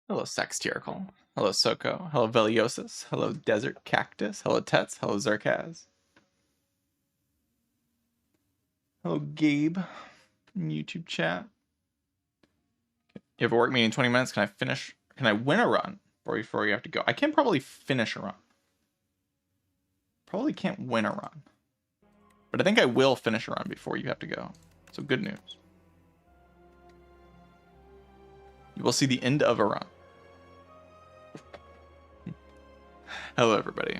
Hello, Sextierical. Hello, Soko. Hello, Veliosis. Hello, Desert Cactus. Hello, Tets. Hello, Zerkaz. Hello, Gabe. YouTube chat. You have a work meeting in 20 minutes. Can I finish? Can I win a run before you have to go? I can probably finish a run. Probably can't win a run. But I think I will finish a run before you have to go. So good news. You will see the end of a run. Hello, everybody.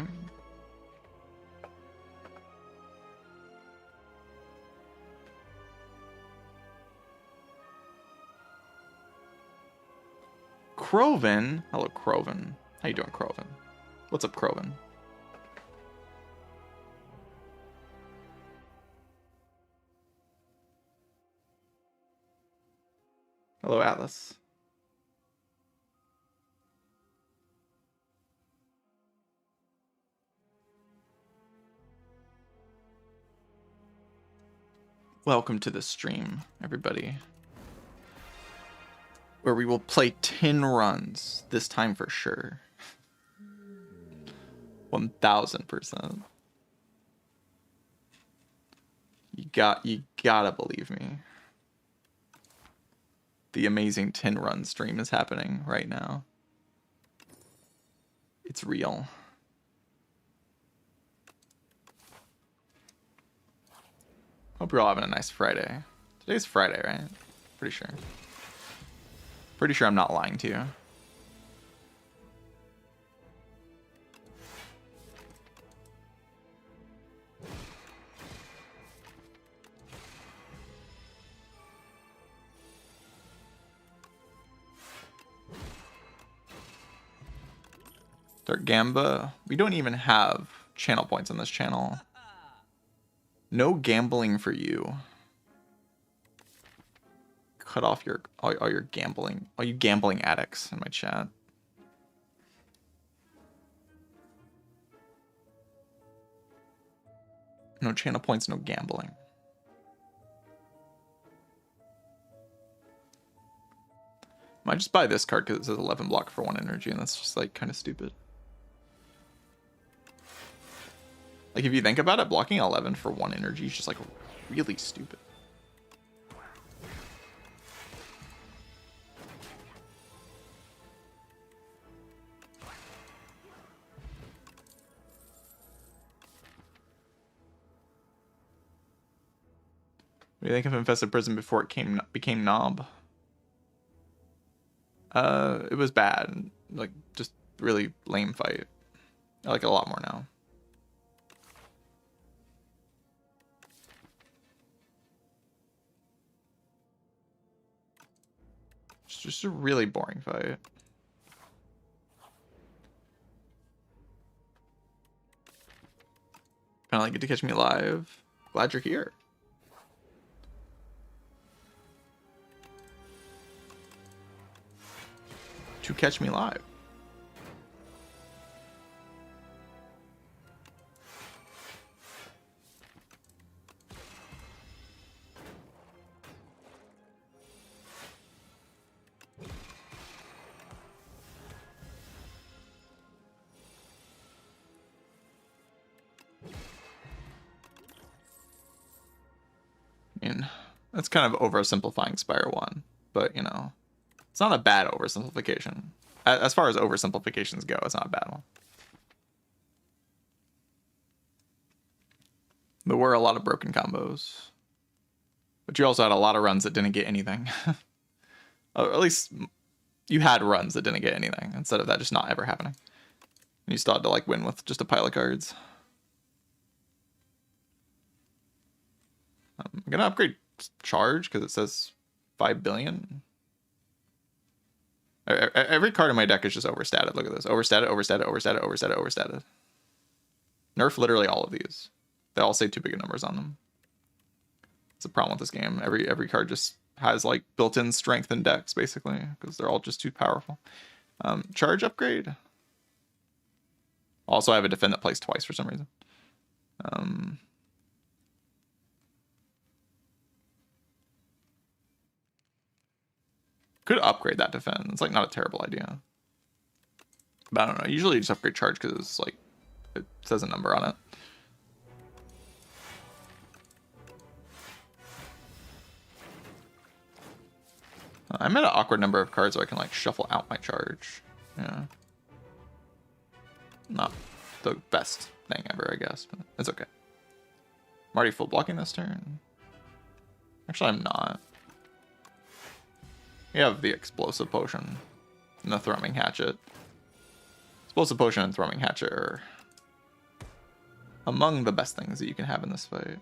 Croven. Hello, Croven. How you doing, Croven? What's up, Croven? Hello, Atlas. Welcome to the stream, everybody, where we will play 10 runs this time for sure. 1000%. You gotta believe me. The amazing 10 run stream is happening right now. It's real. Hope you're all having a nice Friday. Today's Friday, right? Pretty sure. Pretty sure I'm not lying to you. Dark Gamba. We don't even have channel points on this channel. No gambling for you. Cut off your all your gambling, all you gambling addicts in my chat. No channel points, no gambling. Might just buy this card because it says 11 block for 1 energy, and that's just like kind of stupid. Like if you think about it, blocking 11 for 1 energy is just like really stupid. What do you think of Infested Prison before it became Knob? It was bad. Like, just really lame fight. I like it a lot more now. It's just a really boring fight. Finally get to catch me live. Glad you're here. To catch me live. I mean, that's kind of oversimplifying Spire 1, but you know, it's not a bad oversimplification. As far as oversimplifications go, it's not a bad one. There were a lot of broken combos, but you also had a lot of runs that didn't get anything. Or at least you had runs that didn't get anything instead of that just not ever happening. You still had to like win with just a pile of cards. I'm gonna upgrade charge because it says 5 billion. Every card in my deck is just overstated. Look at this. Overstated, overstated, overstated, overstated, overstated. Nerf literally all of these. They all say too big of numbers on them. It's a problem with this game. Every card just has like built-in strength in decks, basically, because they're all just too powerful. Charge upgrade. Also, I have a defend that plays twice for some reason. Could upgrade that defense. It's like not a terrible idea. But I don't know. Usually you just upgrade charge because it's like it says a number on it. I'm at an awkward number of cards so I can like shuffle out my charge. Yeah. Not the best thing ever, I guess, but it's okay. I'm already full blocking this turn. Actually, I'm not. We have the explosive potion and the thrumming hatchet. Explosive potion and thrumming hatchet are among the best things that you can have in this fight.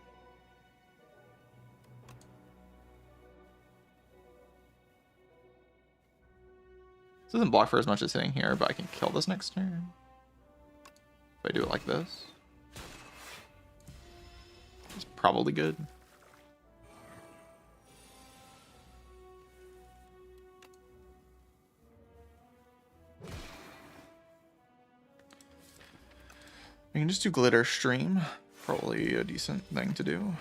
This doesn't block for as much as hitting here, but I can kill this next turn. If I do it like this. It's probably good. We can just do glitter stream. Probably a decent thing to do.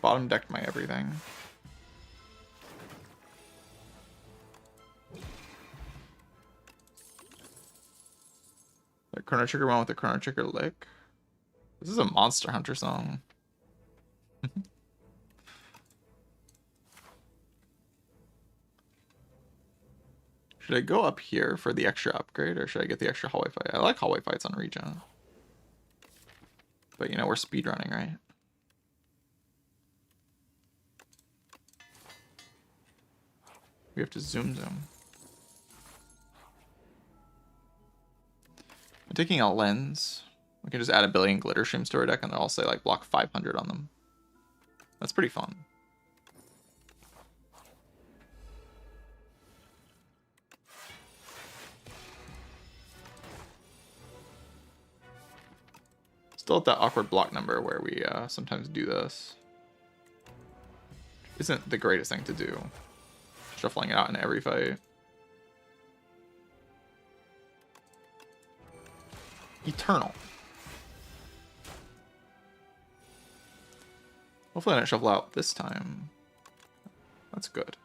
Bottom decked my everything. The Chrono Trigger one with the Chrono Trigger lick. This is a Monster Hunter song. Should I go up here for the extra upgrade, or should I get the extra hallway fight? I like hallway fights on regen. But you know, we're speedrunning, right? We have to zoom. I'm taking a lens. We can just add a billion glitter streams to our deck and they'll all say like block 500 on them. That's pretty fun. Still at that awkward block number where we sometimes do this. Isn't the greatest thing to do. Shuffling it out in every fight. Eternal. Hopefully I don't shuffle out this time. That's good.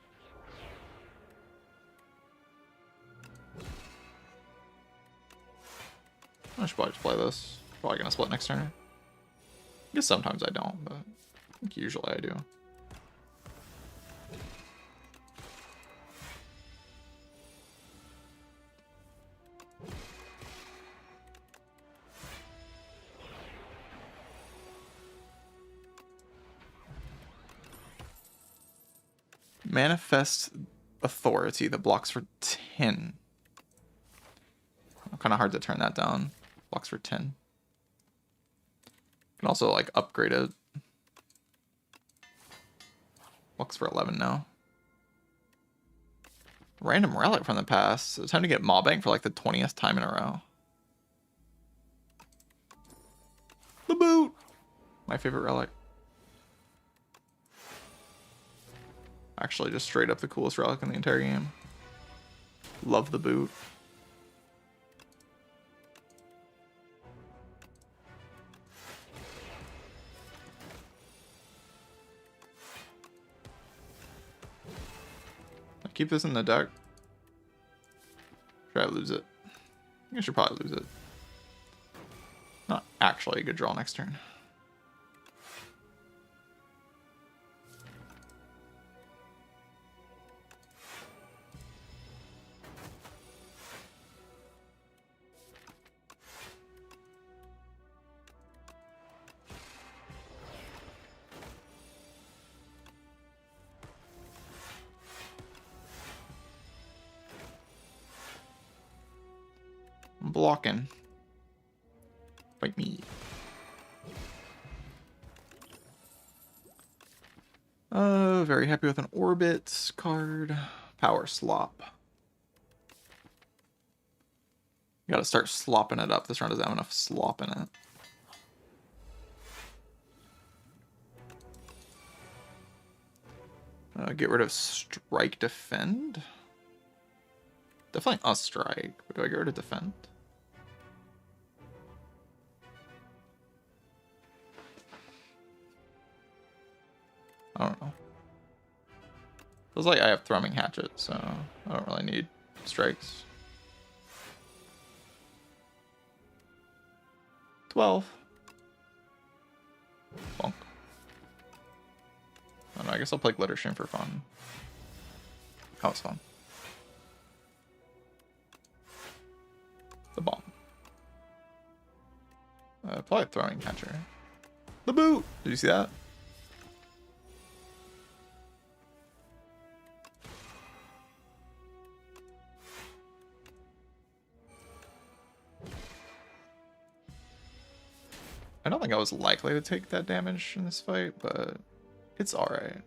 I should probably just play this. Probably gonna split next turn. I guess sometimes I don't, but I think usually I do. Manifest authority that blocks for 10. Kind of hard to turn that down. Blocks for 10. Can also like upgrade it. Blocks for 11 now. Random relic from the past. So time to get Maw Bank for like the 20th time in a row. The boot! My favorite relic. Actually, just straight up the coolest relic in the entire game. Love the boot. I keep this in the deck. Should I lose it? I think I should probably lose it. Not actually a good draw next turn. Blocking. Fight me. Very happy with an orbit card. Power slop. You gotta start slopping it up. This round doesn't have enough slop in it. Get rid of strike defend. Definitely a strike. But do I get rid of defend? I don't know. Feels like I have thrumming hatchet, so I don't really need strikes. 12. Bonk. I don't know, I guess I'll play Glitter Stream for fun. That was fun. The bomb. Probably a throwing catcher. The boot! Did you see that? I don't think I was likely to take that damage in this fight, but it's alright.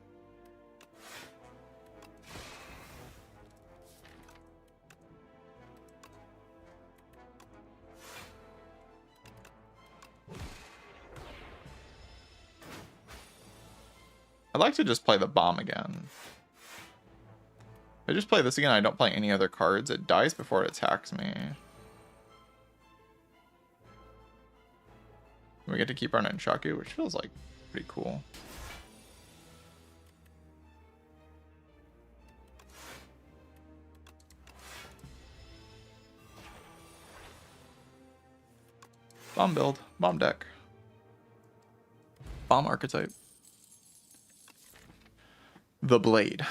I'd like to just play the bomb again. If I just play this again, I don't play any other cards. It dies before it attacks me. We get to keep our Nunchaku, which feels like pretty cool. Bomb build, bomb deck. Bomb archetype. The blade.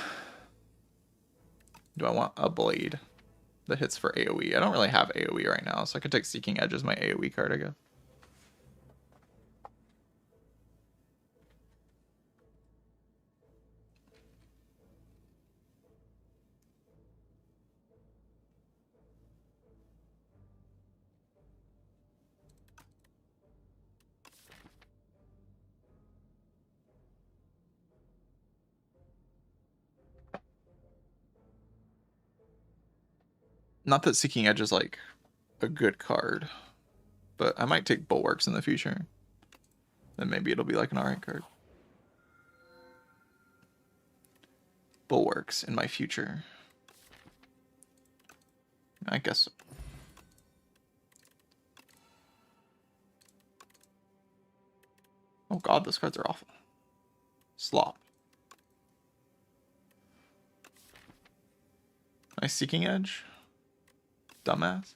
Do I want a blade that hits for AoE? I don't really have AoE right now, so I could take Seeking Edge as my AoE card, I guess. Not that Seeking Edge is like a good card, but I might take Bulwarks in the future. Then maybe it'll be like an alright card. Bulwarks in my future. I guess so. Oh god, those cards are awful. Slop. Nice Seeking Edge. Dumbass.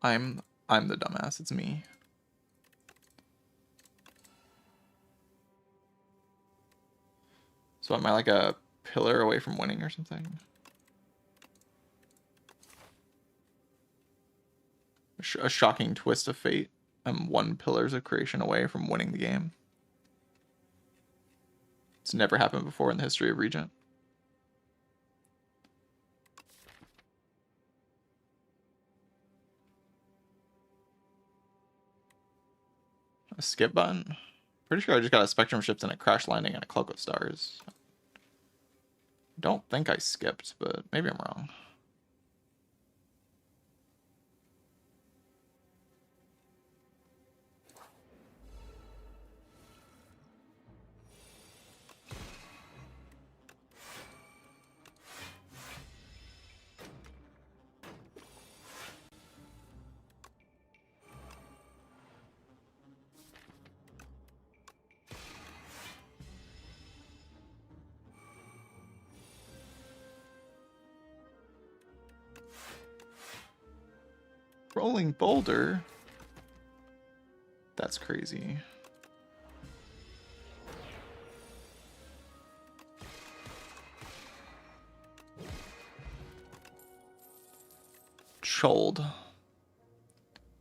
I'm the dumbass, it's me. So am I like a pillar away from winning or something? A shocking twist of fate. I'm one pillars of creation away from winning the game. It's never happened before in the history of Regent. A skip button? Pretty sure I just got a Spectrum Shift and a Crash Landing and a Cloak of Stars. Don't think I skipped, but maybe I'm wrong. Rolling Boulder? That's crazy. Chold.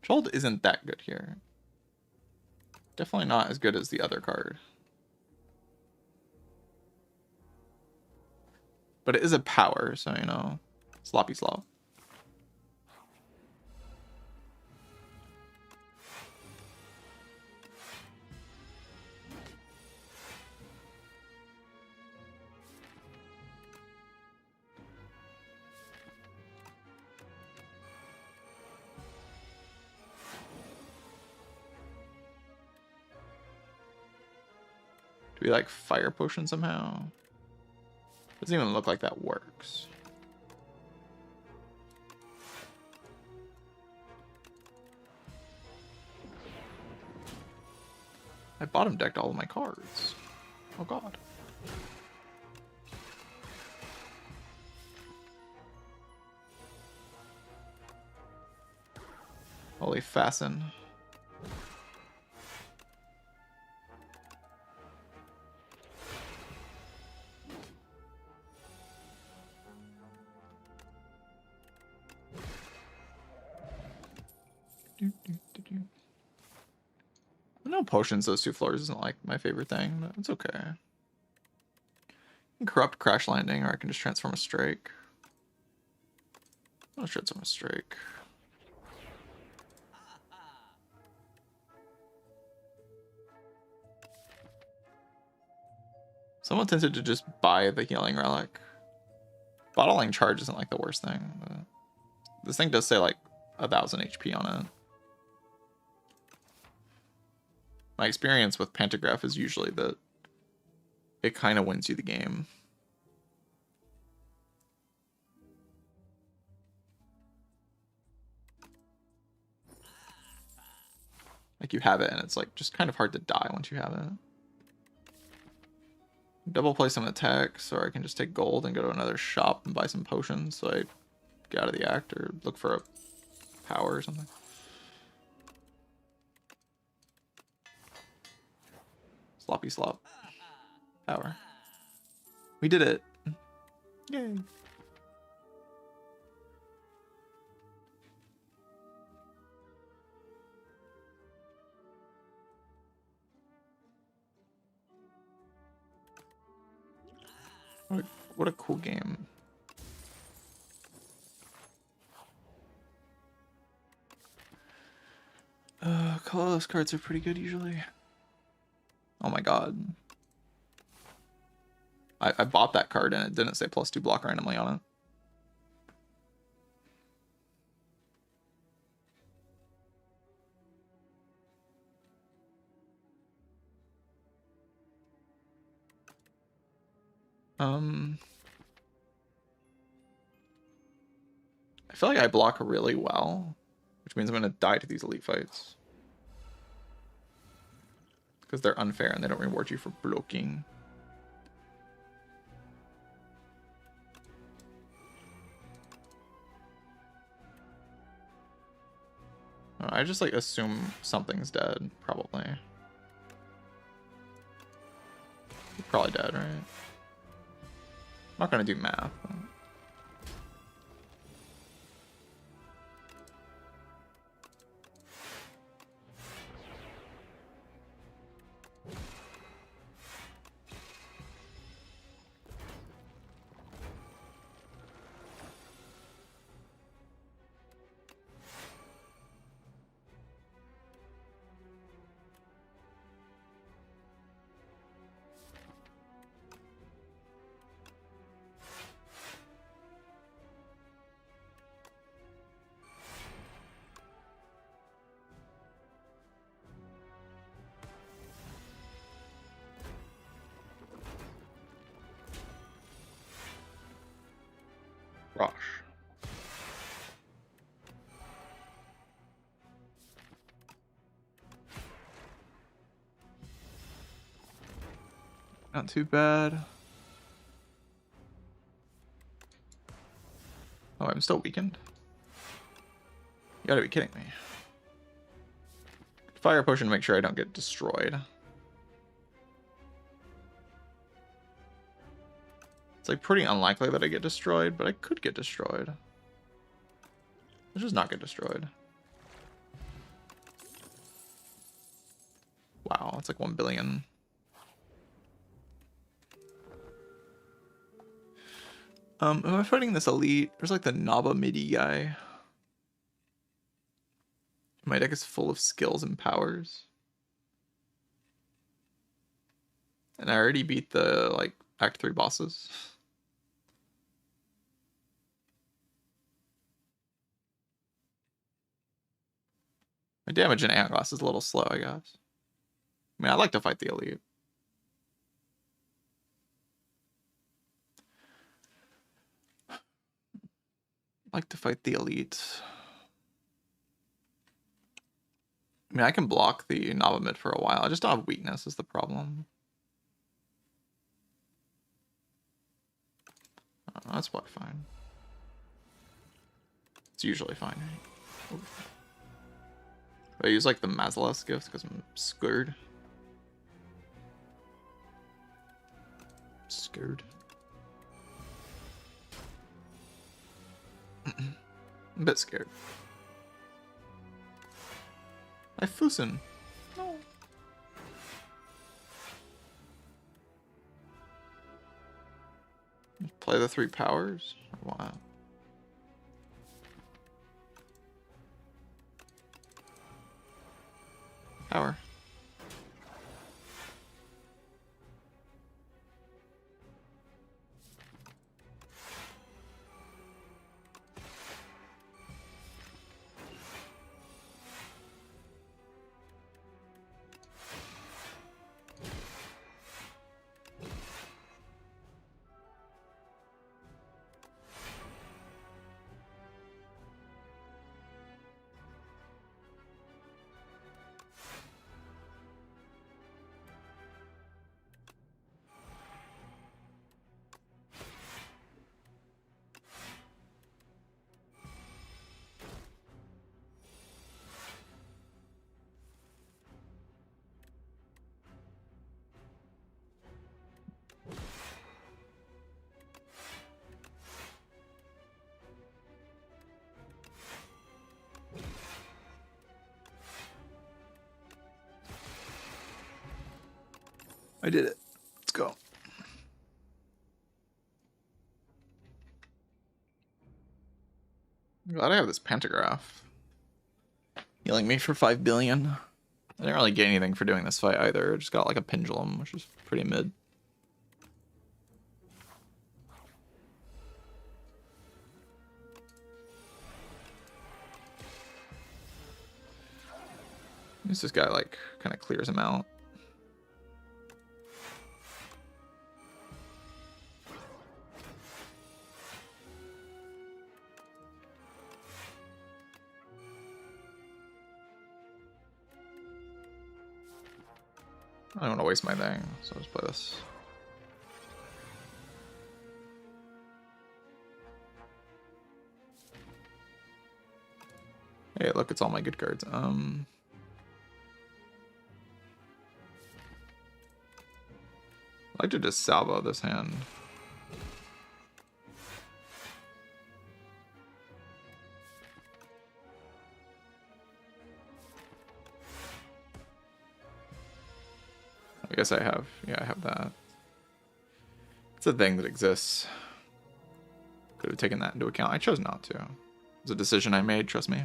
Chold isn't that good here. Definitely not as good as the other card. But it is a power, so you know, sloppy slop. Do we like fire potion somehow? Doesn't even look like that works. I bottom decked all of my cards. Oh god. Holy fasten. No potions those 2 floors isn't like my favorite thing, but it's okay. I can corrupt crash landing, or I can just transform a strike. I'll transform a strike. Someone tempted to just buy the healing relic. Bottling charge isn't like the worst thing. But this thing does say like 1000 HP on it. My experience with Pantograph is usually that it kind of wins you the game. Like you have it and it's like just kind of hard to die once you have it. Double play some attacks, or I can just take gold and go to another shop and buy some potions so I get out of the act, or look for a power or something. Sloppy slop. Power. We did it. Yay. What a cool game. Colorless cards are pretty good usually. Oh my god. I bought that card and it didn't say +2 block randomly on it. I feel like I block really well, which means I'm gonna die to these elite fights. Because they're unfair and they don't reward you for blocking. I just like assume something's dead, probably. You're probably dead, right? I'm not gonna do math. Gosh. Not too bad. Oh, I'm still weakened? You gotta be kidding me. Fire potion to make sure I don't get destroyed. It's like pretty unlikely that I get destroyed, but I could get destroyed. Let's just not get destroyed. Wow, it's like 1 billion. Am I fighting this elite? There's like the Naba MIDI guy. My deck is full of skills and powers. And I already beat the like Act 3 bosses. My damage in Ant Glass is a little slow, I guess. I mean, I like to fight the elite. like to fight the elite. I mean, I can block the Nava mid for a while. I just don't have weakness is the problem. That's probably fine. It's usually fine. Oof. I use like the Mazalas gift because I'm scared. Scared. I'm a bit scared. I Fusen. No. Play the 3 powers? Or what? Power. I did it. Let's go. I'm glad I have this pantograph. Healing me for 5 billion. I didn't really get anything for doing this fight either. I just got like a pendulum, which is pretty mid. This guy like kind of clears him out. I don't want to waste my thing, so I'll just play this. Hey, look, it's all my good cards. I'd like to just salvo this hand. I guess I have, yeah, I have that. It's a thing that exists. Could have taken that into account. I chose not to. It was a decision I made, trust me.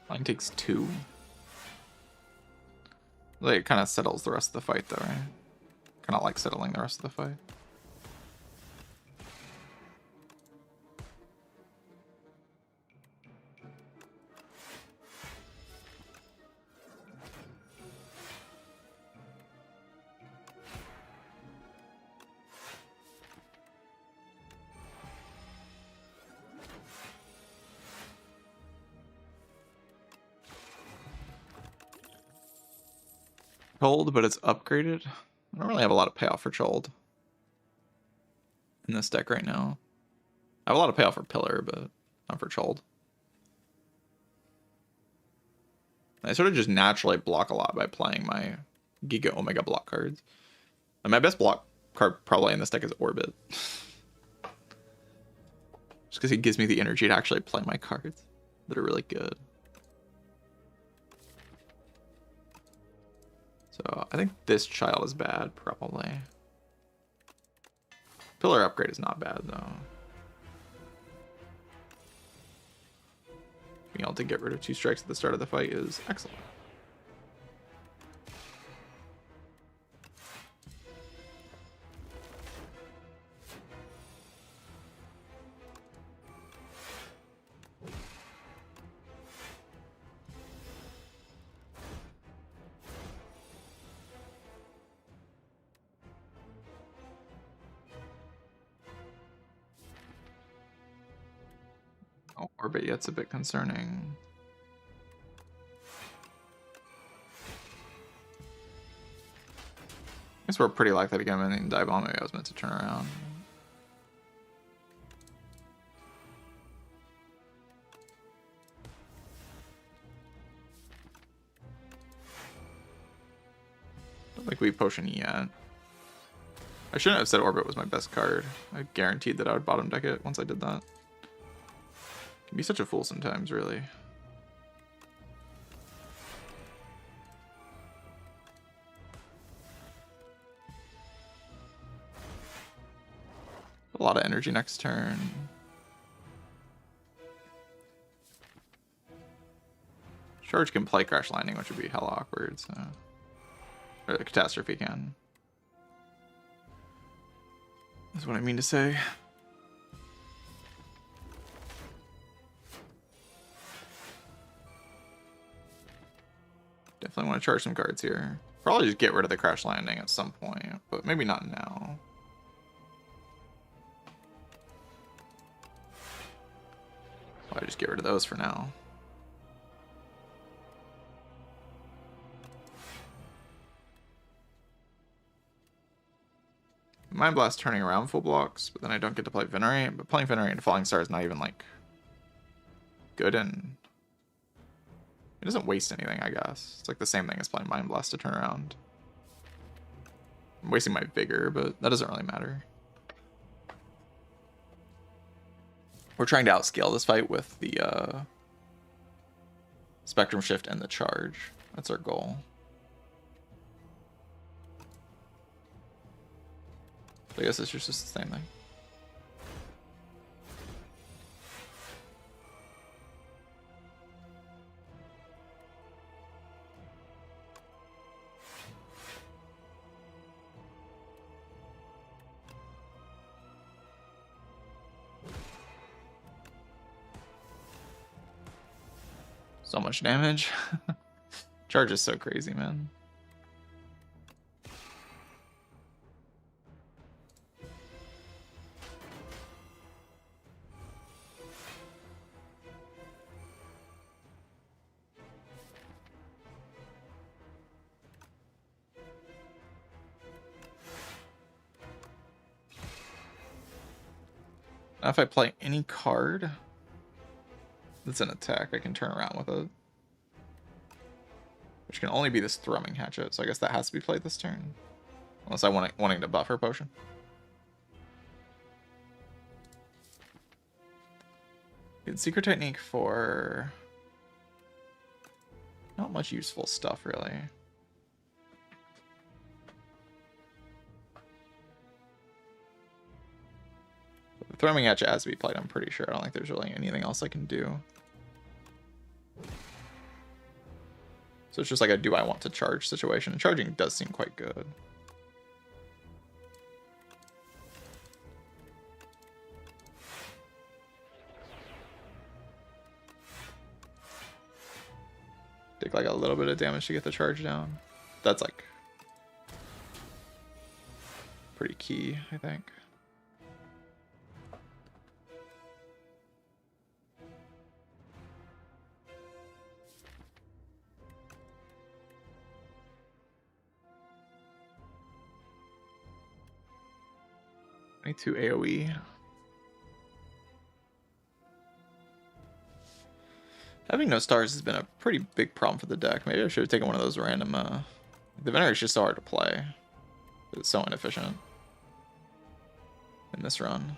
Line takes 2. Like, it kind of settles the rest of the fight, though, right? Kind of like settling the rest of the fight. Chold, but it's upgraded. I don't really have a lot of payoff for Chold in this deck right now. I have a lot of payoff for Pillar, but not for Chold. I sort of just naturally block a lot by playing my Giga Omega block cards. And my best block card probably in this deck is Orbit. Just because he gives me the energy to actually play my cards that are really good. So I think this child is bad, probably. Pillar upgrade is not bad, though. Being able to get rid of 2 strikes at the start of the fight is excellent. Oh, orbit yet's a bit concerning. I guess we're pretty likely to get him in the Dive Bomb. Maybe I was meant to turn around. Don't think we potion yet. I shouldn't have said Orbit was my best card. I guaranteed that I would bottom deck it once I did that. Can be such a fool sometimes, really. A lot of energy next turn. Charge can play Crash Landing, which would be hella awkward, so... Or the Catastrophe can. That's what I mean to say. Definitely want to charge some cards here. Probably just get rid of the Crash Landing at some point, but maybe not now. Probably just get rid of those for now. Mind Blast turning around full blocks, but then I don't get to play Venerate. But playing Venerate and Falling Star is not even, like, good, and it doesn't waste anything, I guess. It's like the same thing as playing Mind Blast to turn around. I'm wasting my Vigor, but that doesn't really matter. We're trying to outscale this fight with the Spectrum Shift and the Charge. That's our goal. I guess it's just the same thing. So much damage. Charge is so crazy, man. Now if I play any card that's an attack, I can turn around with it. Which can only be this Thrumming Hatchet, so I guess that has to be played this turn. Unless I wanting to buffer Potion. Good Secret Technique for... not much useful stuff, really. The Thrumming Hatchet has to be played, I'm pretty sure. I don't think there's really anything else I can do. So it's just like a do I want to charge situation. And charging does seem quite good. Take like a little bit of damage to get the charge down. That's like pretty key, I think. Two AoE. Having no stars has been a pretty big problem for the deck. Maybe I should have taken one of those random... The Venerate is just so hard to play. It's so inefficient in this run.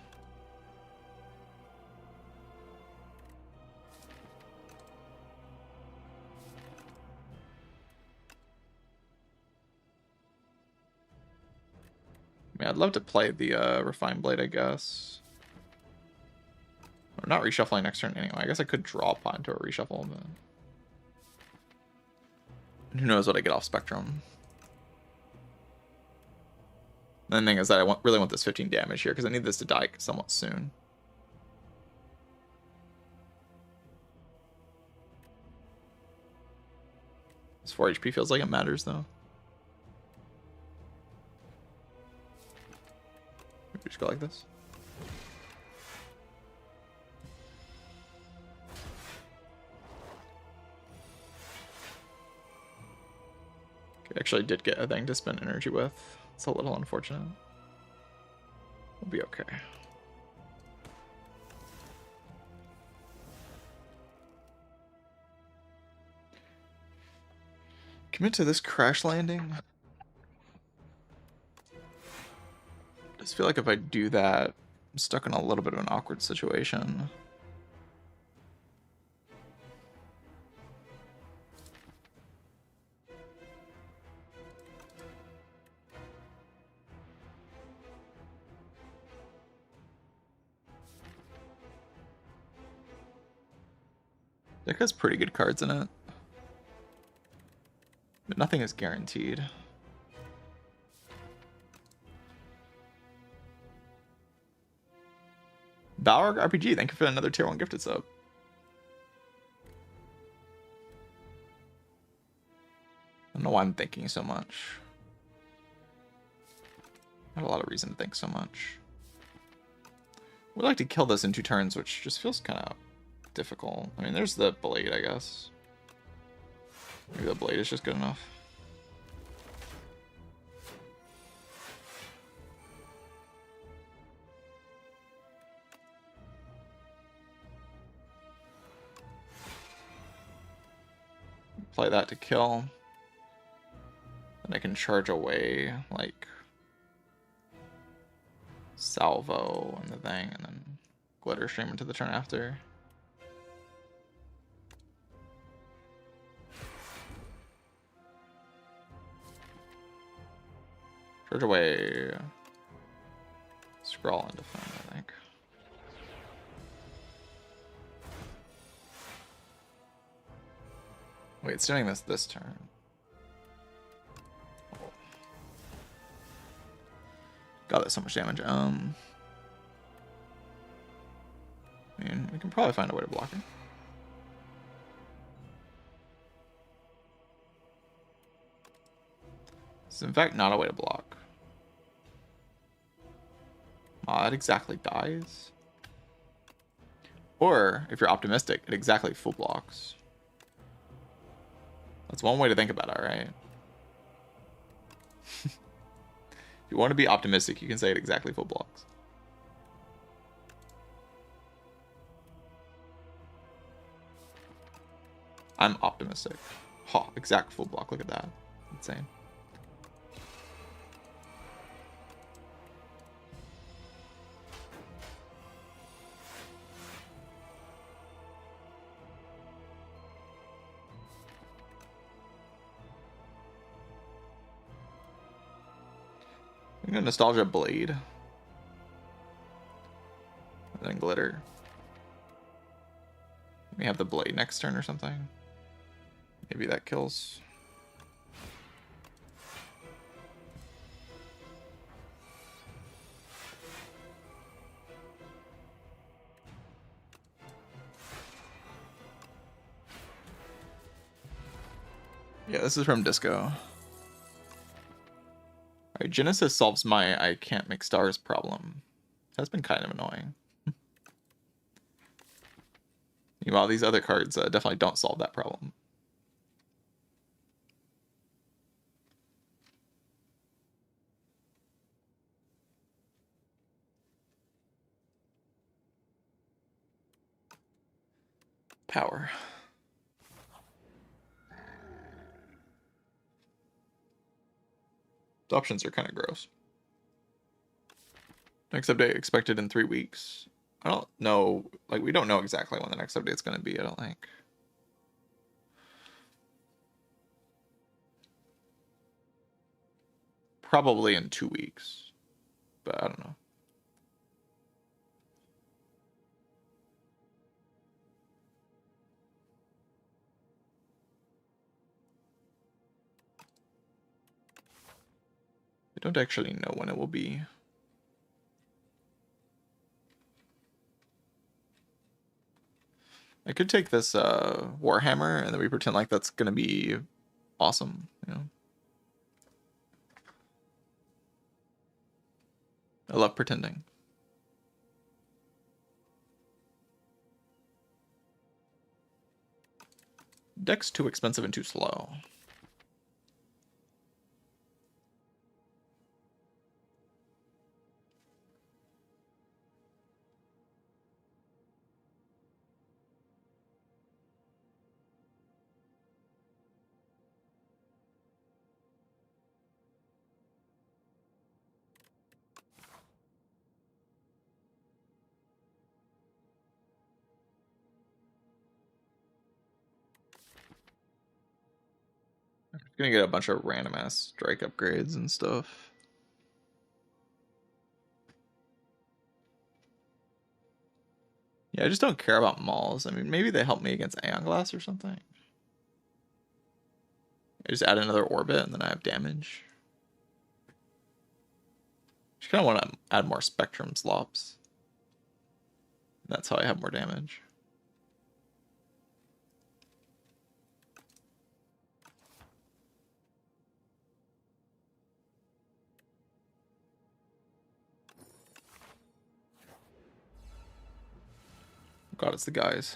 I mean, I'd love to play the Refined Blade, I guess. Or not reshuffling next turn anyway. I guess I could draw a pot into a reshuffle, but... who knows what I get off Spectrum. The thing is that I really want this 15 damage here, because I need this to die somewhat soon. This 4 HP feels like it matters, though. Maybe just go like this. actually did get a thing to spend energy with. It's a little unfortunate. We'll be okay. Commit to this crash landing. I just feel like if I do that, I'm stuck in a little bit of an awkward situation. Deck has pretty good cards in it, but nothing is guaranteed. Balrog RPG, thank you for another tier 1 gifted sub. I don't know why I'm thinking so much. Not a lot of reason to think so much. We'd like to kill this in 2 turns, which just feels kind of difficult. I mean, there's the blade, I guess. Maybe the blade is just good enough. Play that to kill. Then I can charge away, like, salvo and the thing, and then glitter stream into the turn after. Charge away. Scroll and defend, I think. Wait, it's doing this turn. Oh. God, that's so much damage. I mean, we can probably find a way to block it. It's in fact not a way to block. It exactly dies. Or, if you're optimistic, it exactly full blocks. That's one way to think about it, right? If you want to be optimistic, you can say it exactly full blocks. I'm optimistic. Ha, exact full block, look at that. Insane. I'm gonna Nostalgia Blade. And then Glitter. We have the Blade next turn or something. Maybe that kills. Yeah, this is from Disco. Alright, Genesis solves my I can't make stars problem. That's been kind of annoying. Meanwhile, these other cards definitely don't solve that problem. Power. The options are kind of gross. Next update expected in 3 weeks. I don't know, like, we don't know exactly when the next update's going to be, I don't think. Probably in 2 weeks, but I don't know. I don't actually know when it will be. I could take this Warhammer and then we pretend like that's gonna be awesome, you know. I love pretending. Deck's too expensive and too slow. Gonna get a bunch of random ass strike upgrades and stuff. Yeah, I just don't care about malls. I mean, maybe they help me against Aeon Glass or something. I just add another orbit and then I have damage. Just kind of want to add more Spectrum slops. That's how I have more damage. God, it's the guys.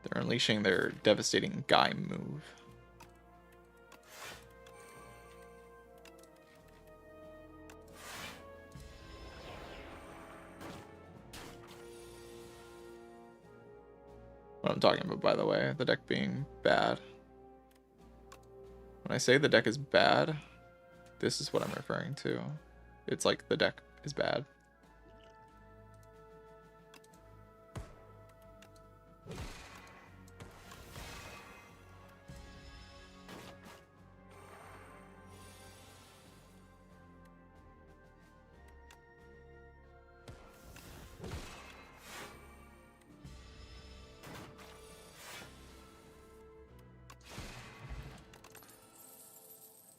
They're unleashing their devastating guy move. What I'm talking about, by the way, the deck being bad. When I say the deck is bad, this is what I'm referring to. It's like the deck is bad.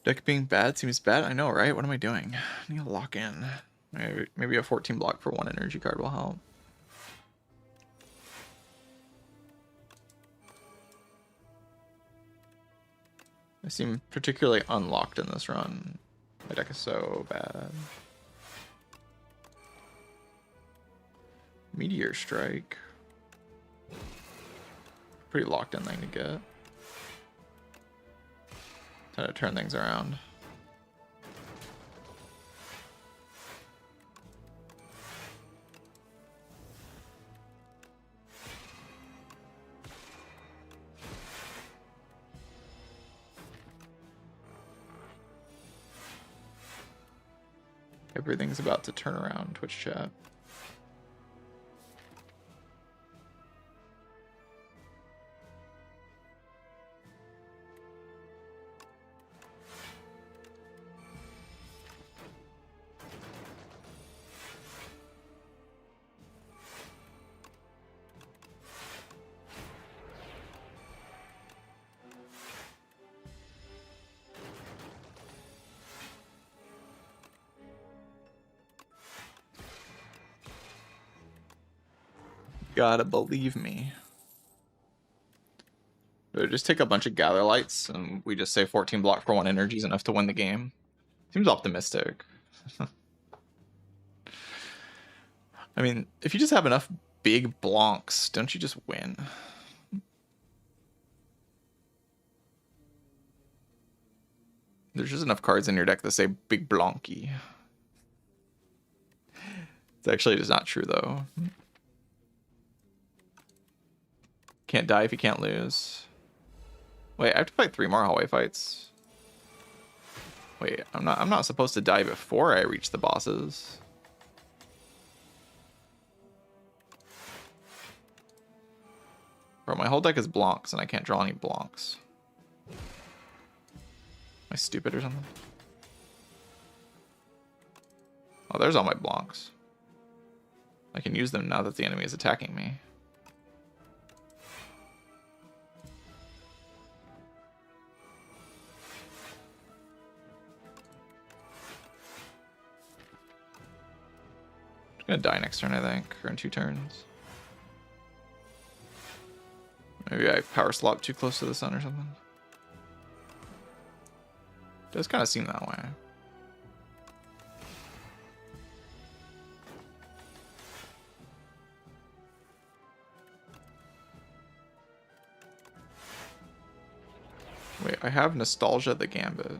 Deck being bad seems bad. I know, right? What am I doing? I need to lock in. Maybe a 14 block for 1 energy card will help. I seem particularly unlocked in this run. My deck is so bad. Meteor Strike. Pretty locked in thing to get. Trying to turn things around. Everything's about to turn around, Twitch chat. Gotta believe me. Just take a bunch of Gather Lights and we just say 14 block for 1 energy is enough to win the game. Seems optimistic. I mean, if you just have enough big blonks, don't you just win? There's just enough cards in your deck that say big blonky. It's actually just not true though. Can't die if you can't lose. Wait, I have to fight 3 more hallway fights. Wait, I'm not supposed to die before I reach the bosses. Bro, my whole deck is blonks and I can't draw any blonks. Am I stupid or something? Oh, there's all my blonks. I can use them now that the enemy is attacking me. I'm gonna die next turn, I think, or in 2 turns. Maybe I power slot too close to the sun or something. Does kind of seem that way. Wait, I have Nostalgia the Gambit.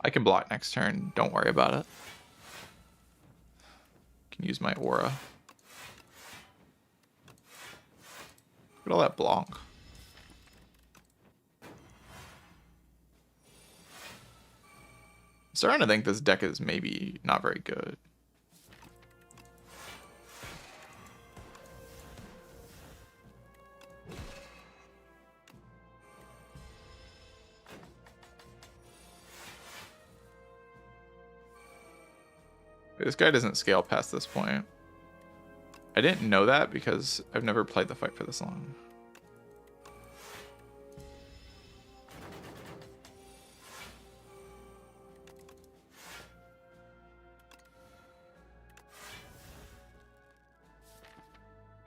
I can block next turn. Don't worry about it. Can use my aura. Look at all that blanc. I'm starting to think this deck is maybe not very good. This guy doesn't scale past this point. I didn't know that because I've never played the fight for this long.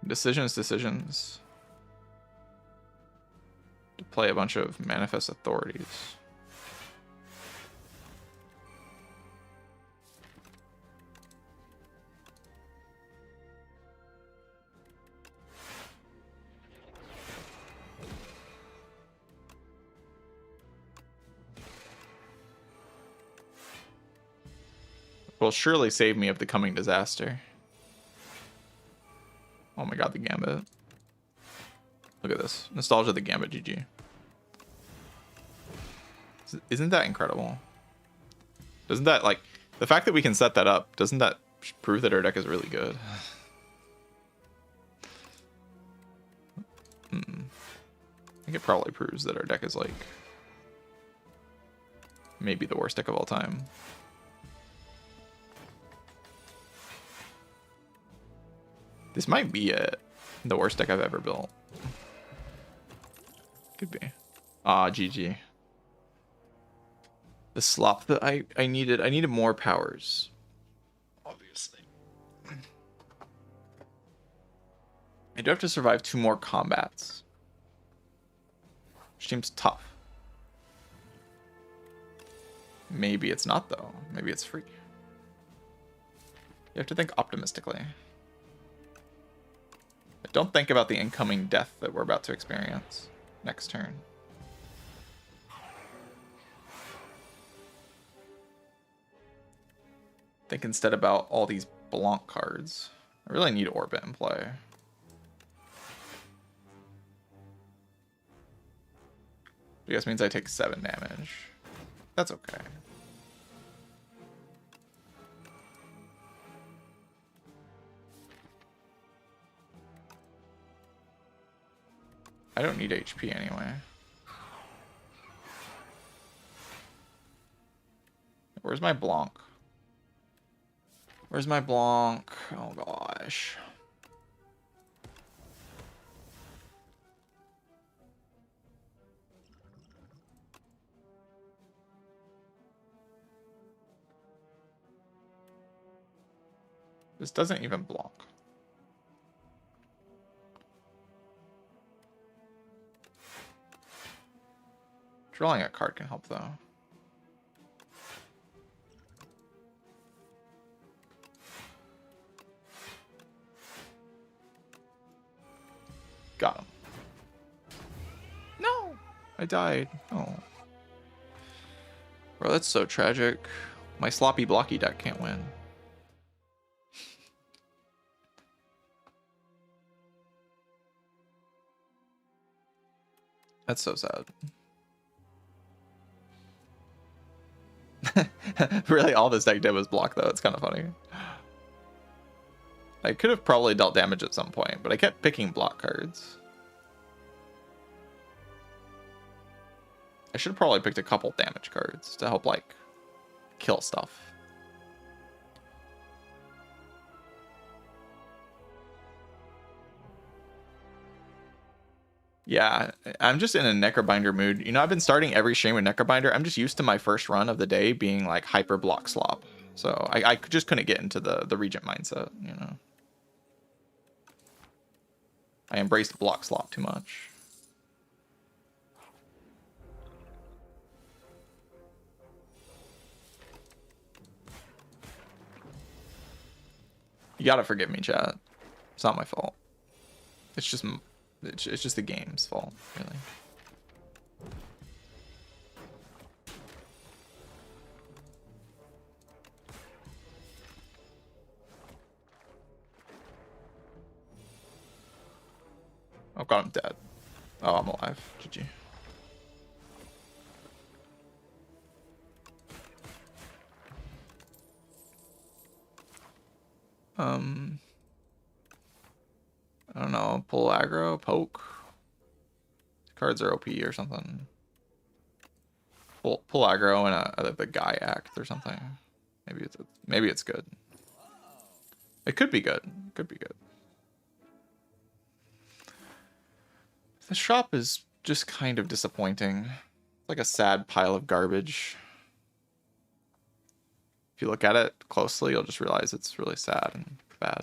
Decisions. To play a bunch of manifest authorities. Will surely save me of the coming disaster. Oh my god, the Gambit. Look at this. Nostalgia of the Gambit, GG. Isn't that incredible? Doesn't that, like, the fact that we can set that up, doesn't that prove that our deck is really good? I think it probably proves that our deck is, like, maybe the worst deck of all time. This might be it. The worst deck I've ever built. Could be. Ah, GG. The slop that I needed more powers. Obviously. I do have to survive 2 more combats. Which seems tough. Maybe it's not though. Maybe it's free. You have to think optimistically. Don't think about the incoming death that we're about to experience next turn. Think instead about all these blanc cards. I really need Orbit in play. I guess means I take 7 damage. That's okay. I don't need HP anyway. Where's my Blanc? Where's my Blanc? Oh gosh. This doesn't even Blanc. Drawing a card can help, though. Got him. No! I died. Oh. Bro, that's so tragic. My sloppy blocky deck can't win. That's so sad. Really, all this deck did was block, though. It's kind of funny. I could have probably dealt damage at some point, but I kept picking block cards. I should have probably picked a couple damage cards to help, like, kill stuff. Yeah, I'm just in a Necrobinder mood. You know, I've been starting every stream with Necrobinder. I'm just used to my first run of the day being like hyper block slop. So I just couldn't get into the Regent mindset, you know. I embraced block slop too much. You gotta forgive me, chat. It's not my fault. It's just the game's fault, really. I've got him dead. Oh, I'm alive. GG. I don't know. Pull aggro, poke. Cards are OP or something. Pull aggro and the guy act or something. Maybe it's good. It could be good. Could be good. The shop is just kind of disappointing. It's like a sad pile of garbage. If you look at it closely, you'll just realize it's really sad and bad.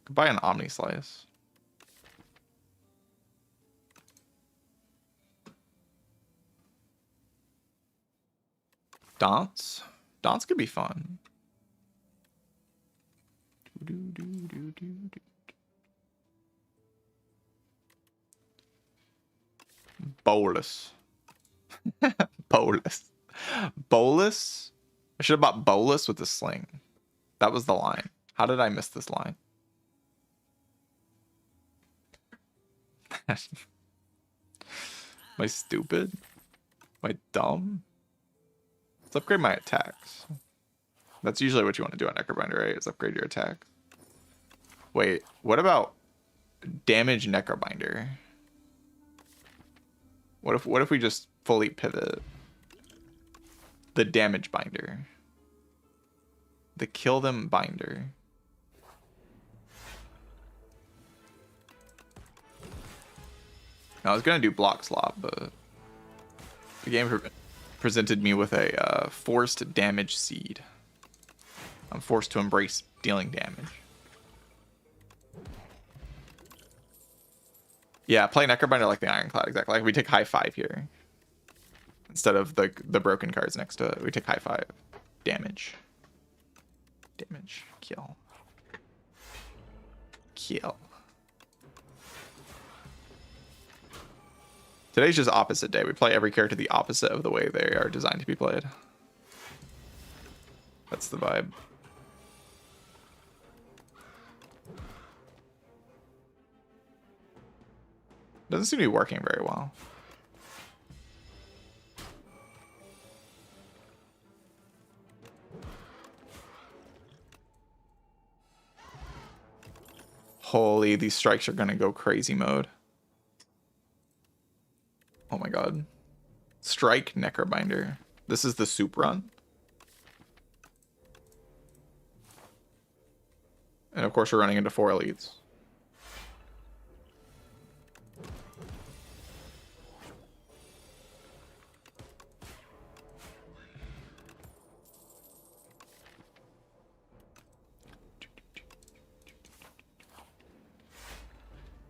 Could buy an Omni Slice. Dance could be fun. Bolus. Bolus? I should have bought Bolus with the sling. That was the line. How did I miss this line? Am I stupid? Am I dumb? Let's upgrade my attacks. That's usually what you want to do on Necrobinder, right? Is upgrade your attack. Wait, what about damage Necrobinder? What if we just fully pivot the damage binder? The kill them binder. I was gonna do block slop, but the game presented me with a forced damage seed. I'm forced to embrace dealing damage. Yeah, play Necrobinder like the Ironclad, exactly. Like we take high 5 here. Instead of the broken cards next to it, we take high 5. Damage. Damage. Kill. Kill. Today's just opposite day. We play every character the opposite of the way they are designed to be played. That's the vibe. Doesn't seem to be working very well. Holy, these strikes are gonna go crazy mode. Oh my god. Strike Necrobinder. This is the soup run. And of course we're running into 4 elites.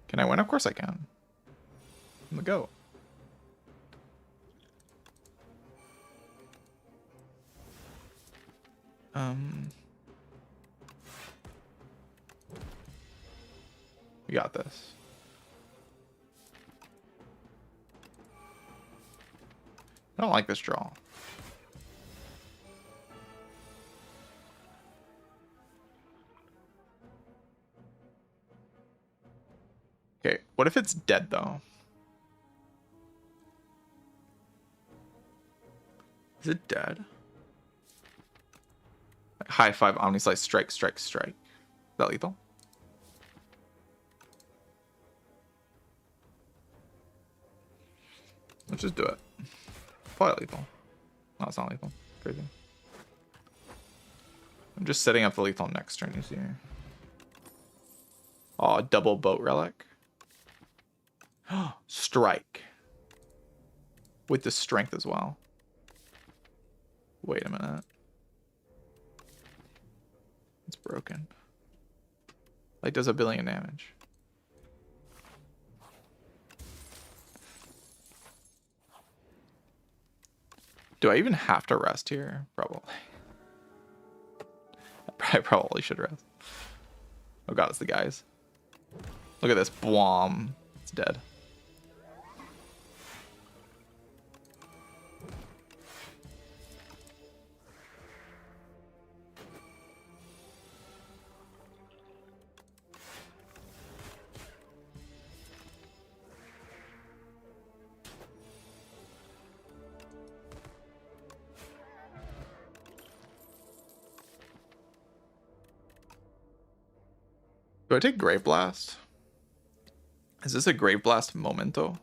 Can I win? Of course I can. I'm the GOAT. We got this. I don't like this draw. Okay, what if it's dead though? Is it dead? Like high 5 Omni Slice, strike, strike, strike. Is that lethal? Let's just do it. Probably lethal. No, it's not lethal. Crazy. I'm just setting up the lethal next turn, you see. Oh, double boat relic. Strike. With the strength as well. Wait a minute. It's broken. Like does 1 billion damage. Do I even have to rest here? Probably. I probably should rest. Oh god, it's the guys. Look at this. Blom. It's dead. I take Grave Blast? Is this a Grave Blast momento?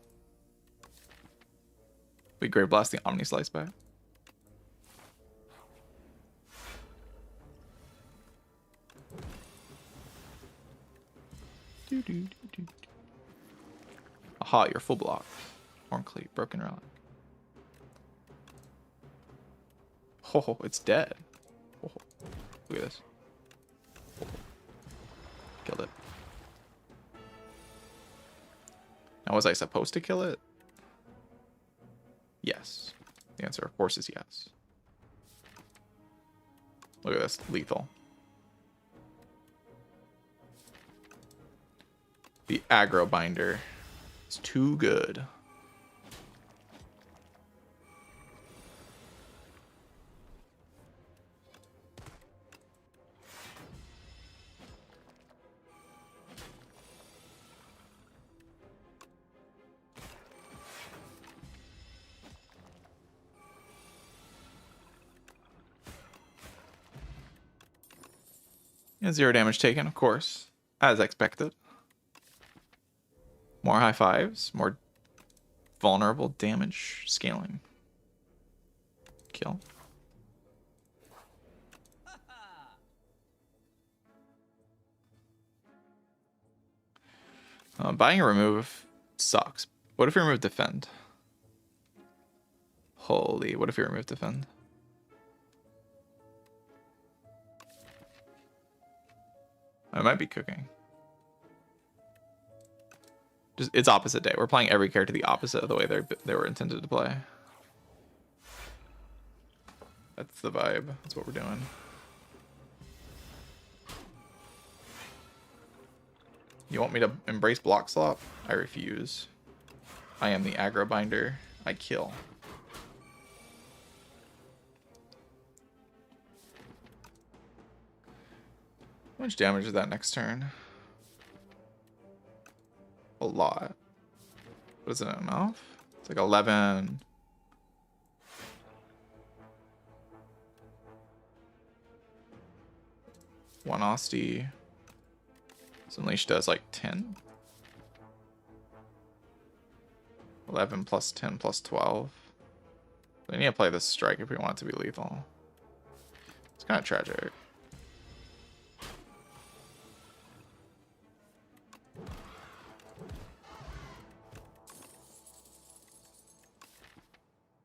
We Grave Blast the Omni Slice back. Aha, you're full block. Horn Cleat, Broken Relic. Oh, it's dead. Oh, look at this. Oh, killed it. Now, was I supposed to kill it? Yes. The answer, of course, is yes. Look at this. Lethal. The aggro binder is too good. Yeah, 0 damage taken, of course, as expected. More high fives, more vulnerable damage scaling. Kill. Buying a remove sucks. What if you remove defend? Holy, what if you remove defend? I might be cooking. Just, it's opposite day. We're playing every character the opposite of the way they were intended to play. That's the vibe. That's what we're doing. You want me to embrace block slop? I refuse. I am the aggro binder. I kill. How much damage is that next turn? A lot. But is it enough? It's like 11. One Osty. So Unleash does like 10. 11 plus 10 plus 12. We need to play this strike if we want it to be lethal. It's kind of tragic.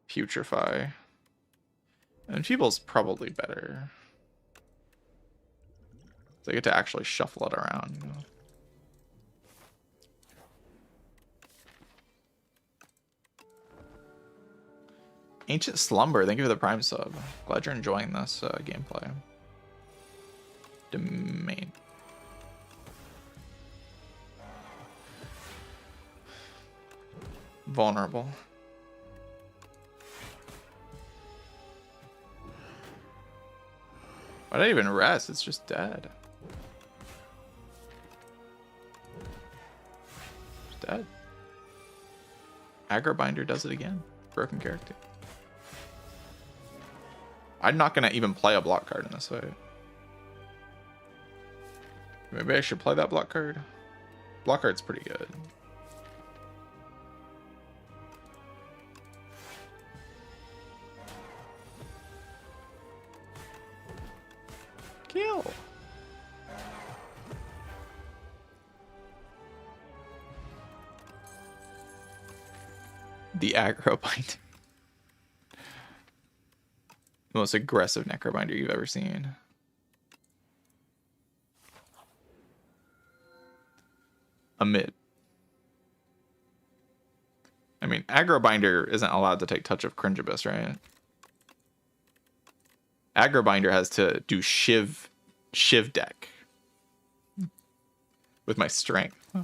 Putrefy. And Feeble's probably better. So I get to actually shuffle it around, you know? Ancient Slumber, thank you for the Prime sub. Glad you're enjoying this gameplay. Domain. Vulnerable. Why did I even rest? It's just dead. It's dead. Aggro Binder does it again. Broken character. I'm not gonna even play a block card in this fight. Maybe I should play that block card. Block card's pretty good. Kill. The aggro binder. The most aggressive necrobinder you've ever seen. A mid. I mean, aggro binder isn't allowed to take touch of Cringibus, right? Aggro binder has to do Shiv deck with my strength. Huh.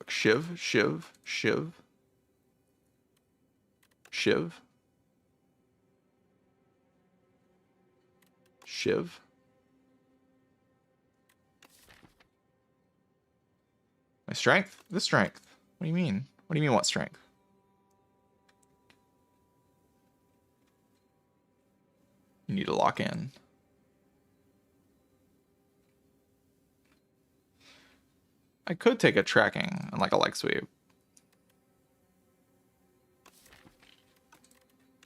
Shiv. My strength? The strength. What do you mean? What do you mean what strength? You need to lock in. I could take a tracking and like a leg sweep.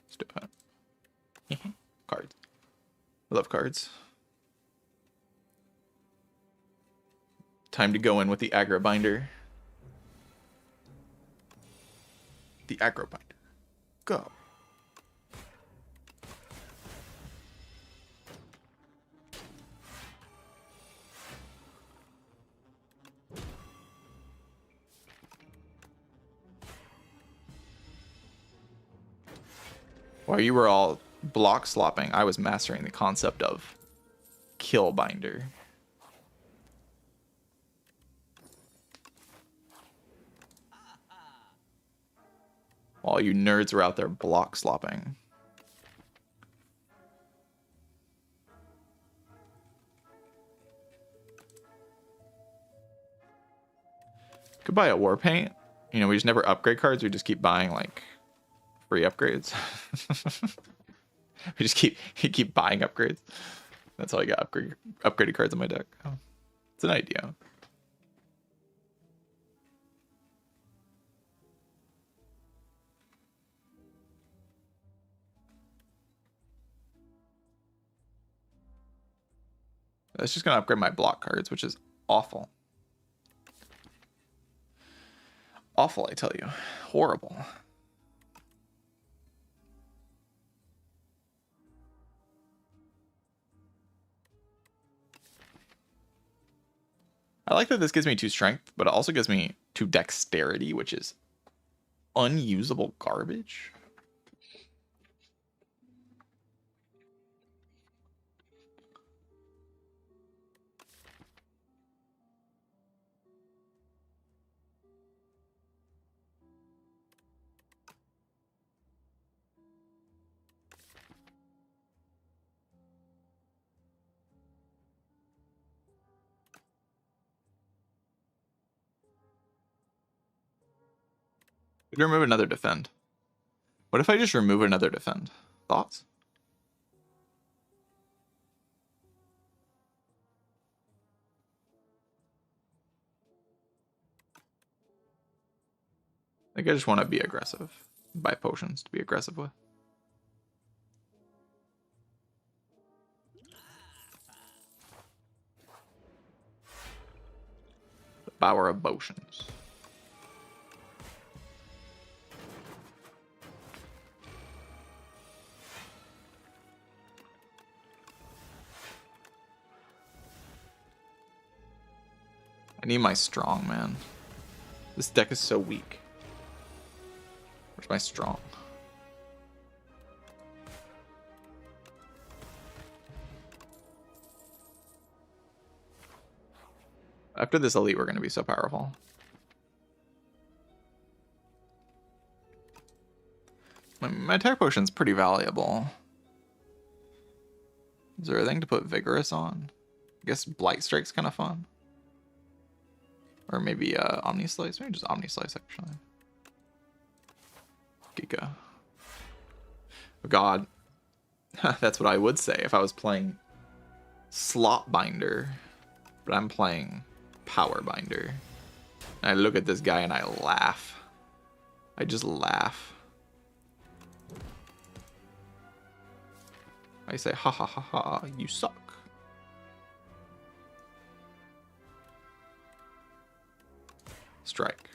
Let's do it. Cards. I love cards. Time to go in with the aggro binder. The aggro binder. Go. While you were all block slopping, I was mastering the concept of kill binder. While you nerds were out there block slopping. Could buy a war paint. You know, we just never upgrade cards. We just keep buying like free upgrades. We just keep buying upgrades. That's how I got upgraded cards in my deck. Oh, it's an idea. That's just gonna upgrade my block cards, which is awful. Awful, I tell you. Horrible. I like that this gives me 2 strength, but it also gives me 2 dexterity, which is unusable garbage. Could remove another defend. What if I just remove another defend? Thoughts? I think I just want to be aggressive. Buy potions to be aggressive with. The Bower of Potions. I need my strong, man. This deck is so weak. Where's my strong? After this elite, we're going to be so powerful. My attack potion's pretty valuable. Is there a thing to put Vigorous on? I guess Blight Strike's kind of fun. Or maybe Omni Slice. Maybe just Omni Slice, actually. Giga. Oh god. That's what I would say if I was playing Slot Binder. But I'm playing Power Binder. And I look at this guy and I laugh. I just laugh. I say, ha ha ha ha, you suck. Strike.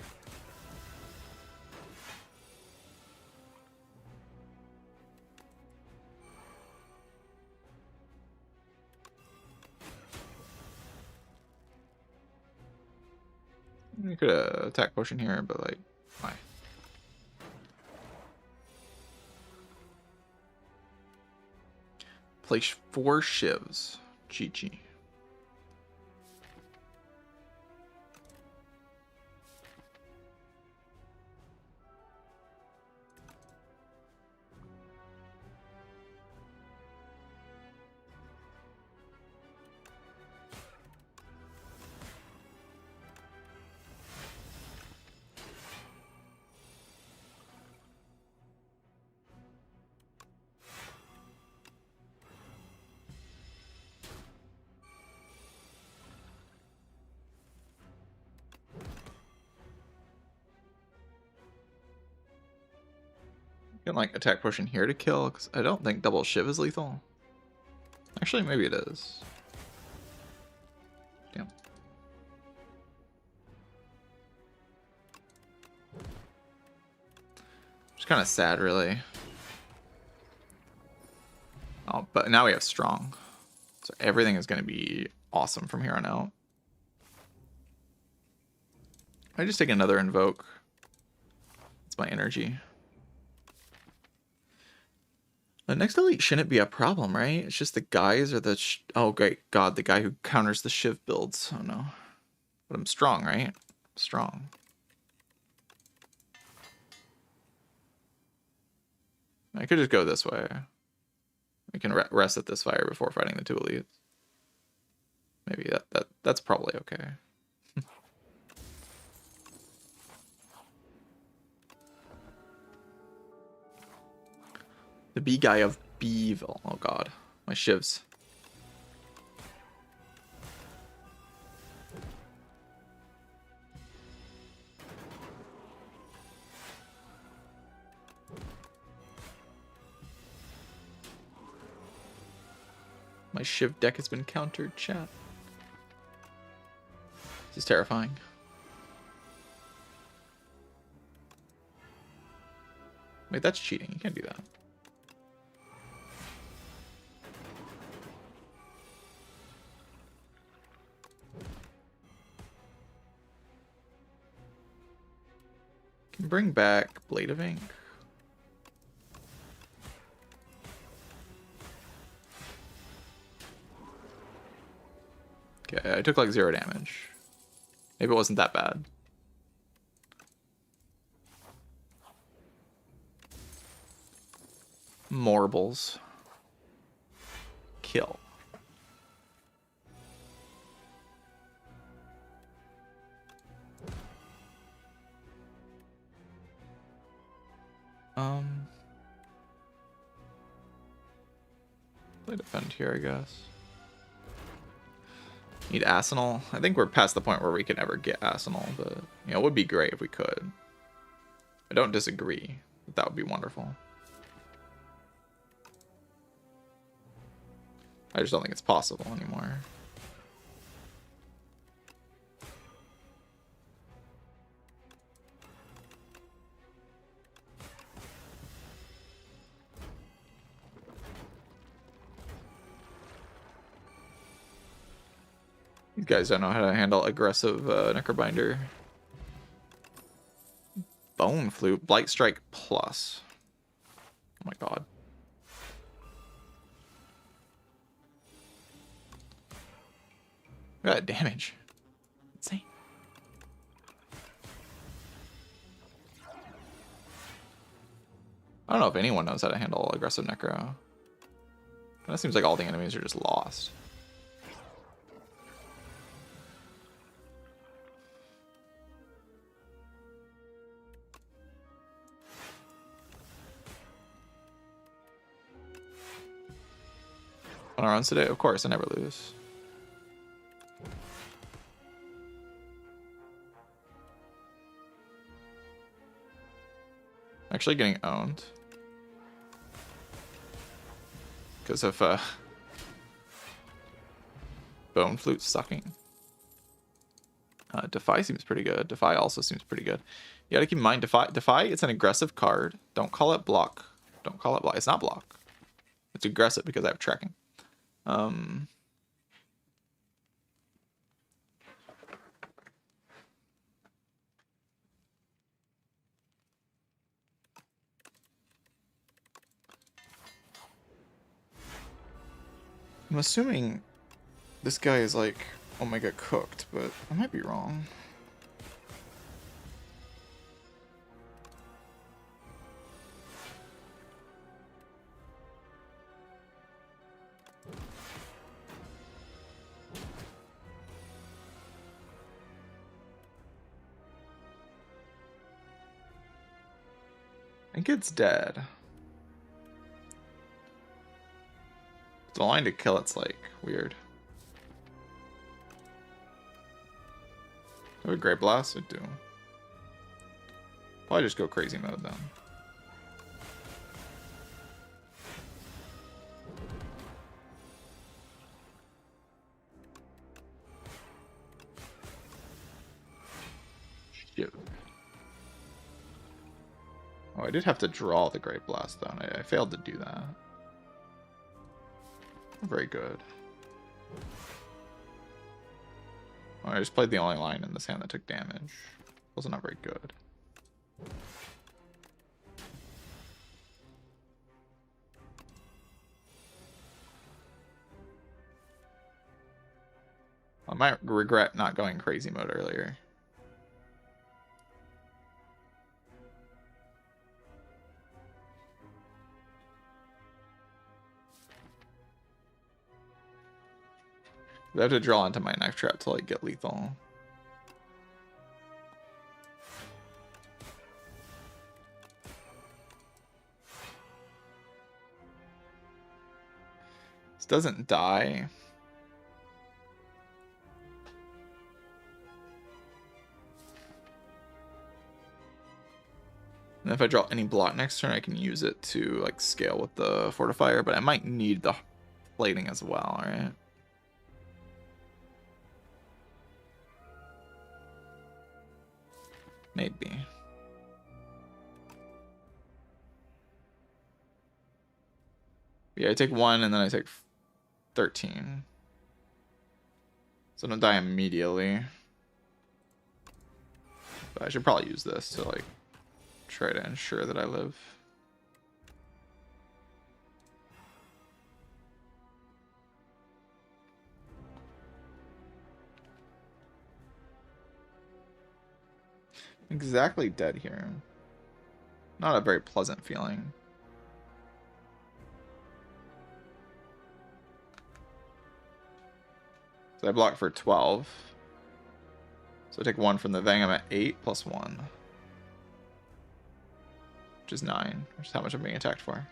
You could attack potion here, but like, why? Place 4 shivs. GG. can like attack push in here to kill, because I don't think double shiv is lethal. Actually, maybe it is. Damn. It's kind of sad, really. Oh, but now we have strong. So everything is going to be awesome from here on out. I just take another invoke. It's my energy. The next elite shouldn't be a problem, right? It's just the guys or the... oh, great God, the guy who counters the shiv builds. Oh, no. But I'm strong, right? Strong. I could just go this way. We can rest at this fire before fighting the two elites. Maybe that's probably okay. The B guy of Beeville. Oh god. My shivs. My shiv deck has been countered, chat. This is terrifying. Wait, that's cheating. You can't do that. Can bring back Blade of Ink. Okay, I took like 0 damage. Maybe it wasn't that bad. Marbles. Kill. Play defend here, I guess. Need Arsenal. I think we're past the point where we can ever get Arsenal, but you know, it would be great if we could. I don't disagree. That would be wonderful. I just don't think it's possible anymore. These guys don't know how to handle aggressive Necrobinder. Bone Flute, Blight Strike Plus. Oh my god. Look at that damage. Insane. I don't know if anyone knows how to handle aggressive Necro. It seems like all the enemies are just lost. On our runs today? Of course, I never lose. Actually getting owned. Because of Bone Flute sucking. Defy seems pretty good. Defy also seems pretty good. You gotta keep in mind, Defy, it's an aggressive card. Don't call it block. Don't call it block. It's not block. It's aggressive because I have tracking. I'm assuming this guy is like Omega cooked, but I might be wrong. I think it's dead. The line to kill it's like weird. I have a Great Blast? I do. Probably just go crazy mode then. Shiv. Oh, I did have to draw the Great Blast, though. I failed to do that. Very good. Oh, I just played the only line in this hand that took damage. Wasn't not very good. I might regret not going crazy mode earlier. I have to draw into my knife trap to like get lethal. This doesn't die. And if I draw any block next turn, I can use it to like scale with the fortifier, but I might need the plating as well, right? Maybe. Yeah, I take 1 and then I take 13. So I don't die immediately. But I should probably use this to like try to ensure that I live. Exactly dead here. Not a very pleasant feeling. So I block for 12. So I take 1 from the Vang. I'm at 8 plus 1. Which is 9. Which is how much I'm being attacked for.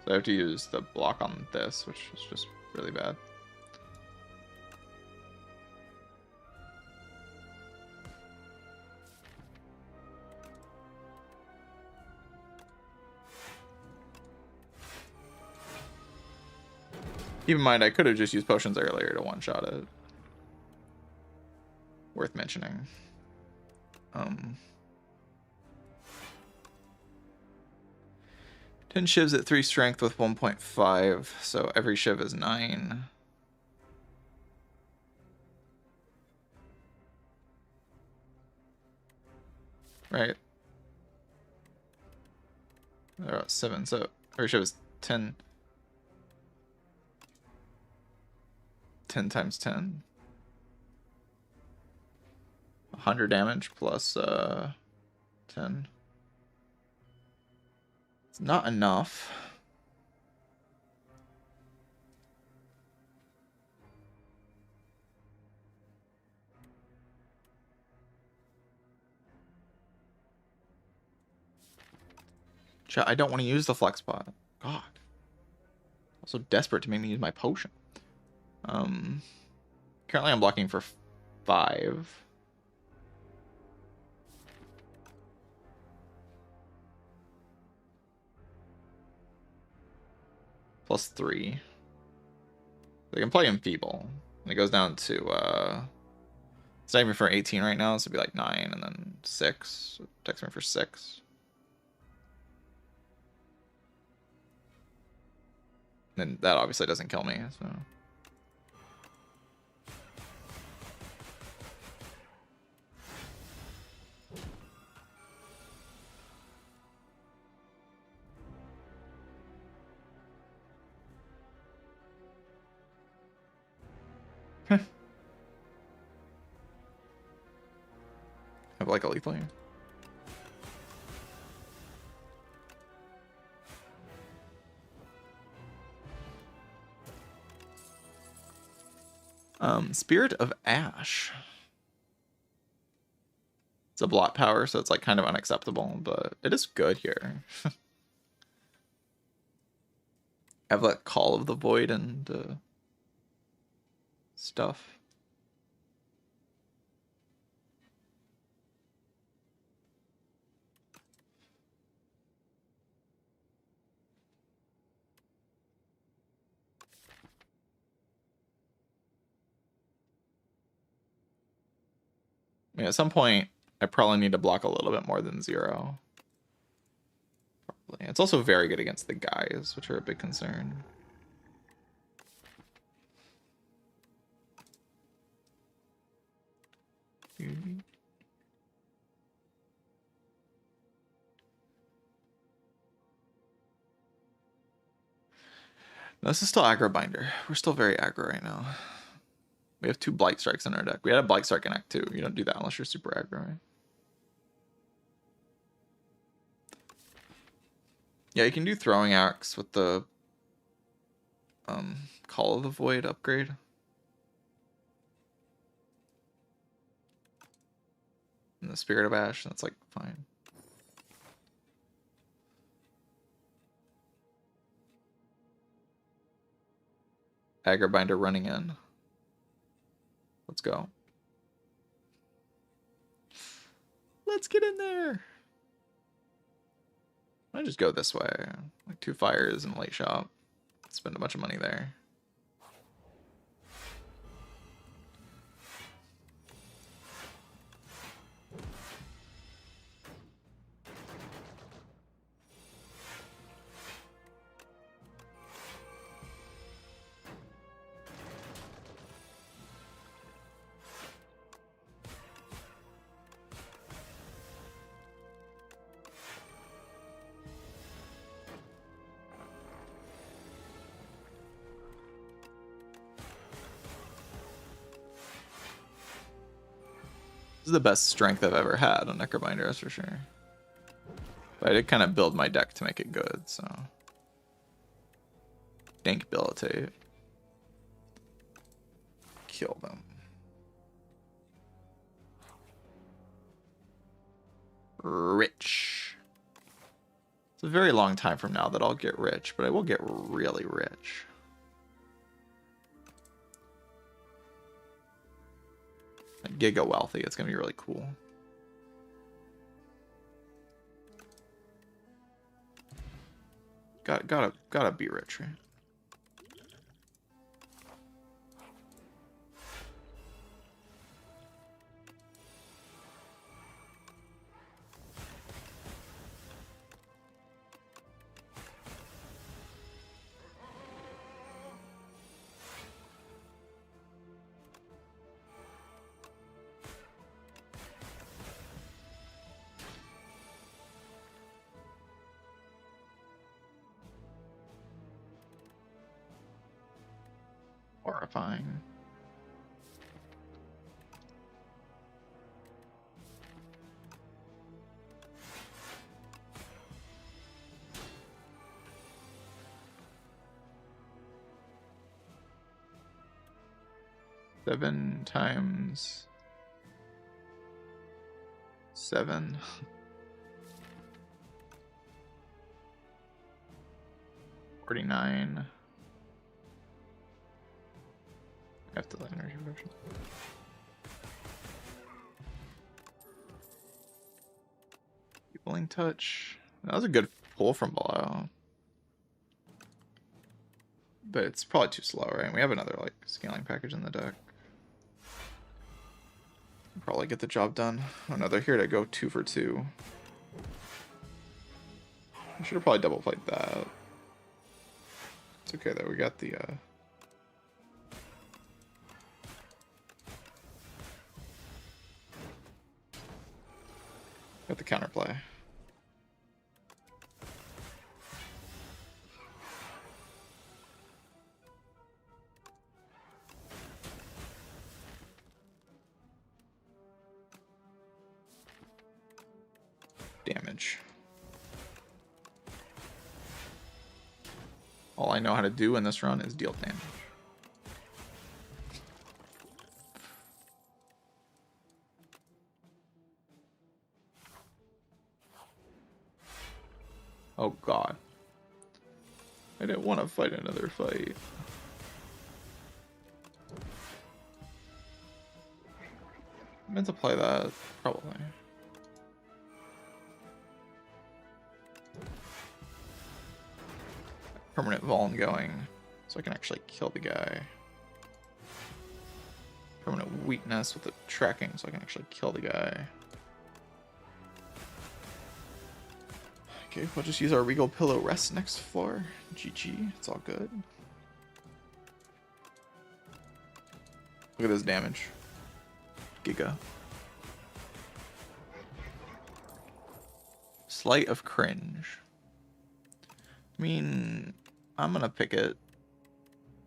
So I have to use the block on this, which is just really bad. Keep in mind, I could have just used potions earlier to one-shot it. Worth mentioning. 10 shivs at 3 strength with 1.5, so every shiv is 9. Right? They're at 7, so every shiv is 10. 10 times 10. 100 damage plus 10. It's not enough. Chat, I don't want to use the flex pot. God. I'm so desperate to make me use my potion. Currently I'm blocking for 5. Plus 3. So I can play Enfeeble. And it goes down to, it's not even for 18 right now, so it'd be like 9 and then 6. So it takes me for 6. And that obviously doesn't kill me, so. Have like a lethal here. Spirit of Ash. It's a blot power, so it's like kind of unacceptable, but it is good here. I have like Call of the Void and stuff. I mean, at some point, I probably need to block a little bit more than 0. Probably. It's also very good against the guys, which are a big concern. No, this is still aggro binder. We're still very aggro right now. We have 2 Blight Strikes in our deck. We had a Blight Strike in Act 2. You don't do that unless you're super aggro, right? Yeah, you can do Throwing Axe with the Call of the Void upgrade. And the Spirit of Ash, that's like fine. Aggro binder running in. Let's go. Let's get in there. I just go this way. Like 2 fires and late shop. Spend a bunch of money there. This is the best strength I've ever had on Necrobinder, that's for sure. But I did kind of build my deck to make it good, so. Dankbilitate. Kill them. Rich. It's a very long time from now that I'll get rich, but I will get really rich. Like giga wealthy. It's gonna be really cool. Gotta be rich, right? Horrifying. Seven times 7. 49. After the energy reduction. Peopling Touch. That was a good pull from below. But it's probably too slow, right? We have another like scaling package in the deck. Probably get the job done. Oh no, they're here to go 2 for 2. I should have probably double played that. It's okay though, we got the got the counterplay. Damage. All I know how to do in this run is deal damage. Oh god. I didn't want to fight another fight. I meant to play that, probably. Permanent Vuln going, so I can actually kill the guy. Permanent weakness with the tracking, so I can actually kill the guy. Okay, we'll just use our Regal Pillow Rest next floor. GG, it's all good. Look at this damage. Giga. Sleight of Cringe. I mean, I'm gonna pick it.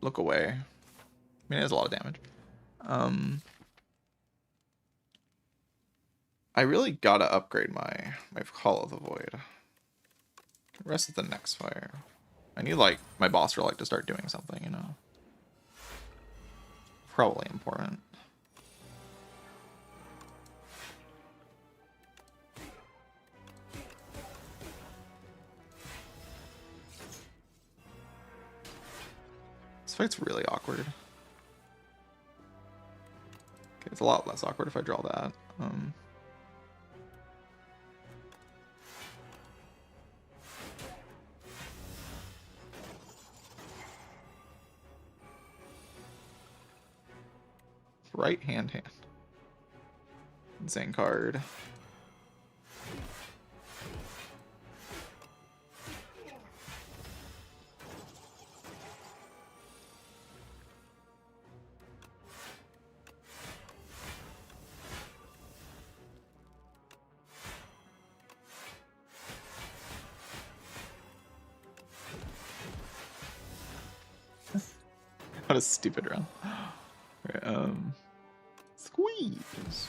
Look away. I mean, it has a lot of damage. I really gotta upgrade my Call of the Void. Rest of the next fire. I need like my boss relic to start doing something, you know. Probably important. This fight's really awkward. Okay, it's a lot less awkward if I draw that. Right hand. Insane card. What a stupid run. Right, squeeze.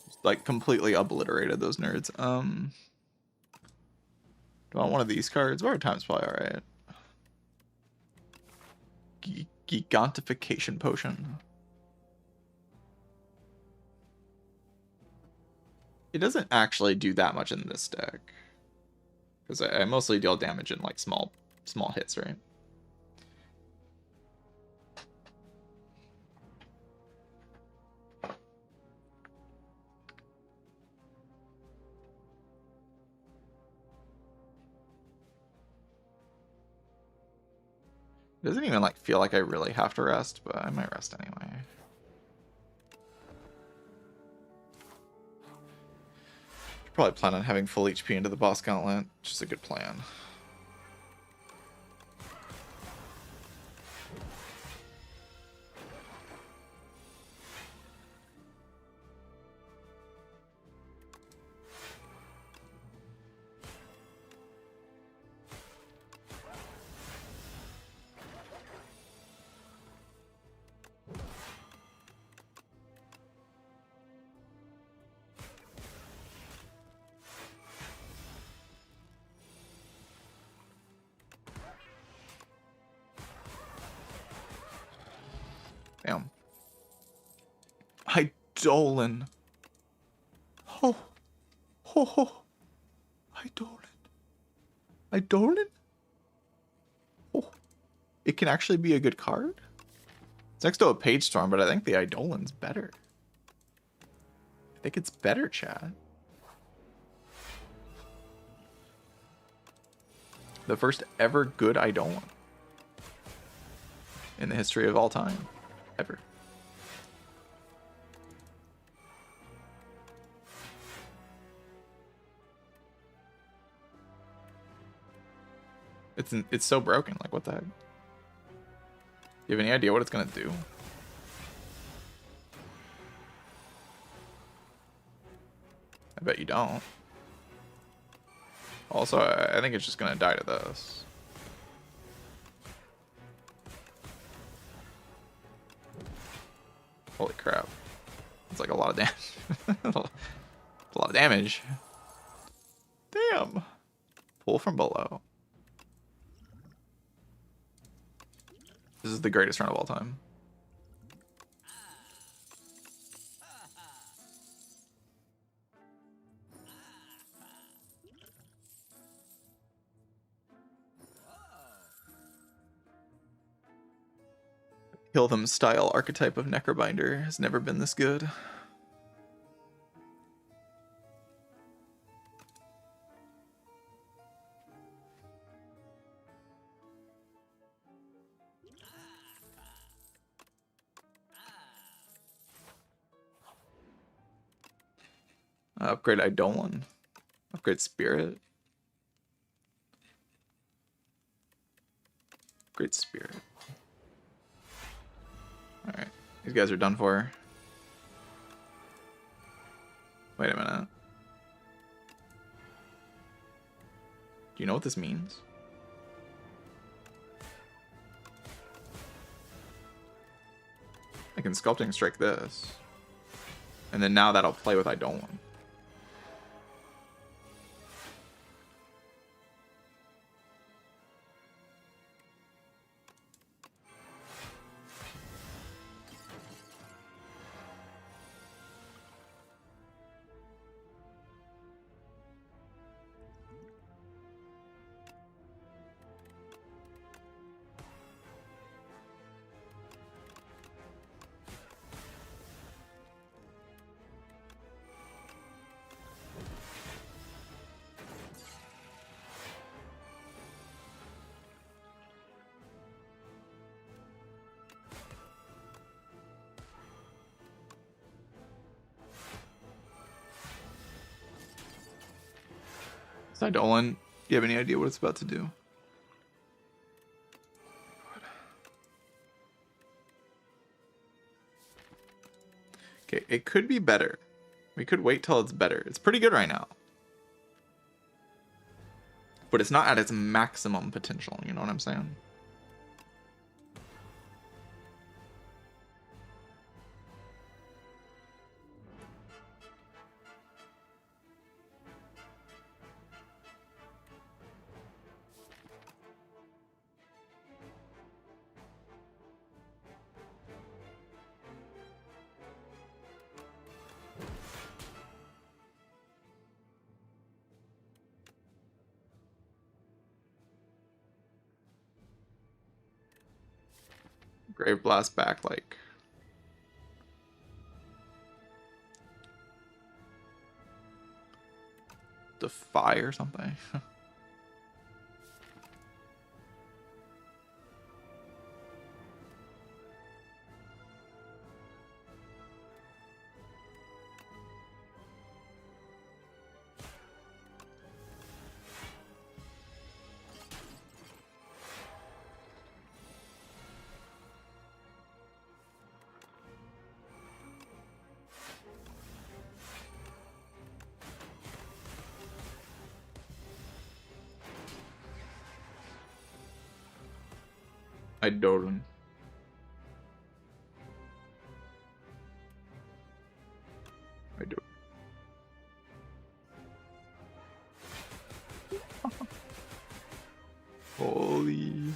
Just, like, completely obliterated those nerds. Do I want one of these cards? Borrowed Time's probably alright. Gigantification Potion. It doesn't actually do that much in this deck. Because I mostly deal damage in like small hits, right? It doesn't even like feel like I really have to rest, but I might rest anyway. Probably plan on having full HP into the boss gauntlet, which is a good plan. Damn. Eidolon. Oh. Oh. Oh. Eidolon. Eidolon? Oh. It can actually be a good card? It's next to a Page Storm, but I think the Eidolon's better. I think it's better, Chad. The first ever good Eidolon in the history of all time. Ever. It's so broken. Like, what the heck? You have any idea what it's gonna do? I bet you don't. Also, I think it's just gonna die to this. Holy crap. It's like a lot of damage. A lot of damage. Damn. Pull from below. This is the greatest run of all time. Kill them style archetype of Necrobinder has never been this good. Upgrade Eidolon. Upgrade Spirit. Upgrade Spirit. Alright. These guys are done for. Wait a minute. Do you know what this means? I can Sculpting Strike this. And then now that'll play with Eidolon. Eidolon, do you have any idea what it's about to do? Okay, it could be better. We could wait till it's better. It's pretty good right now. But it's not at its maximum potential, you know what I'm saying? Grave Blast back, like... Defy or something. Eidolon. Holy.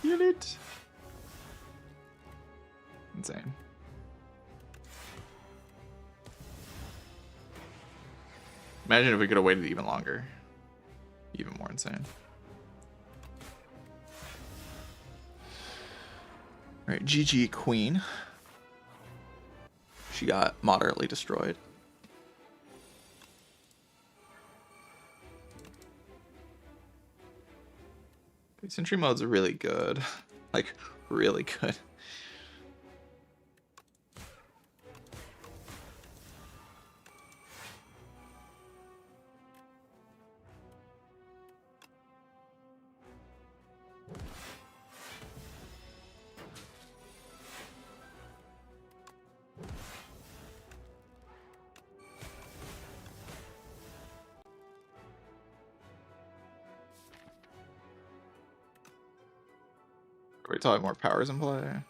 Kill it. Insane. Imagine if we could have waited even longer. Even more insane. Alright, GG Queen. She got moderately destroyed. Sentry mode's really good. Like, really good. Wait till I have more powers in play.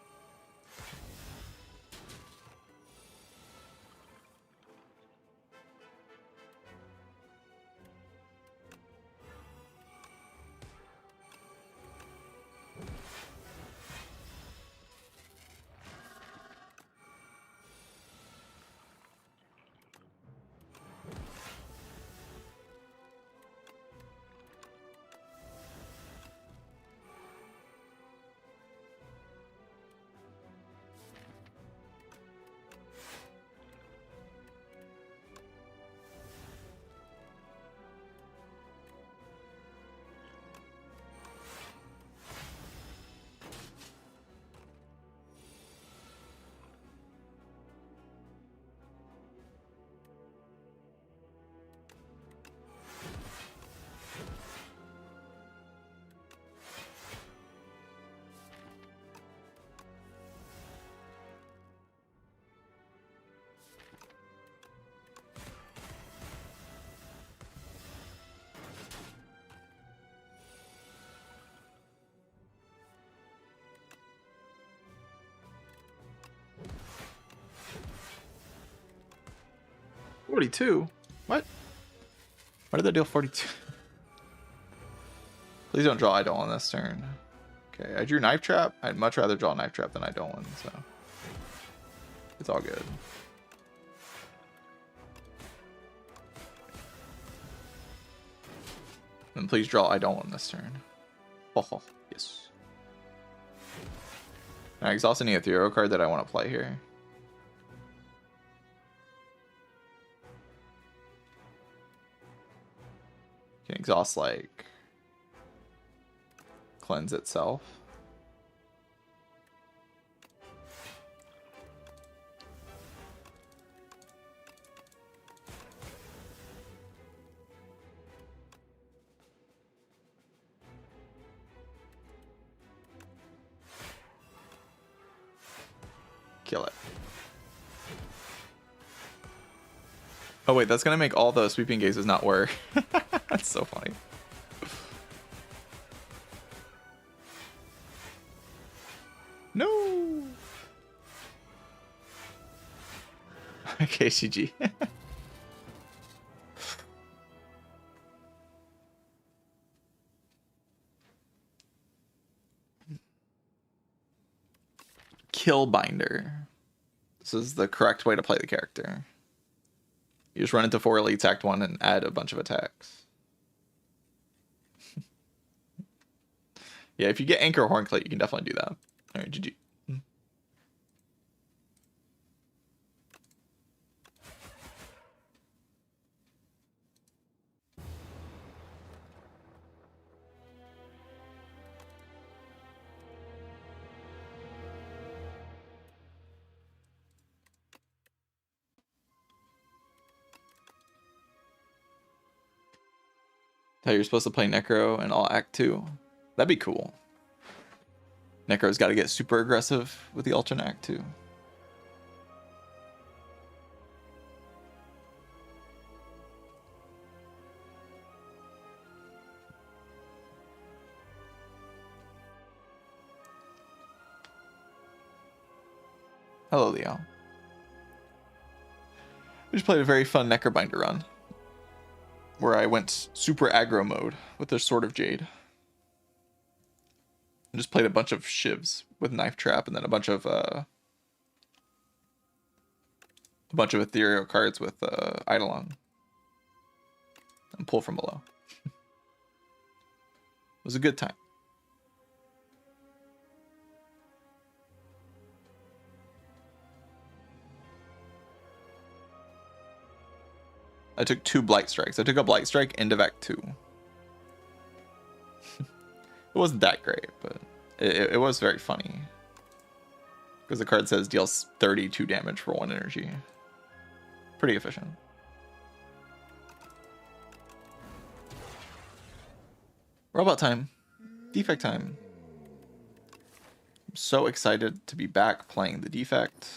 42? What? Why did I deal 42? Please don't draw Idol on this turn. Okay, I drew Knife Trap. I'd much rather draw Knife Trap than Idolin, so it's all good. Then please draw Idolin this turn. Oh, yes. I exhaust any ethereal card that I want to play here. Can exhaust like cleanse itself. Kill it. Oh wait, that's gonna make all the sweeping gazes not work. That's so funny. No. Okay, GG. Killbinder. This is the correct way to play the character. You just run into 4 elites act 1 and add a bunch of attacks. Yeah, if you get Anchor or Hornclate, you can definitely do that. Alright, GG. How you're supposed to play Necro in all Act 2. That'd be cool. Necro's got to get super aggressive with the alternate Act 2. Hello, Leo. We just played a very fun Necrobinder run, where I went super aggro mode with the Sword of Jade. And just played a bunch of shivs with Knife Trap, and then a bunch of ethereal cards with Eidolon. And pull from below. It was a good time. I took 2 Blight Strikes. I took a Blight Strike into Act 2. It wasn't that great, but it was very funny. Because the card says deals 32 damage for 1 energy. Pretty efficient. Robot time. Defect time. I'm so excited to be back playing the Defect.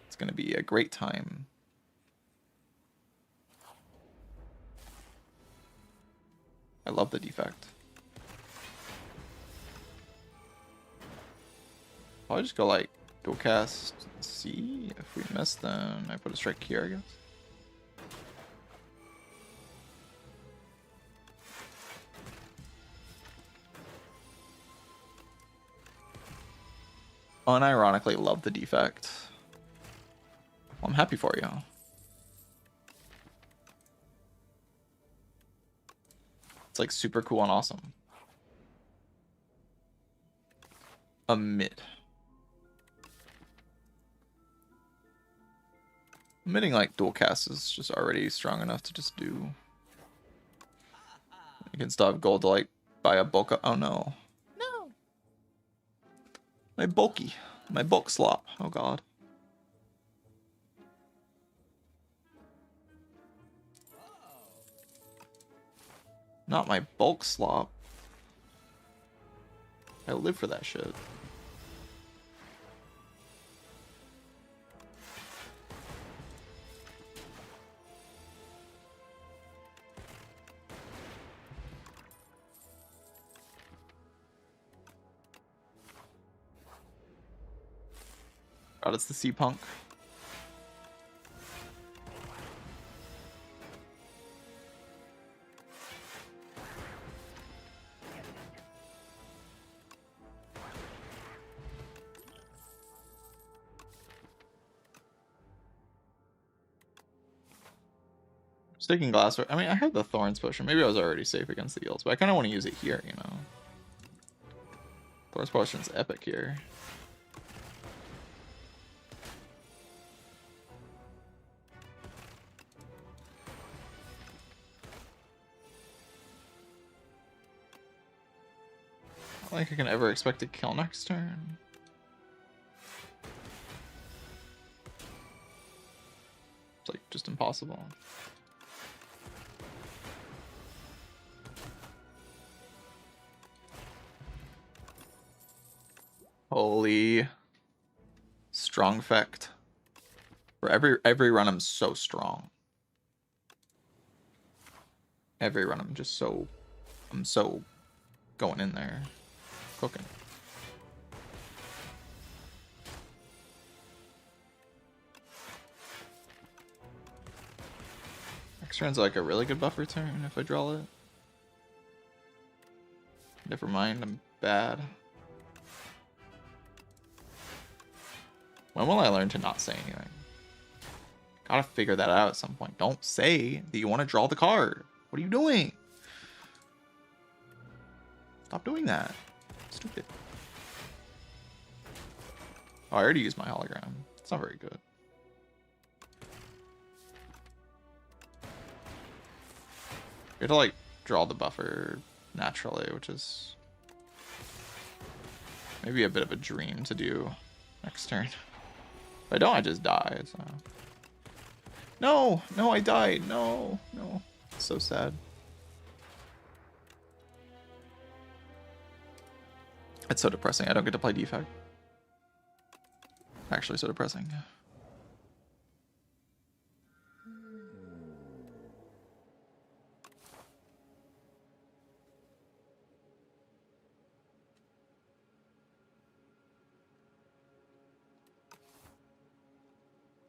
It's going to be a great time. I love the Defect. I'll just go like dual cast. See if we miss, then I put a strike here, I guess. Unironically love the Defect. Well, I'm happy for you. It's like super cool and awesome. A mid. Omitting like dual cast is just already strong enough to just do. You can still have gold to like buy a bulk. Oh no. No. My bulk slop. Oh god. Not my bulk slop. I live for that shit. God, it's the Sea Punk. Staking glass. I mean, I had the Thorns potion. Maybe I was already safe against the eels, but I kind of want to use it here, you know. Thorns potion's epic here. I don't think I can ever expect to kill next turn. It's like just impossible. Holy strong effect. For every run I'm so strong. Every run I'm so going in there. Cooking. Next turn's like a really good buffer turn if I draw it. Never mind, I'm bad. When will I learn to not say anything? Gotta figure that out at some point. Don't say that you want to draw the card. What are you doing? Stop doing that. Stupid. Oh, I already used my hologram. It's not very good. You have to like draw the buffer naturally, which is maybe a bit of a dream to do next turn. If I don't, I just die. So. No, I died. No. It's so sad. It's so depressing. I don't get to play defect. Actually, so depressing.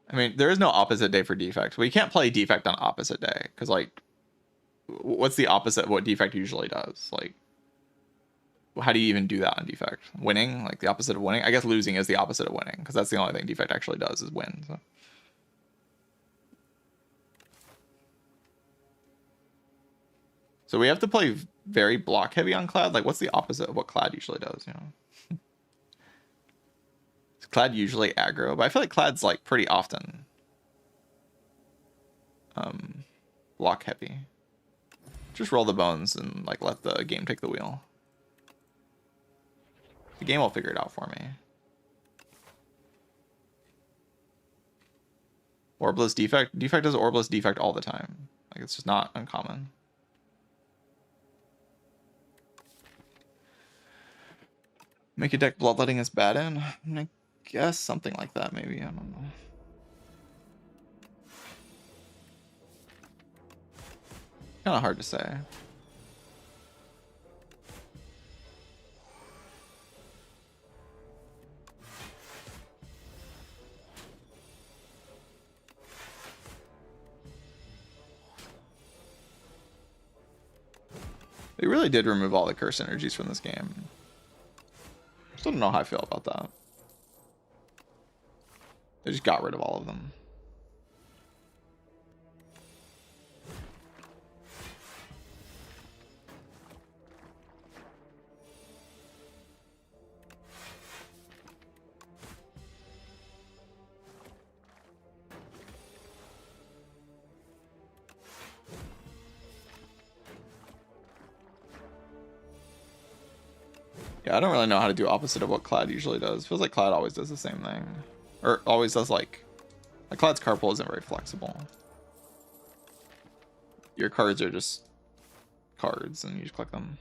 I mean, there is no opposite day for defect. We can't play defect on opposite day because, like, what's the opposite of what defect usually does? Like, how do you even do that on defect? Winning, like the opposite of winning. I guess losing is the opposite of winning because that's the only thing defect actually does is win. So we have to play very block heavy on Clad. Like, what's the opposite of what Clad usually does? You know, is Clad usually aggro, but I feel like Clad's like pretty often block heavy. Just roll the bones and like let the game take the wheel. The game will figure it out for me. Orbless defect. Defect does Orbless defect all the time. Like, it's just not uncommon. Make a deck bloodletting is bad in? I guess something like that, maybe. I don't know. Kind of hard to say. They really did remove all the curse energies from this game. Still don't know how I feel about that. They just got rid of all of them. Yeah, I don't really know how to do opposite of what Clad usually does. Feels like Clad always does the same thing. Or always does like Clad's card pool isn't very flexible. Your cards are just cards and you just click them.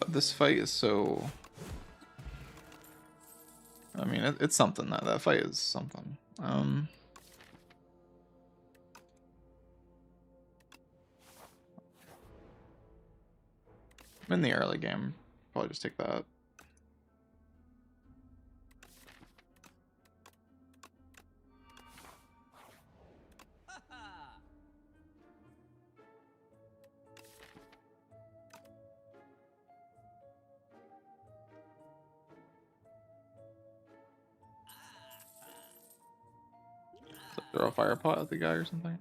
This fight is so... I mean, it's something. That fight is something. I'm in the early game. Probably just take that. Throw a fire pot at the guy or something.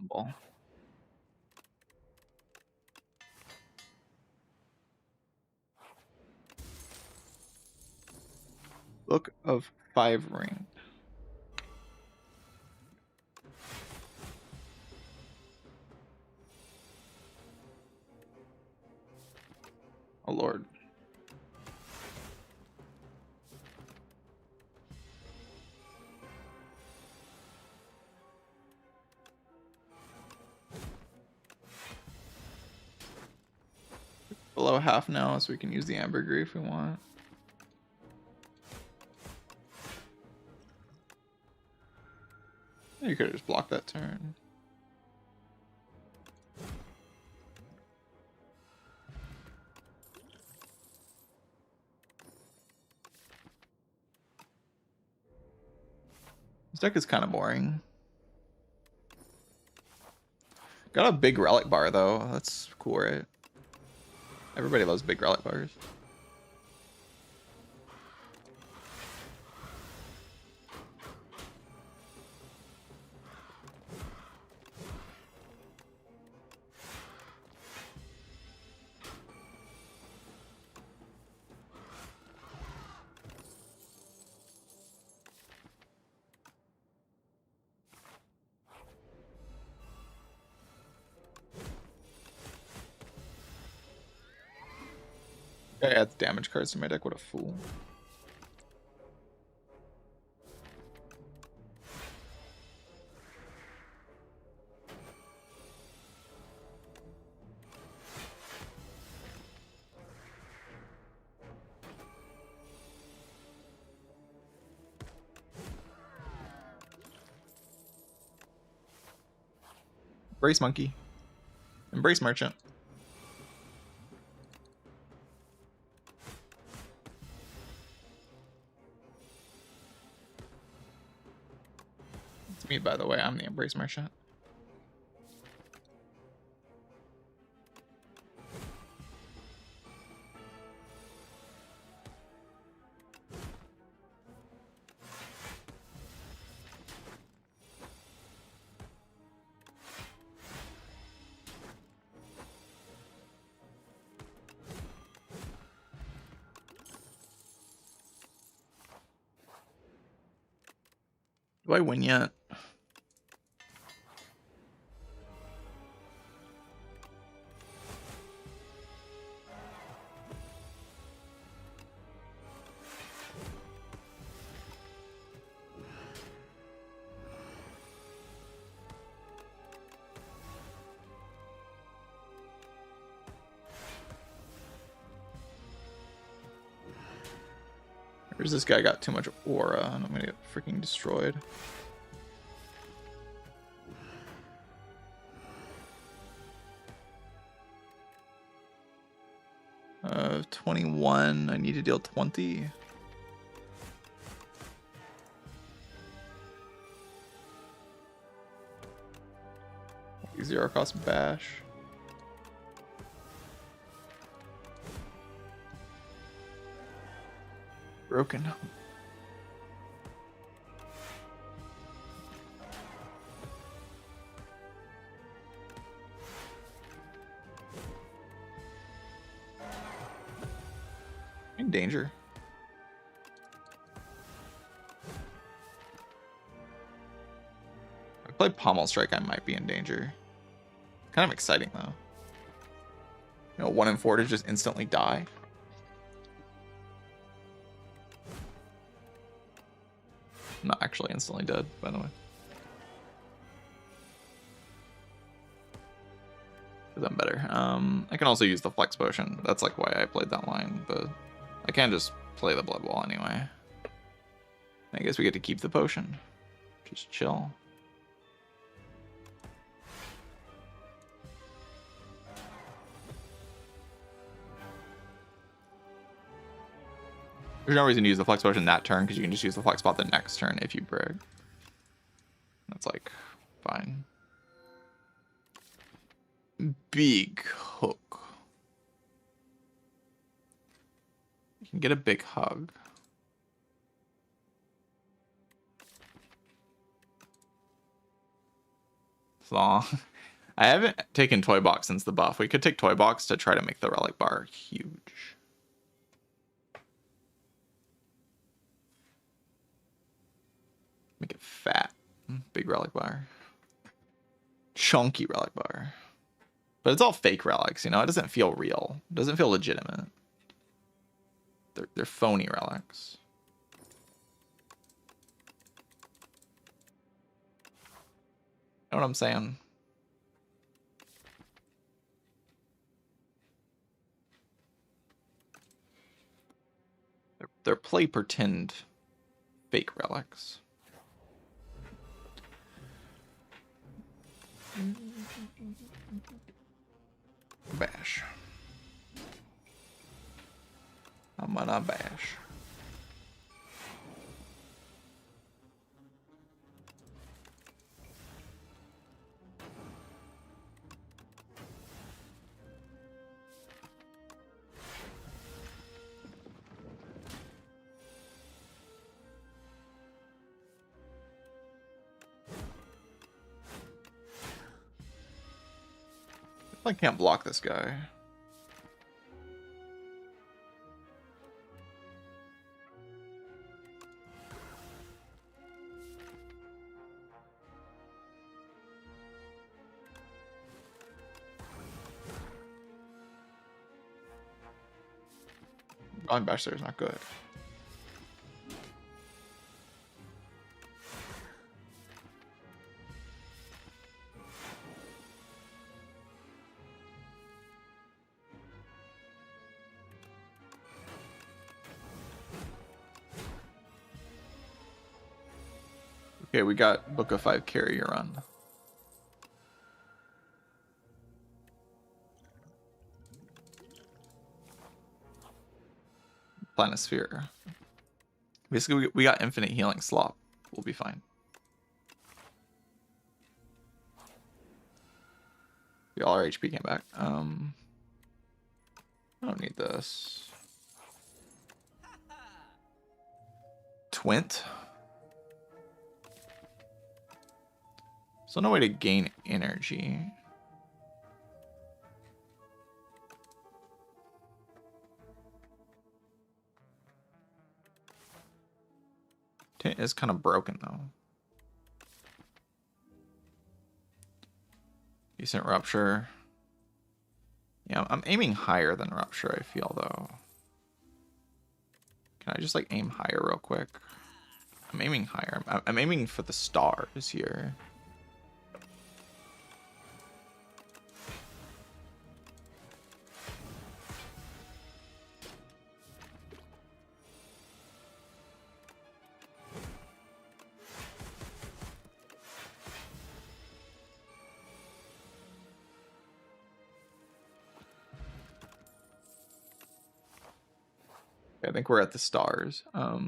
Ball. Book of 5 ring. Oh lord. Below half now, so we can use the ambergris if we want. You could have just blocked that turn. This deck is kind of boring. Got a big relic bar though. That's cool, right? Everybody loves big relic bars. I add damage cards to my deck. What a fool. Embrace monkey. Embrace merchant. It's me, by the way. I'm the embrace merchant. Do I win yet? Where's this guy got too much aura and I'm gonna get freaking destroyed. 21. I need to deal 20. Zero cost bash. Broken. In danger. If I play Pommel Strike, I might be in danger. Kind of exciting though. You know, 1 and 4 to just instantly die. I'm not actually instantly dead, by the way. I'm better. I can also use the flex potion. That's like why I played that line, but I can just play the blood wall anyway. I guess we get to keep the potion. Just chill. There's no reason to use the flex potion that turn because you can just use the flex spot the next turn if you brig. That's like fine. Big hook. You can get a big hug. So I haven't taken Toy Box since the buff. We could take Toy Box to try to make the relic bar huge. Make it fat. Big relic bar. Chunky relic bar. But it's all fake relics, you know? It doesn't feel real. It doesn't feel legitimate. They're phony relics. Know what I'm saying? They're play pretend fake relics. Bash. I'm gonna bash. I can't block this guy. Blind bash there is not good. Okay, we got Book of 5 carrier run. Planisphere. Basically, we got infinite healing slop. We'll be fine. All our HP came back. I don't need this. Twint. So no way to gain energy. Tint is kind of broken though. Decent rupture. Yeah, I'm aiming higher than rupture, I feel though. Can I just like aim higher real quick? I'm aiming higher. I'm aiming for the stars here. I think we're at the stars. I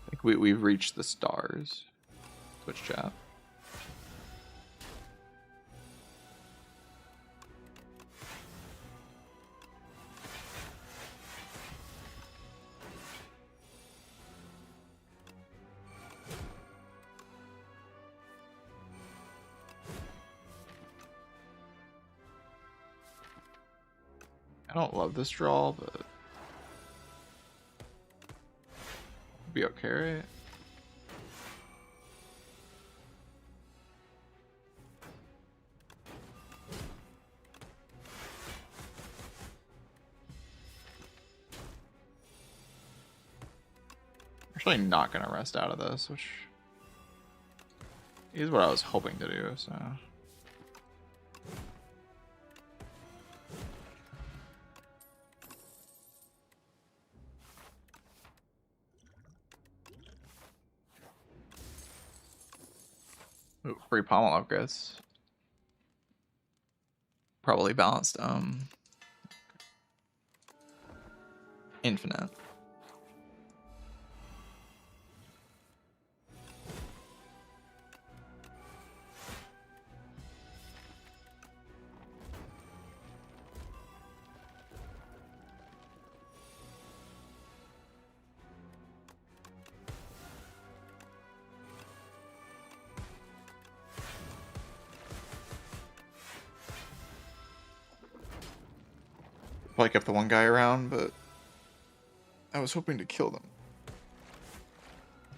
think we've reached the stars. Switch chat. I don't love this draw, but it'll be okay, right? Actually not gonna rest out of this, which is what I was hoping to do, so. Ooh, free pommel upgrades. Probably balanced, infinite. Probably kept the one guy around, but I was hoping to kill them.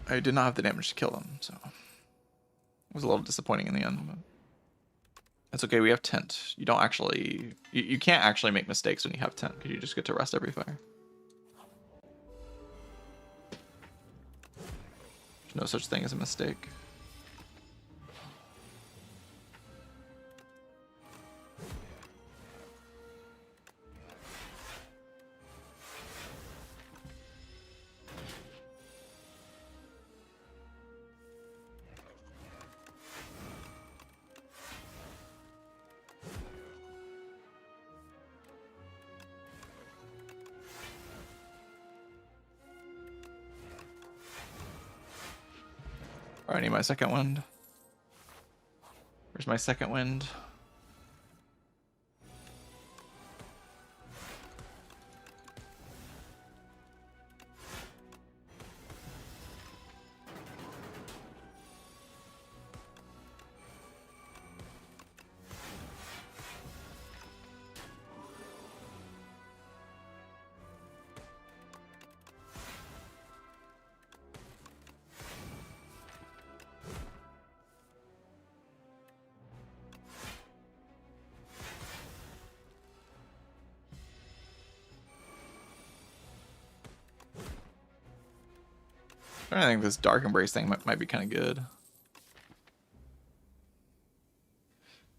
I did not have the damage to kill them, so it was a little disappointing in the end. But that's okay. We have tent. You don't actually, you can't actually make mistakes when you have tent because you just get to rest every fire. There's no such thing as a mistake. I need my second wind. Where's my second wind? I think this Dark Embrace thing might be kind of good.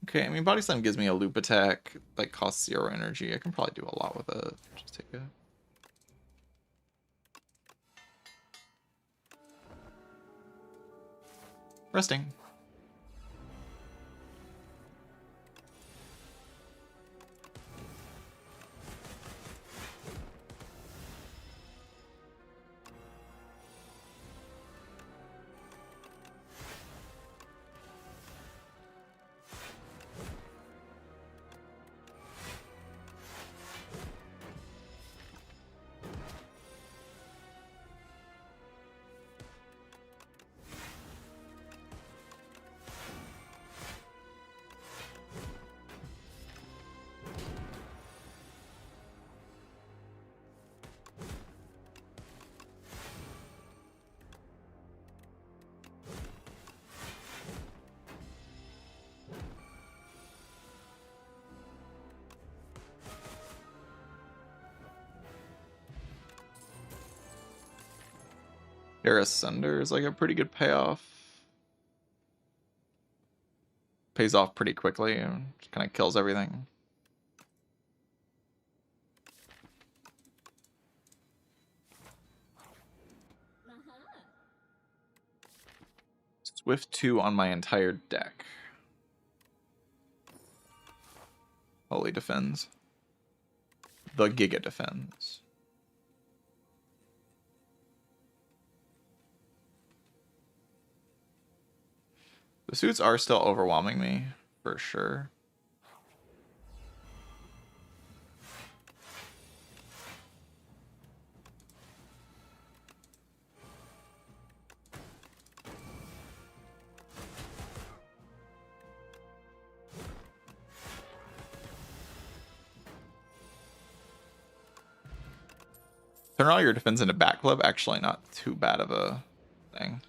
Okay, I mean, Body Slam gives me a loop attack, like costs 0 energy. I can probably do a lot with it. Just take it. Resting. Era Sunder is like a pretty good payoff. Pays off pretty quickly and just kind of kills everything. Swift 2 on my entire deck. Holy defends. The Giga defends. The suits are still overwhelming me, for sure. Turn all your defense into back club, actually not too bad of a thing.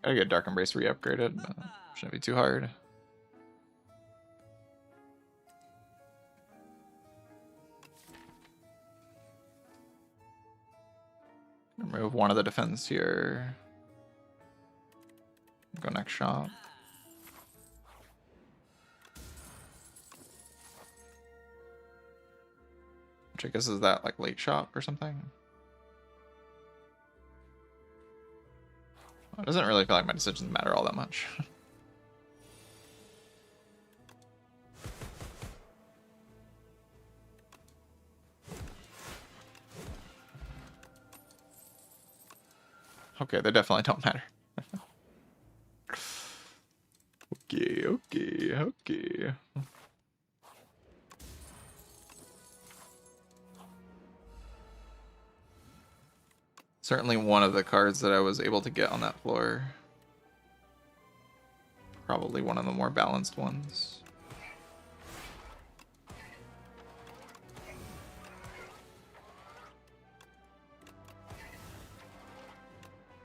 Gotta get Dark Embrace re-upgraded. Shouldn't be too hard. Remove one of the defense here. Go next shop. Which I guess is that like late shop or something. It doesn't really feel like my decisions matter all that much. Okay, they definitely don't matter. Okay. Certainly one of the cards that I was able to get on that floor. Probably one of the more balanced ones.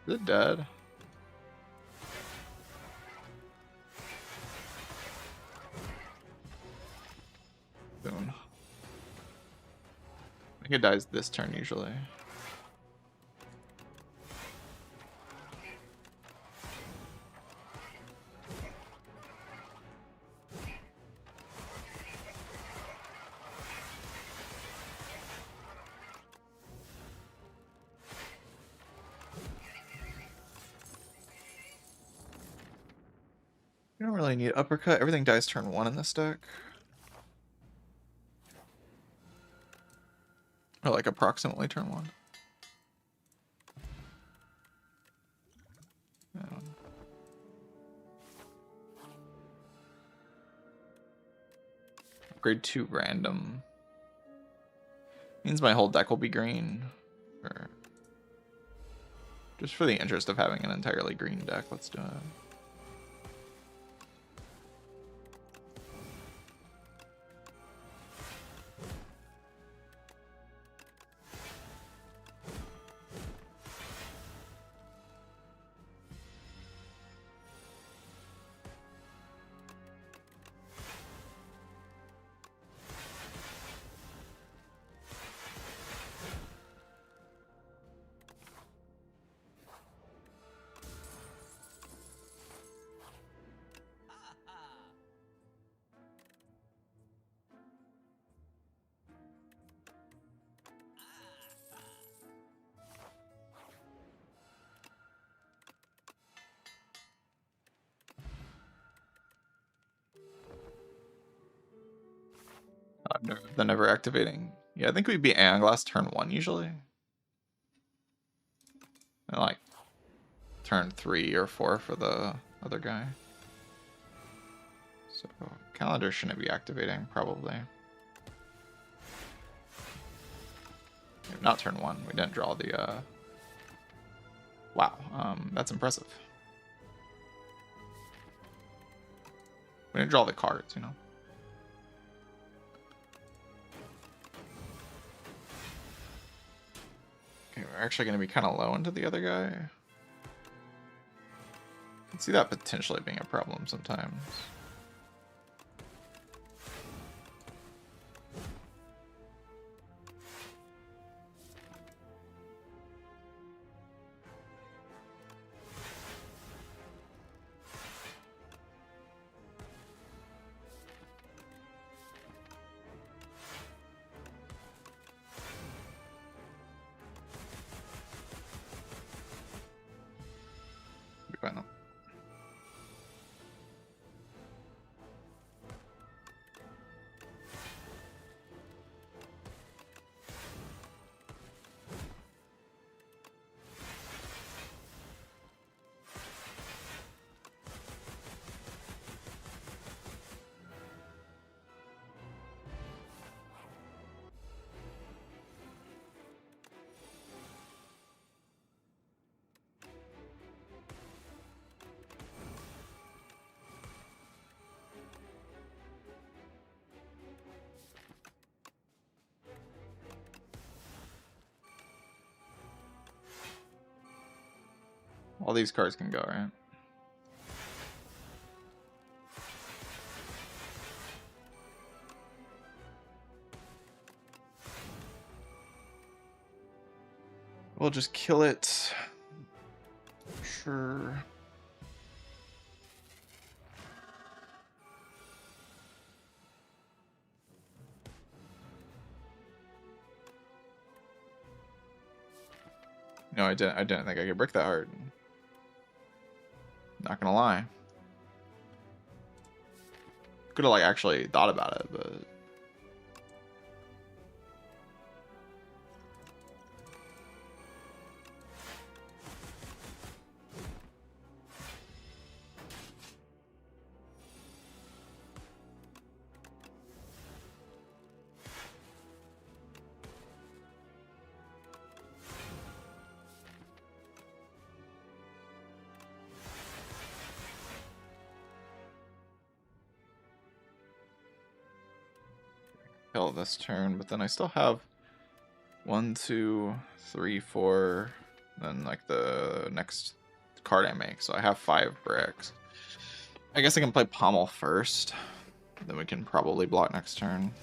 Is it dead? Soon. I think it dies this turn usually. You don't really need uppercut. Everything dies turn 1 in this deck. Or like approximately turn 1. Upgrade 2 random. Means my whole deck will be green. Or just for the interest of having an entirely green deck, let's do it. The never activating. Yeah, I think we'd be Aeon Glass turn 1 usually. And like turn 3 or 4 for the other guy. So calendar shouldn't be activating, probably. Not turn 1. We didn't draw the wow, that's impressive. We didn't draw the cards, you know. Okay, we're actually going to be kind of low into the other guy. I can see that potentially being a problem sometimes. Bueno. All these cards can go, right? We'll just kill it. Sure. No, I didn't think I could brick that hard. Not gonna lie. Could have like actually thought about it, but kill it this turn. But then I still have 1, 2, 3, 4. Then like the next card I make, so I have 5 bricks. I guess I can play Pommel first. Then we can probably block next turn.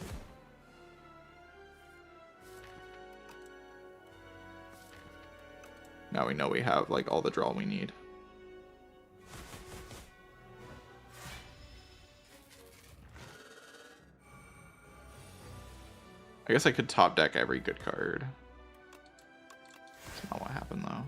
Now we know we have like all the draw we need. I guess I could top deck every good card. That's not what happened though.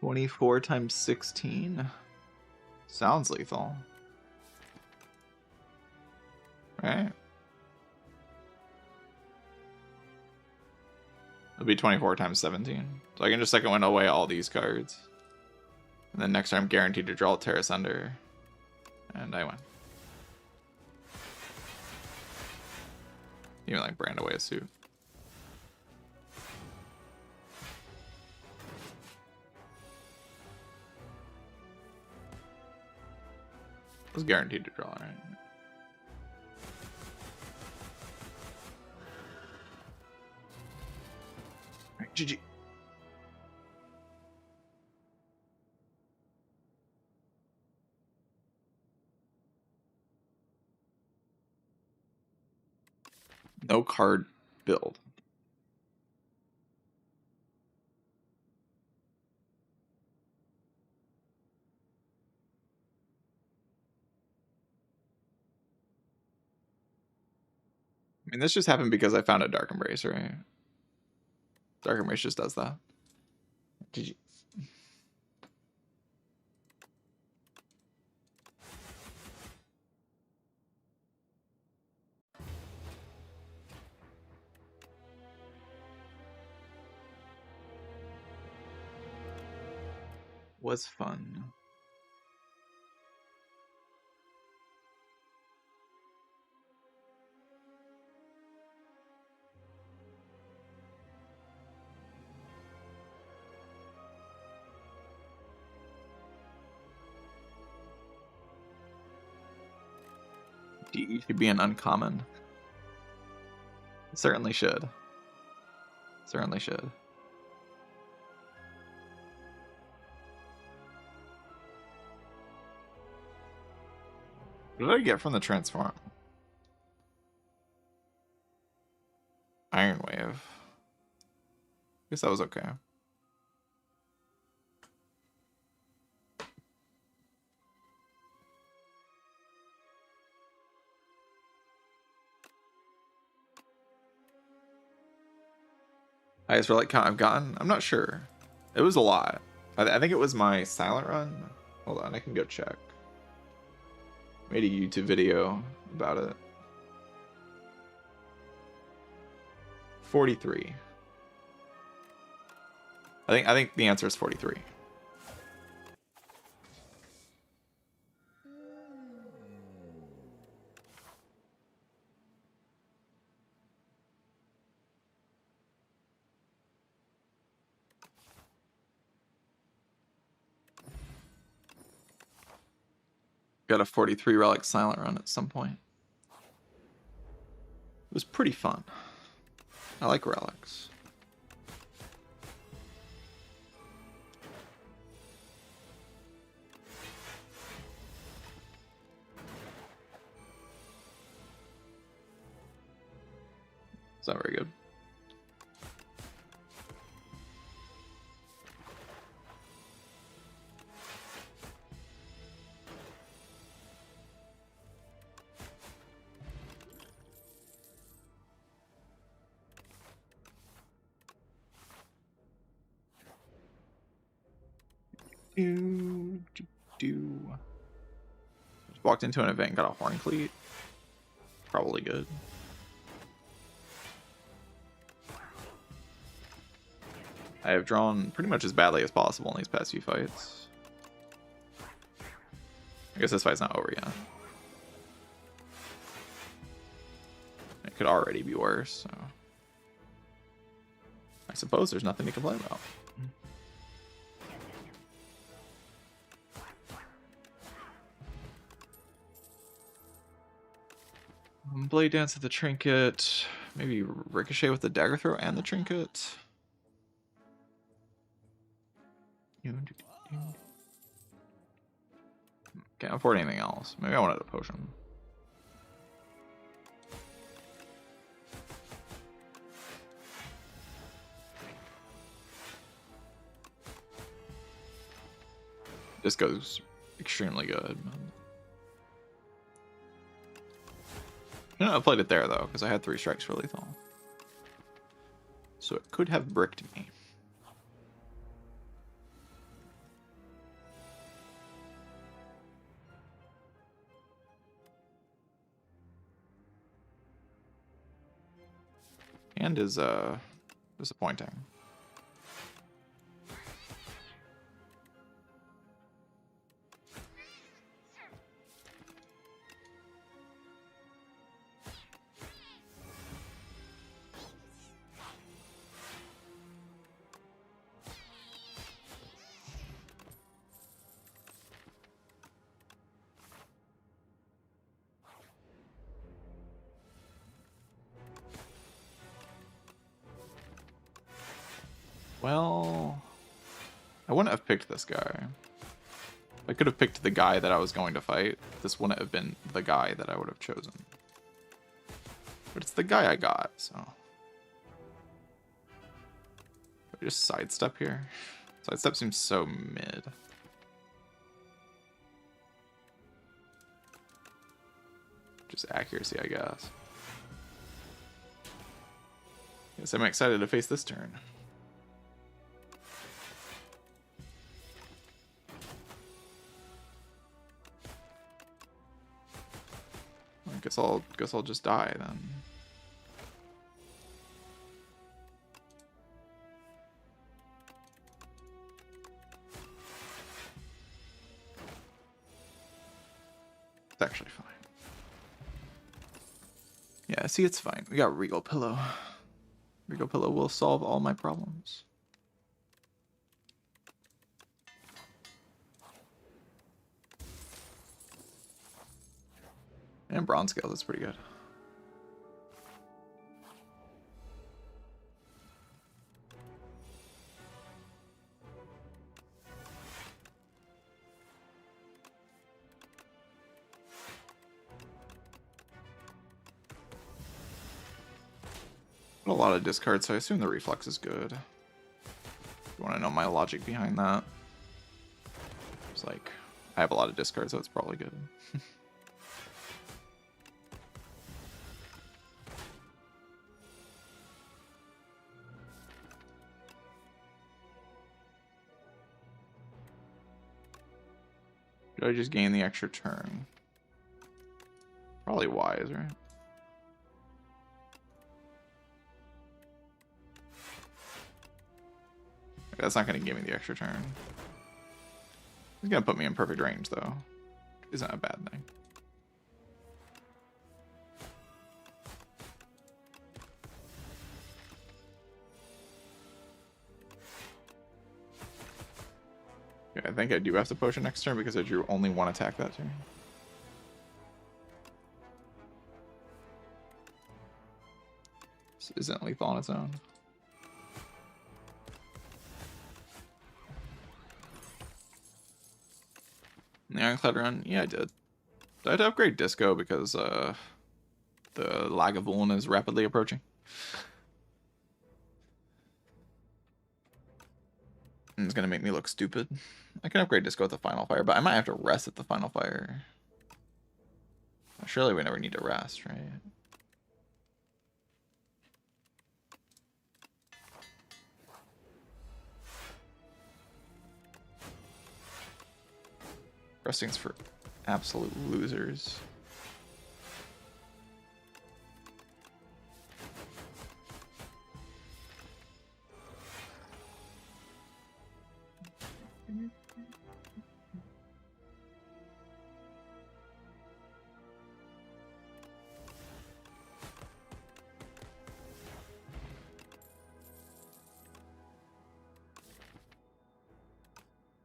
$24 times 16 sounds lethal, right? It'll be 24 times 17, so I can just second window away all these cards, and then next time I'm guaranteed to draw a Terra Sunder, and I win. Even like brand away a suit. Was guaranteed to draw, right? Alright, GG. No card build. I mean, this just happened because I found a Dark Embrace, right? Dark Embrace just does that. GG. Was fun. DE should be an uncommon. It certainly should. Certainly should. What did I get from the transform? Iron Wave. Guess that was okay. Highest relic count I've gotten? I'm not sure. It was a lot. I think it was my silent run. Hold on, I can go check. Made a YouTube video about it. 43. I think the answer is 43. Got a 43 relic silent run at some point. It was pretty fun. I like relics. It's not very good. Just walked into an event and got a horn cleat. Probably good. I have drawn pretty much as badly as possible in these past few fights. I guess this fight's not over yet. It could already be worse, so I suppose there's nothing to complain about. Blade Dance at the Trinket. Maybe Ricochet with the Dagger Throw and the Trinket. Can't afford anything else. Maybe I wanted a potion. This goes extremely good. You know, I played it there though, because I had 3 strikes for lethal. So it could have bricked me. And is disappointing. Well, I wouldn't have picked this guy. I could have picked the guy that I was going to fight. This wouldn't have been the guy that I would have chosen. But it's the guy I got, so. Just sidestep here. Sidestep seems so mid. Just accuracy, I guess. Guess I'm excited to face this turn. Guess I'll just die then. It's actually fine. Yeah, see, it's fine. We got Regal Pillow. Regal Pillow will solve all my problems. And Bronze Scales, that's pretty good. A lot of discards, so I assume the reflex is good. You want to know my logic behind that? It's like, I have a lot of discards, so it's probably good. Did I just gain the extra turn? Probably wise, right? That's not going to give me the extra turn. He's going to put me in perfect range, though. Isn't a bad thing. I think I do have to potion next turn because I drew only one attack that turn. This isn't lethal on its own. The Ironclad run? Yeah, I did. I had to upgrade Disco because the Lagavulin is rapidly approaching. And it's going to make me look stupid. I can upgrade Disco at the Final Fire, but I might have to rest at the Final Fire. Surely we never need to rest, right? Resting's for absolute losers.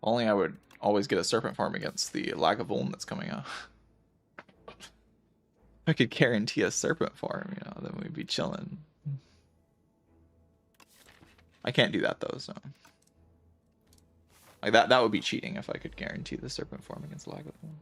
Only I would always get a Serpent Farm against the Lagavulin that's coming out. If I could guarantee a Serpent Farm, you know, then we'd be chilling. I can't do that though, so. Like that would be cheating if I could guarantee the Serpent Farm against Lagavulin.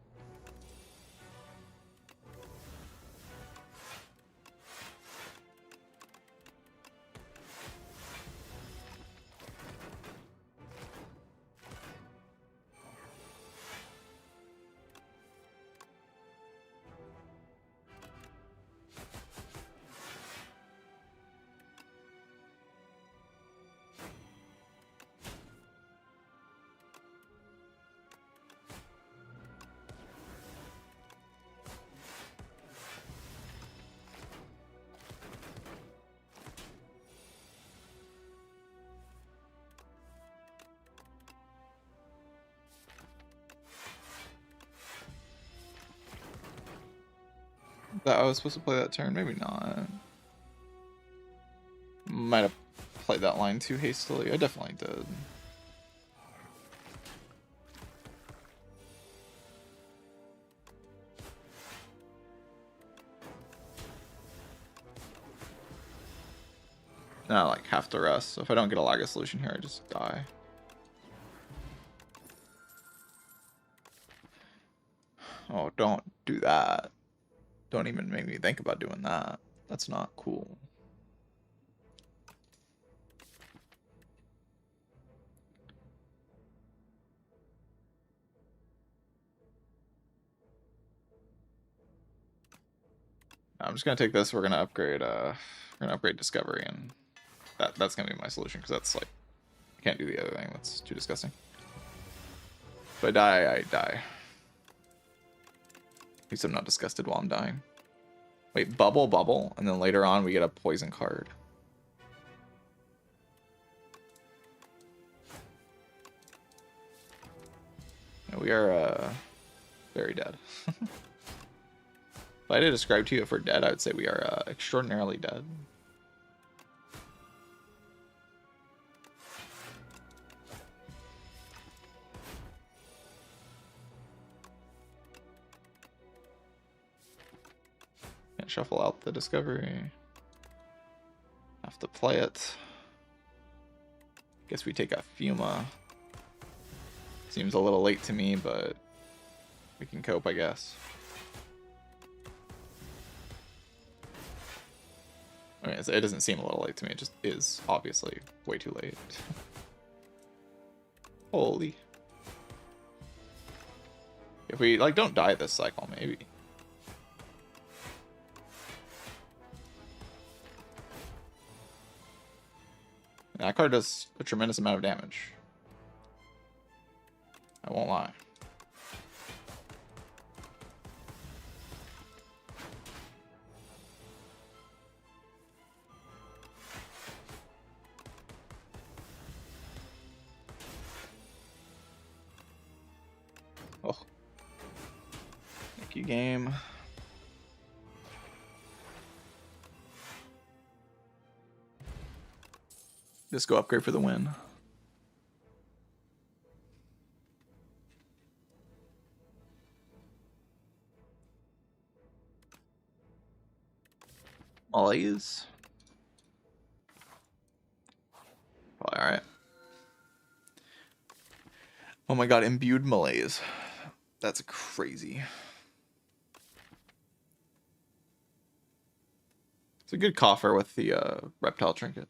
That I was supposed to play that turn, maybe not. Might have played that line too hastily. I definitely did. Now I like have to rest, so if I don't get a Laga solution here, I just die. Oh, don't do that. Don't even make me think about doing that. That's not cool. I'm just gonna take this. We're gonna upgrade Discovery, and that's gonna be my solution because that's like I can't do the other thing. That's too disgusting. If I die, I die. At least I'm not disgusted while I'm dying. Wait, bubble, and then later on we get a poison card. Yeah, we are very dead. If I had to describe to you if we're dead, I would say we are extraordinarily dead. Can't shuffle out the Discovery. Have to play it. Guess we take a Fuma. Seems a little late to me, but we can cope, I guess. I mean, it doesn't seem a little late to me, it just is obviously way too late. Holy. If we, like, don't die this cycle, maybe. That card does a tremendous amount of damage. I won't lie. Thank you, game. Just go upgrade for the win. Malaise. Probably alright. Oh my god, imbued malaise. That's crazy. It's a good coffer with the reptile trinket.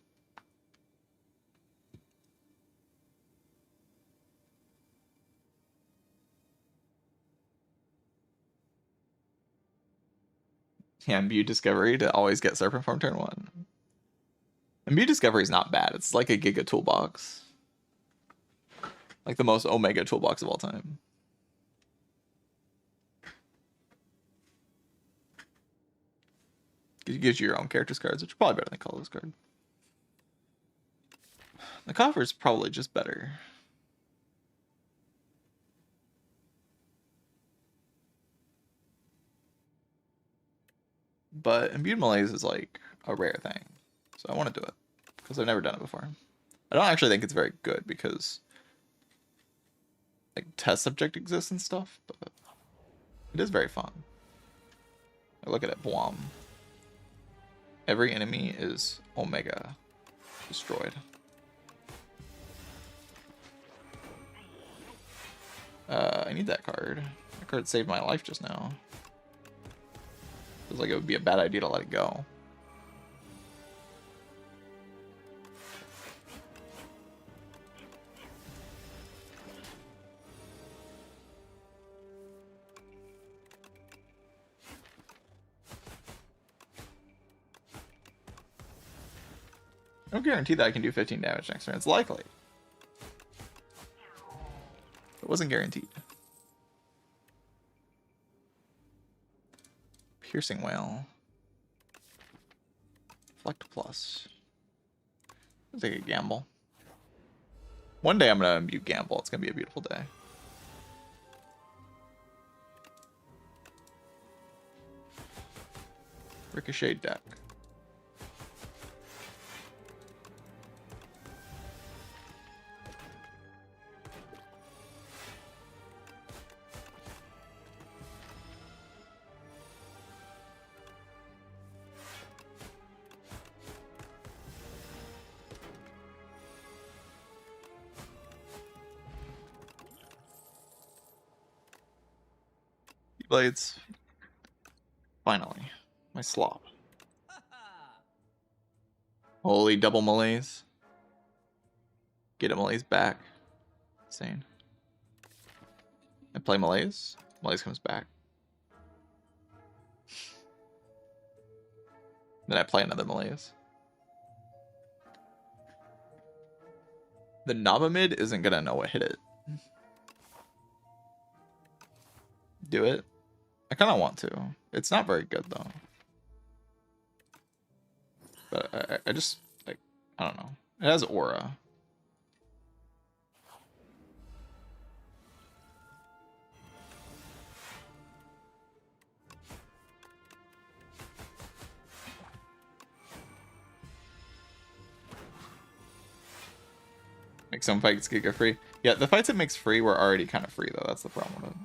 Yeah, Imbue Discovery to always get Serpent Form turn 1. Imbue Discovery is not bad. It's like a Giga toolbox. Like the most Omega toolbox of all time. It gives you your own character's cards, which are probably better than Colorless card. The coffer is probably just better. But Imbued Malaise is like a rare thing. So I want to do it. Because I've never done it before. I don't actually think it's very good because like test subject exists and stuff, but it is very fun. Look at it, Blom. Every enemy is Omega destroyed. I need that card. That card saved my life just now. Feels like it would be a bad idea to let it go. No guarantee that I can do 15 damage next turn. It's likely. It wasn't guaranteed. Piercing Whale. Reflect Plus. I'll take a gamble. One day I'm gonna imbue gamble. It's gonna be a beautiful day. Ricochet deck. Blades. Finally. My slop. Holy double malaise. Get a malaise back. Insane. I play malaise. Malaise comes back. Then I play another malaise. The Nabamid isn't gonna know what hit it. Do it. I kind of want to. It's not very good though. But I just like, I don't know. It has aura. Make some fights Giga free. Yeah, the fights it makes free were already kind of free though. That's the problem with it.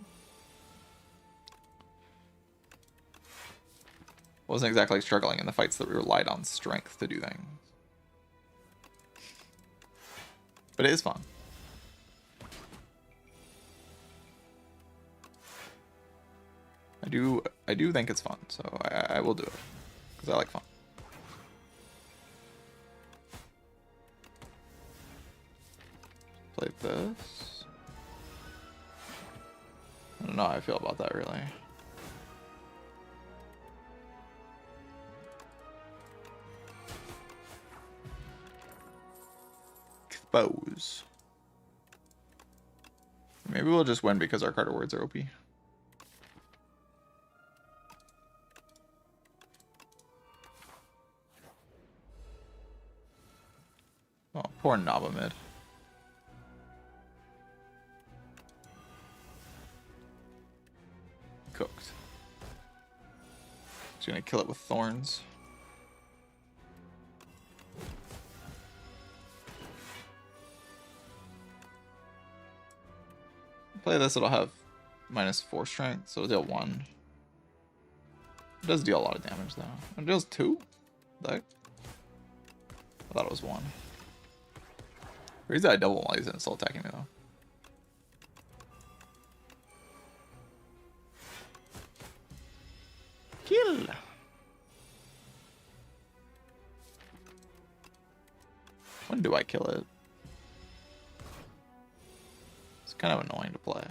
Wasn't exactly struggling in the fights that we relied on strength to do things. But it is fun. I do think it's fun, so I will do it. Because I like fun. Play this. I don't know how I feel about that really. Expose. Maybe we'll just win because our card awards are OP. Oh, poor Nabamid. Cooked. Just gonna kill it with thorns. Play this, it'll have -4 strength, so it'll deal 1. It does deal a lot of damage though. It deals 2? Like, I thought it was 1. Crazy that I double while he's still attacking me though. Kill! When do I kill it? It's kind of annoying to play.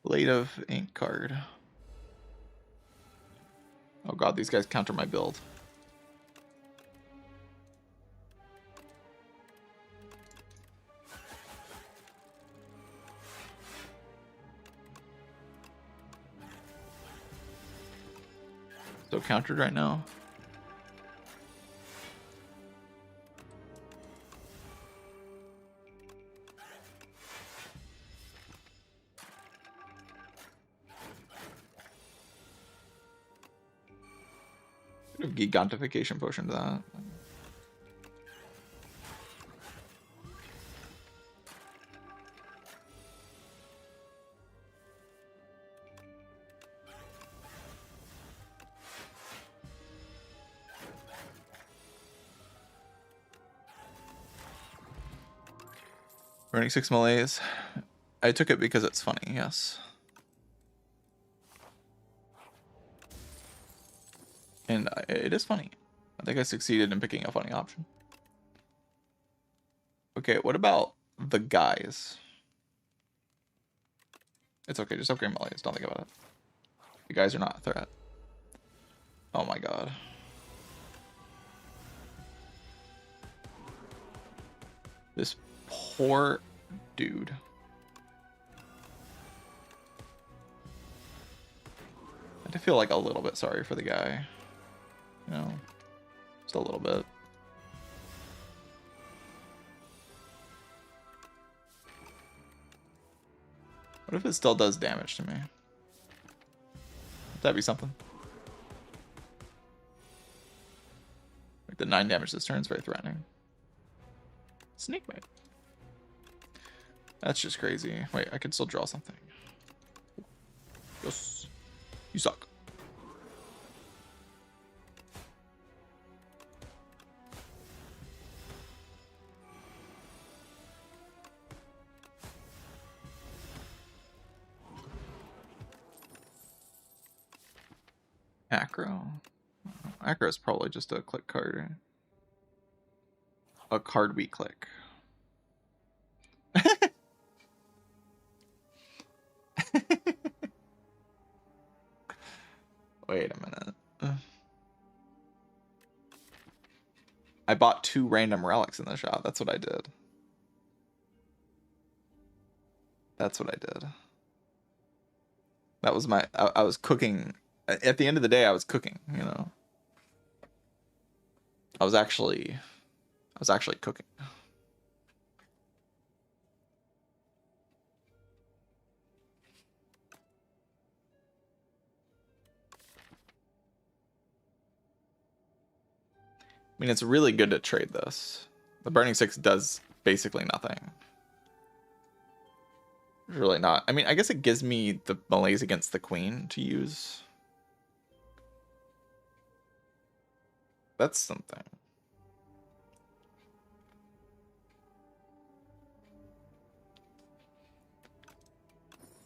Blade of Ink card. Oh god, these guys counter my build. So countered right now. Gigantification potion to that. Running 6 melees. I took it because it's funny, yes. And it is funny. I think I succeeded in picking a funny option. Okay, what about the guys? It's okay, just upgrade melees. Don't think about it. The guys are not a threat. Oh my god. This poor dude. I do feel like a little bit sorry for the guy. You know, just a little bit. What if it still does damage to me? Would that be something? Like the 9 damage this turn is very threatening. Snake bite. That's just crazy. Wait, I could still draw something. Yes. You suck. Acro. Acro is probably just a click card. A card we click. Wait a minute. I bought 2 random relics in the shop. That's what I did. That's what I did. That was my... I was cooking... At the end of the day, I was cooking, you know. I was actually cooking. I mean, it's really good to trade this. The Burning 6 does basically nothing. It's really not. I mean, I guess it gives me the melees against the queen to use. That's something.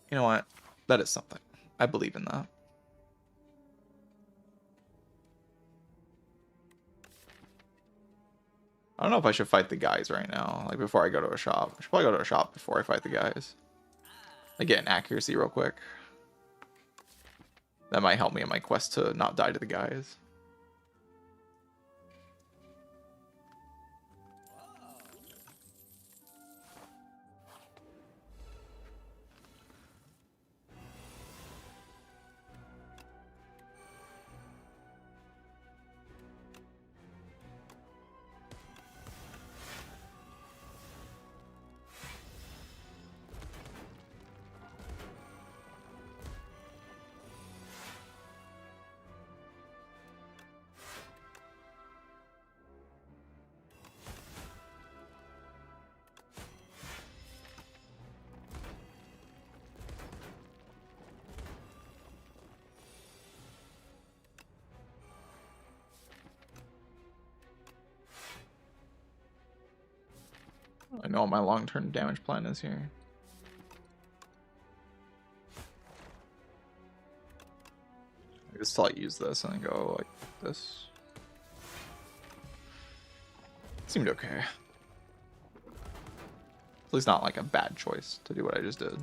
You know what? That is something. I believe in that. I don't know if I should fight the guys right now, like before I go to a shop. I should probably go to a shop before I fight the guys. I get an accuracy real quick. That might help me in my quest to not die to the guys. I know what my long-term damage plan is here. I guess I'll use this and then go like this. Seemed okay. At least not like a bad choice to do what I just did.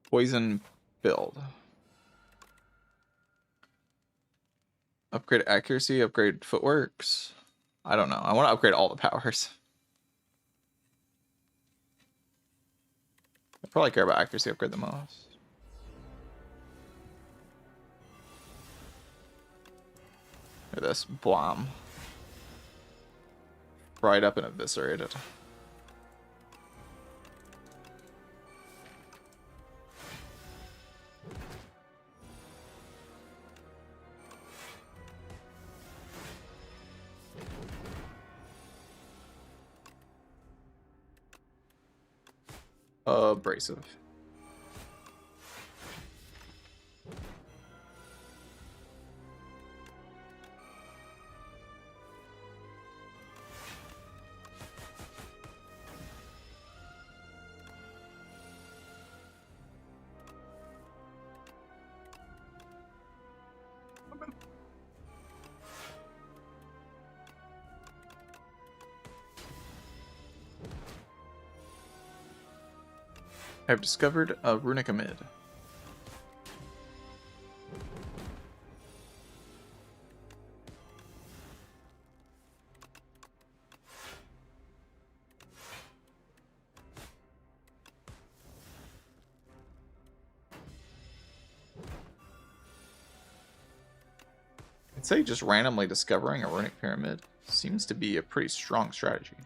Poison build. Upgrade accuracy, upgrade footworks. I don't know. I want to upgrade all the powers. I probably care about accuracy upgrade the most. Look at this. Blam. Right up and eviscerated. Abrasive. I've discovered a runic amid. I'd say just randomly discovering a runic pyramid seems to be a pretty strong strategy.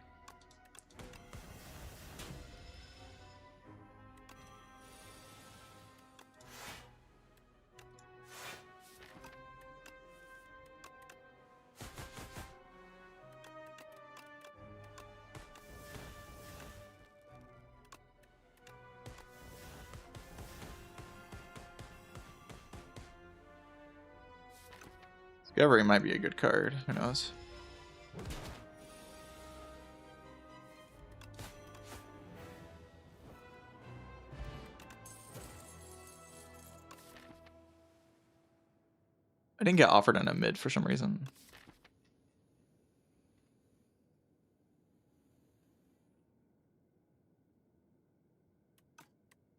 Discovery might be a good card. Who knows? I didn't get offered in a mid for some reason.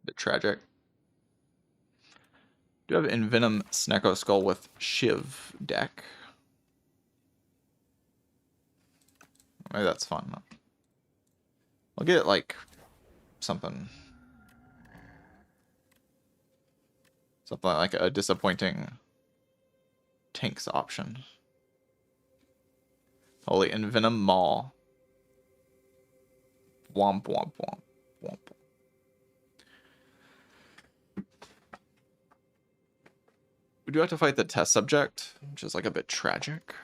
Bit tragic. Do have Envenom Snecko Skull with Shiv deck. Maybe that's fun. I'll get like something like a disappointing tanks option. Holy Envenom Maul. Womp womp womp womp. We do have to fight the test subject, which is like a bit tragic.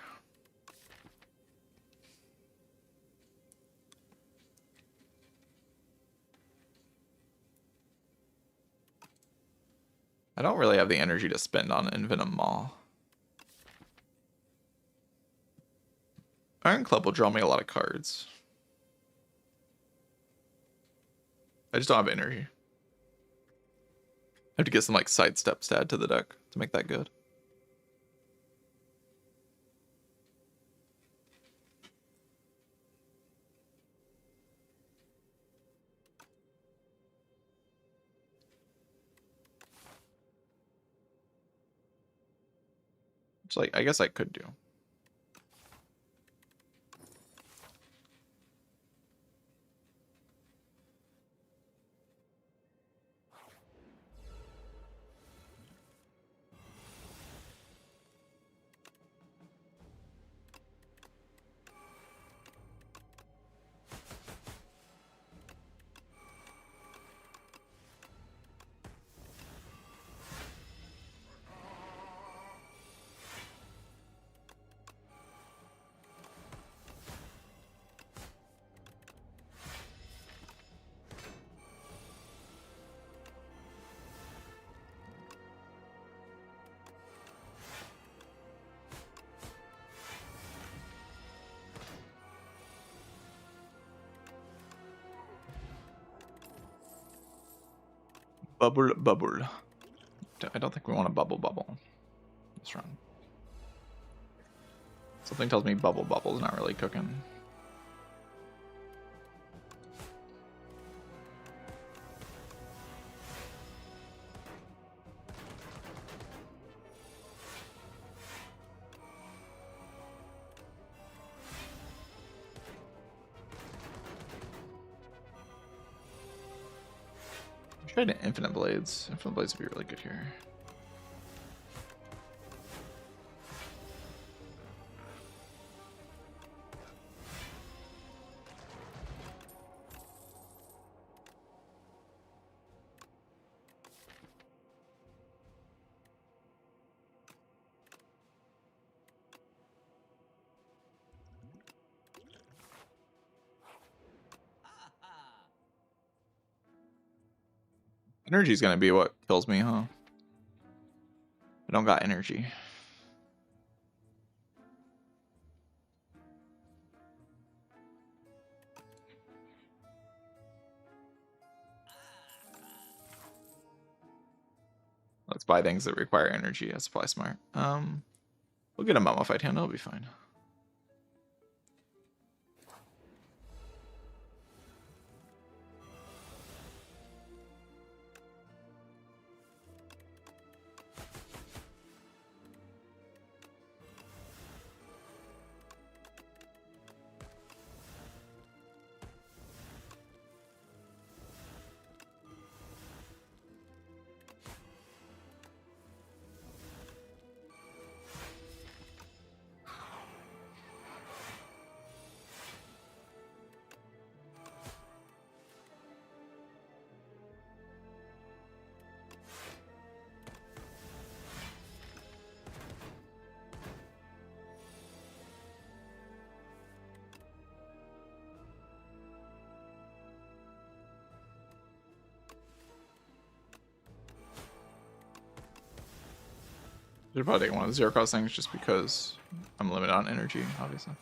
I don't really have the energy to spend on Envenom Maul. Iron Club will draw me a lot of cards. I just don't have energy. I have to get some like sidestep stat to the deck to make that good. Which like I guess I could do. Bubble, bubble. I don't think we want a bubble. This run. Something tells me bubble's not really cooking. Try to infinite blades. Infinite blades would be really good here. Energy is gonna be what kills me, huh? I don't got energy. Let's buy things that require energy. That's probably smart. We'll get a mummified hand. That'll be fine. Should probably take one of the zero cost things just because I'm limited on energy, obviously.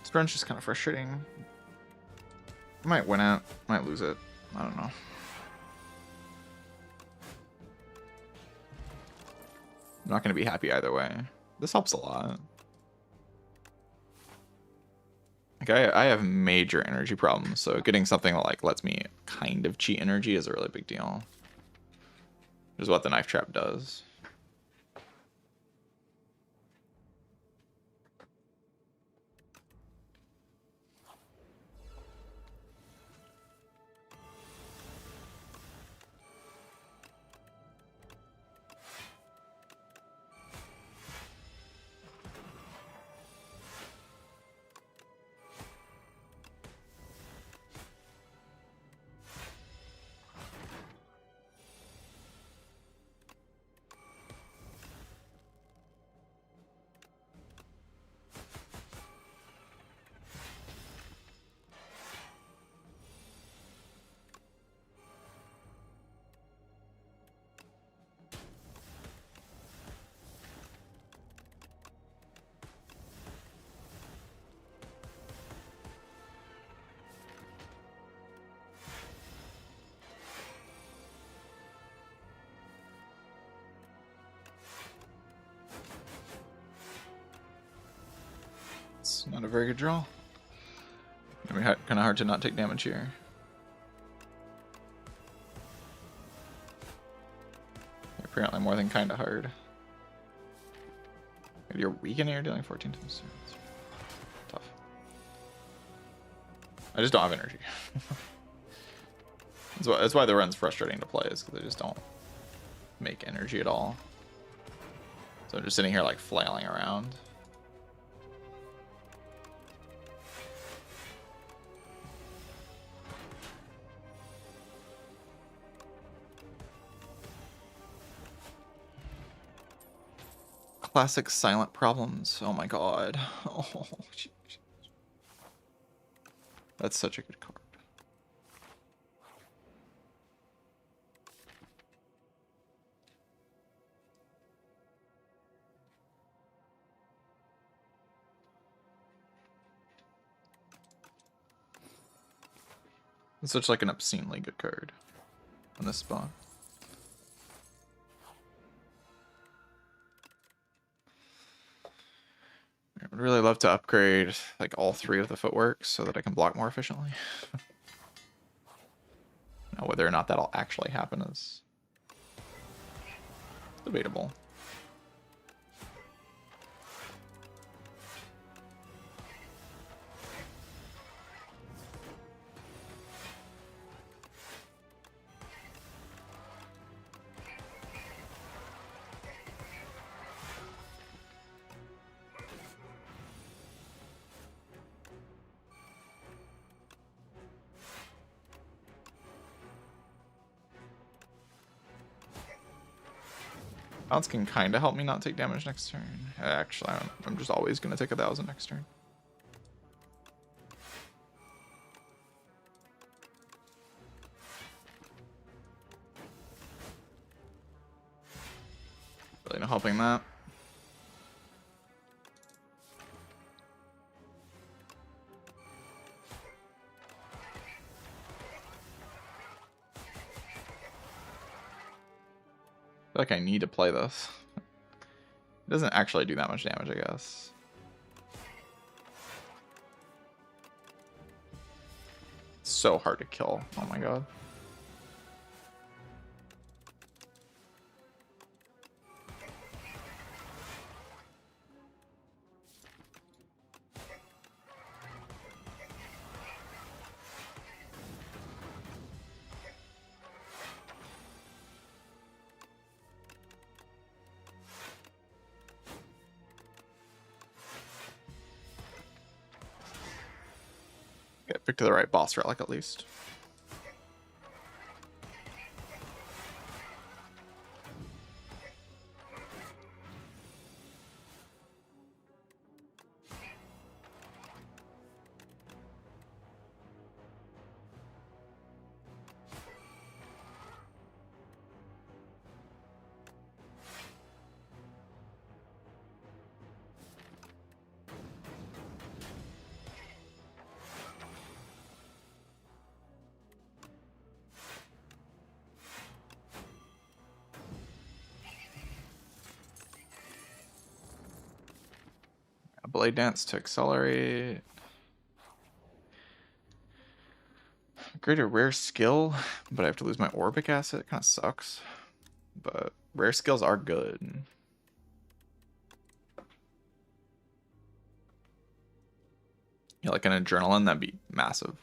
This run's just kind of frustrating. I might win it, might lose it. I don't know. I'm not going to be happy either way. This helps a lot. Like I have major energy problems, so getting something that like lets me kind of cheat energy is a really big deal. Which is what the knife trap does. It's not a very good draw. I mean, kind of hard to not take damage here. Apparently more than kind of hard. If you're weak and you're dealing 14 times. Tough. I just don't have energy. That's why the run's frustrating to play, is because I just don't make energy at all. So I'm just sitting here like flailing around. Classic silent problems. Oh my god. Oh, jeez. That's such a good card. It's such like an obscenely good card on this spot. I would really love to upgrade like all 3 of the footworks so that I can block more efficiently. Now, whether or not that'll actually happen is debatable. Bounce can kind of help me not take damage next turn. Actually, I'm just always going to take 1,000 next turn. Really not helping that. I feel like I need to play this. It doesn't actually do that much damage, I guess. It's so hard to kill. Oh my god. Get picked to the right boss relic at least. Blade Dance to accelerate. Greater rare skill, but I have to lose my Orbic asset. Kind of sucks. But rare skills are good. Yeah, like an Adrenaline, that'd be massive.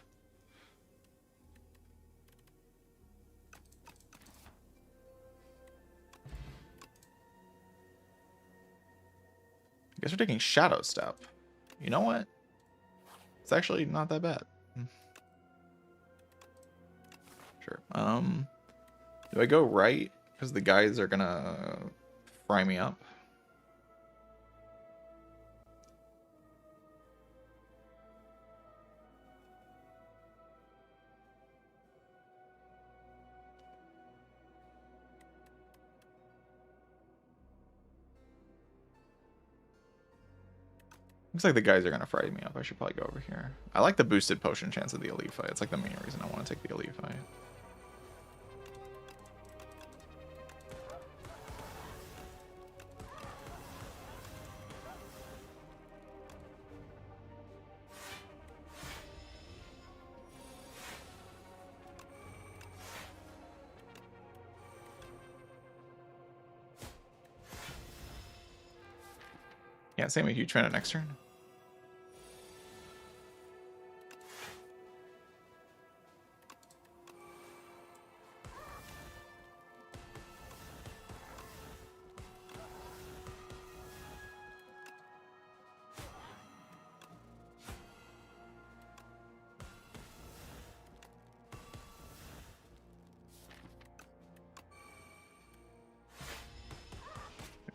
I guess we're taking Shadow Step. You know what? It's actually not that bad. Sure. Do I go right? Because the guys are gonna fry me up. Looks like the guys are gonna fry me up. I should probably go over here. I like the boosted potion chance of the elite fight. It's like the main reason I want to take the elite fight. Can't say I'm a huge fan of next turn.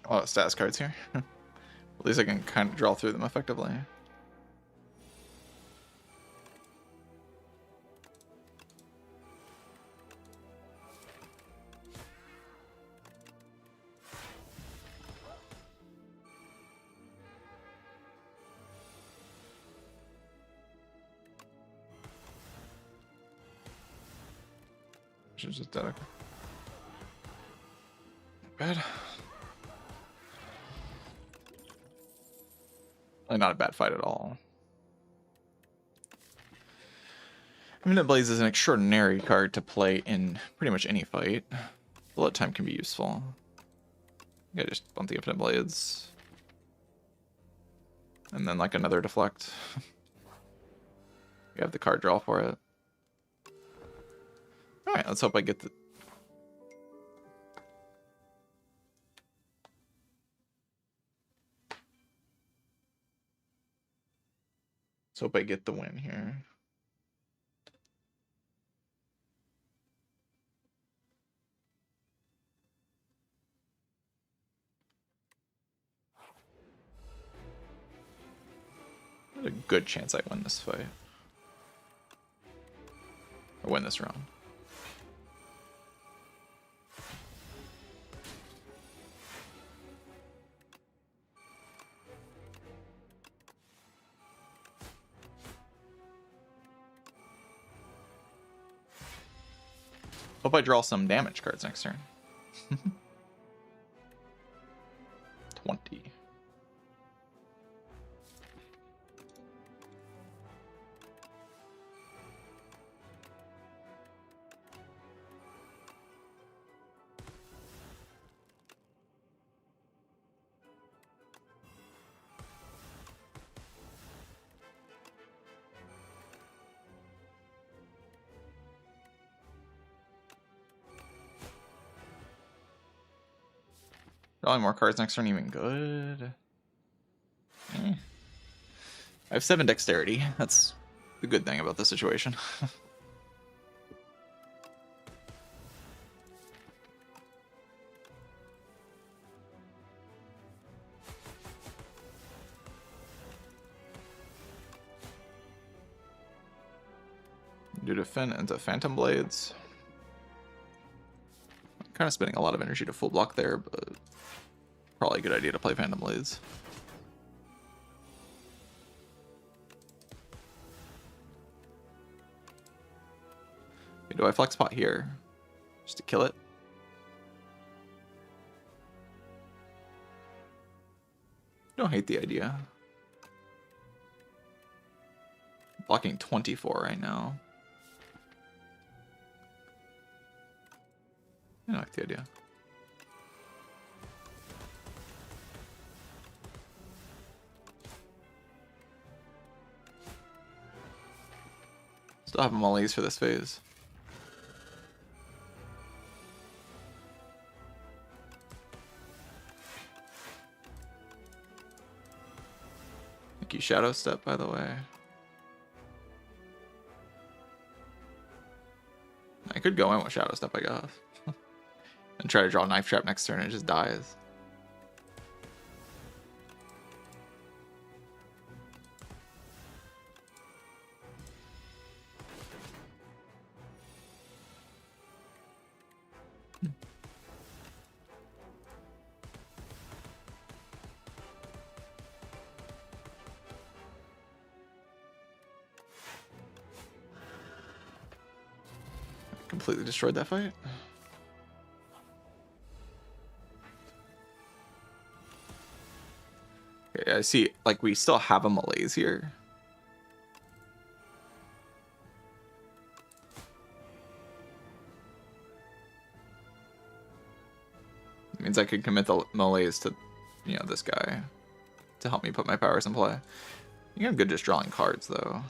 A lot of status cards here. At least I can kind of draw through them effectively. Should just dead. Bad. Like, not a bad fight at all. Infinite Blades is an extraordinary card to play in pretty much any fight. Bullet time can be useful. Yeah, just bump the Infinite Blades. And then like another deflect. You have the card draw for it. Alright, let's hope I get the... Let's hope I get the win here. There's a good chance I win this fight. Or win this round. Hope I draw some damage cards next turn. 20. Drawing more cards next turn even good. I have 7 dexterity. That's the good thing about this situation. Do defend into Phantom Blades. I'm kind of spending a lot of energy to full block there, but probably a good idea to play Phantom Blades. Okay, do I flex pot here? Just to kill it? Don't hate the idea. Blocking 24 right now. I like the idea. Still have mollies for this phase. Thank you, Shadow Step, by the way. I could go in with Shadow Step, I guess. And try to draw a Knife Trap next turn and it just dies. Completely destroyed that fight. Okay, I see, like, we still have a malaise here. It means I could commit the malaise to, you know, this guy to help me put my powers in play. I think I'm good just drawing cards, though.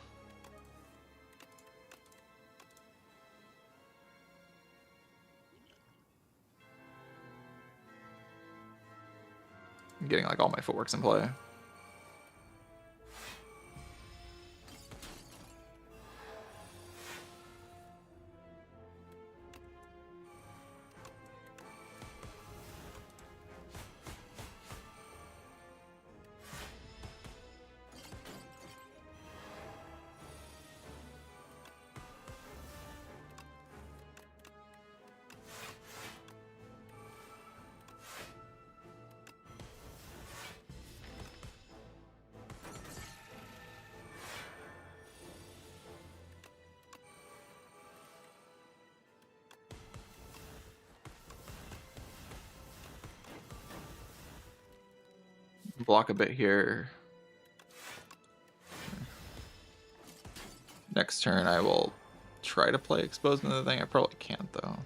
I'm getting like all my footworks in play. block a bit here. Next turn I will try to play exposed into the thing. I probably can't though.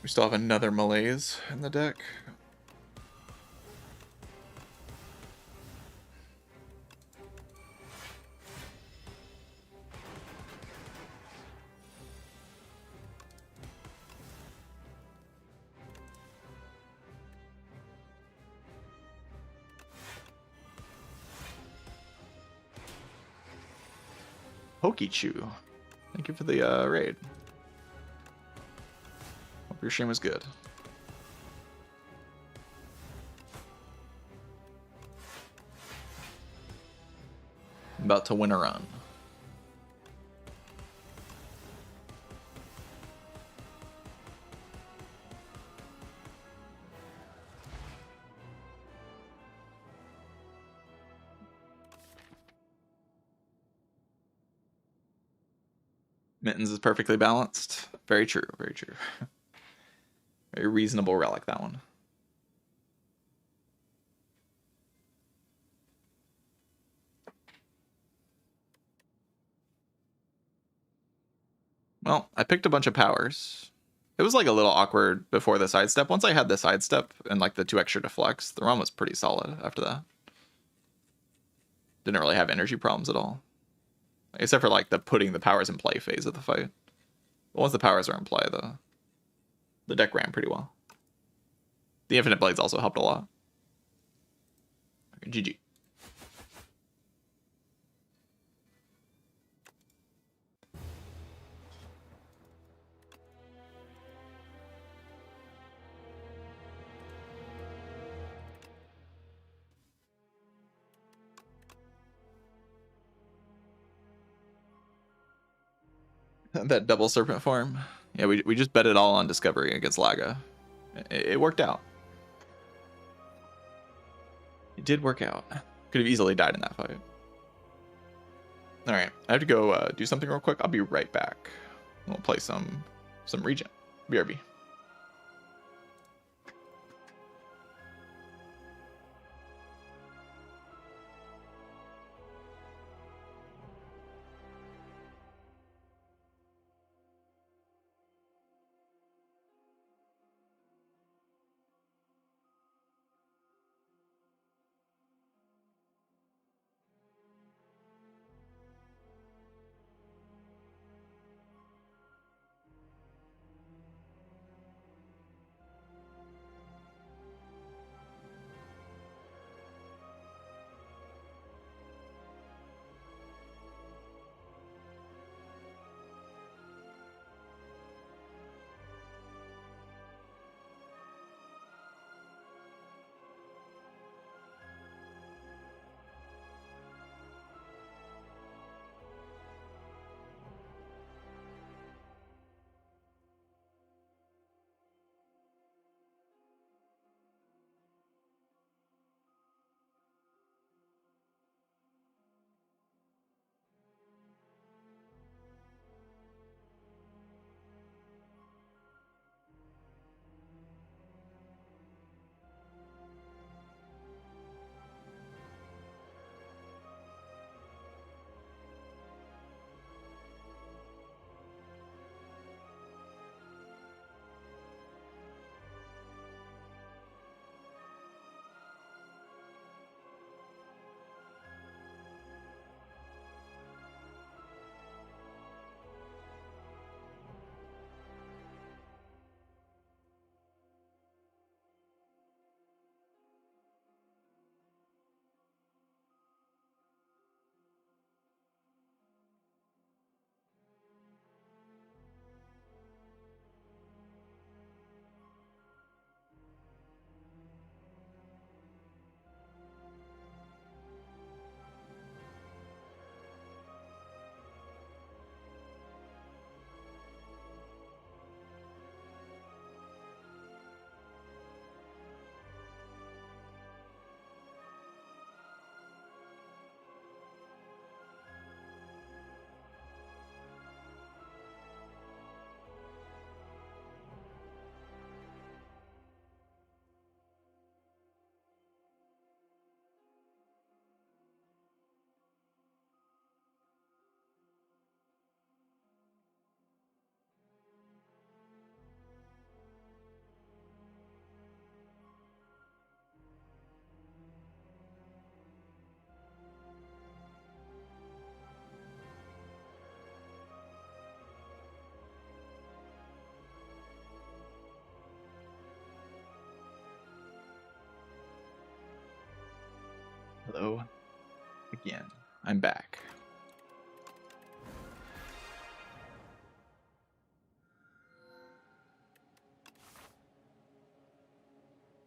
We still have another malaise in the deck. Pokechew. Thank you for the raid. Hope your stream was good. I'm about to win a run. Mittens is perfectly balanced. Very true, very true. Very reasonable relic, that one. Well, I picked a bunch of powers. It was like a little awkward before the sidestep. Once I had the sidestep and like the 2 extra deflects, the run was pretty solid after that. Didn't really have energy problems at all. Except for like the putting the powers in play phase of the fight. But once the powers are in play, the deck ran pretty well. The Infinite Blades also helped a lot. Okay, GG. That double serpent form. Yeah, we just bet it all on Discovery against Laga. It worked out. It did work out. Could have easily died in that fight. All right, I have to go do something real quick. I'll be right back. We'll play some Regent. BRB. Hello again. I'm back.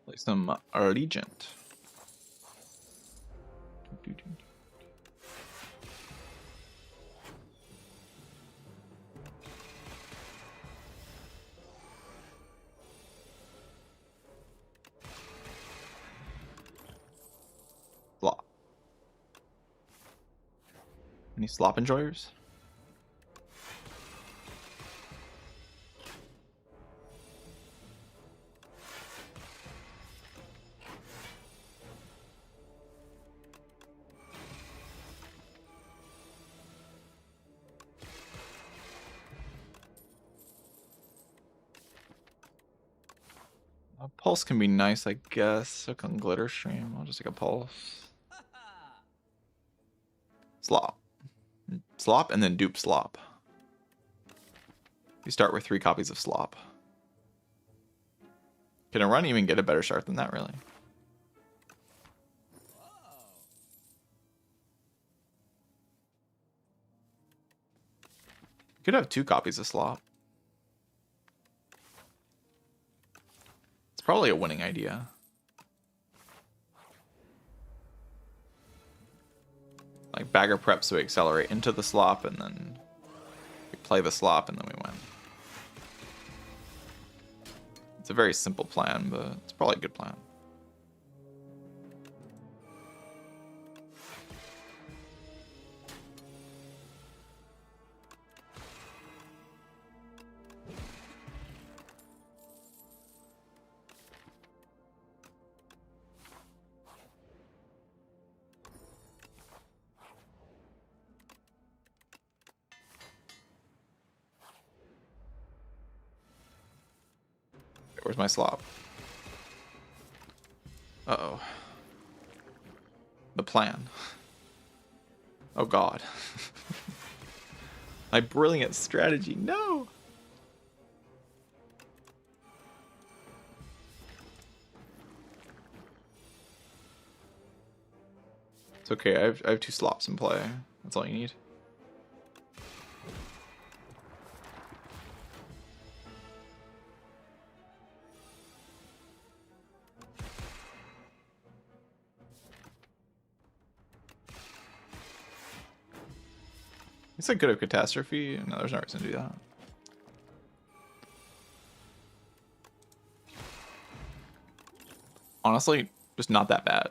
Play some Allegiant. Slop. Any slop enjoyers? A pulse can be nice, I guess. So can glitter stream. I'll just take a pulse. Slop. Slop and then dupe slop. You start with 3 copies of slop. Can a run even get a better start than that, really? Could have 2 copies of slop. It's probably a winning idea. Like bagger prep, so we accelerate into the slop and then we play the slop and then we win. It's a very simple plan, but it's probably a good plan. Where's my slop? Uh-oh. The plan. Oh god. My brilliant strategy. No! It's okay, I have 2 slops in play. That's all you need. It's like good at catastrophe. No, there's no reason to do that. Honestly, just not that bad.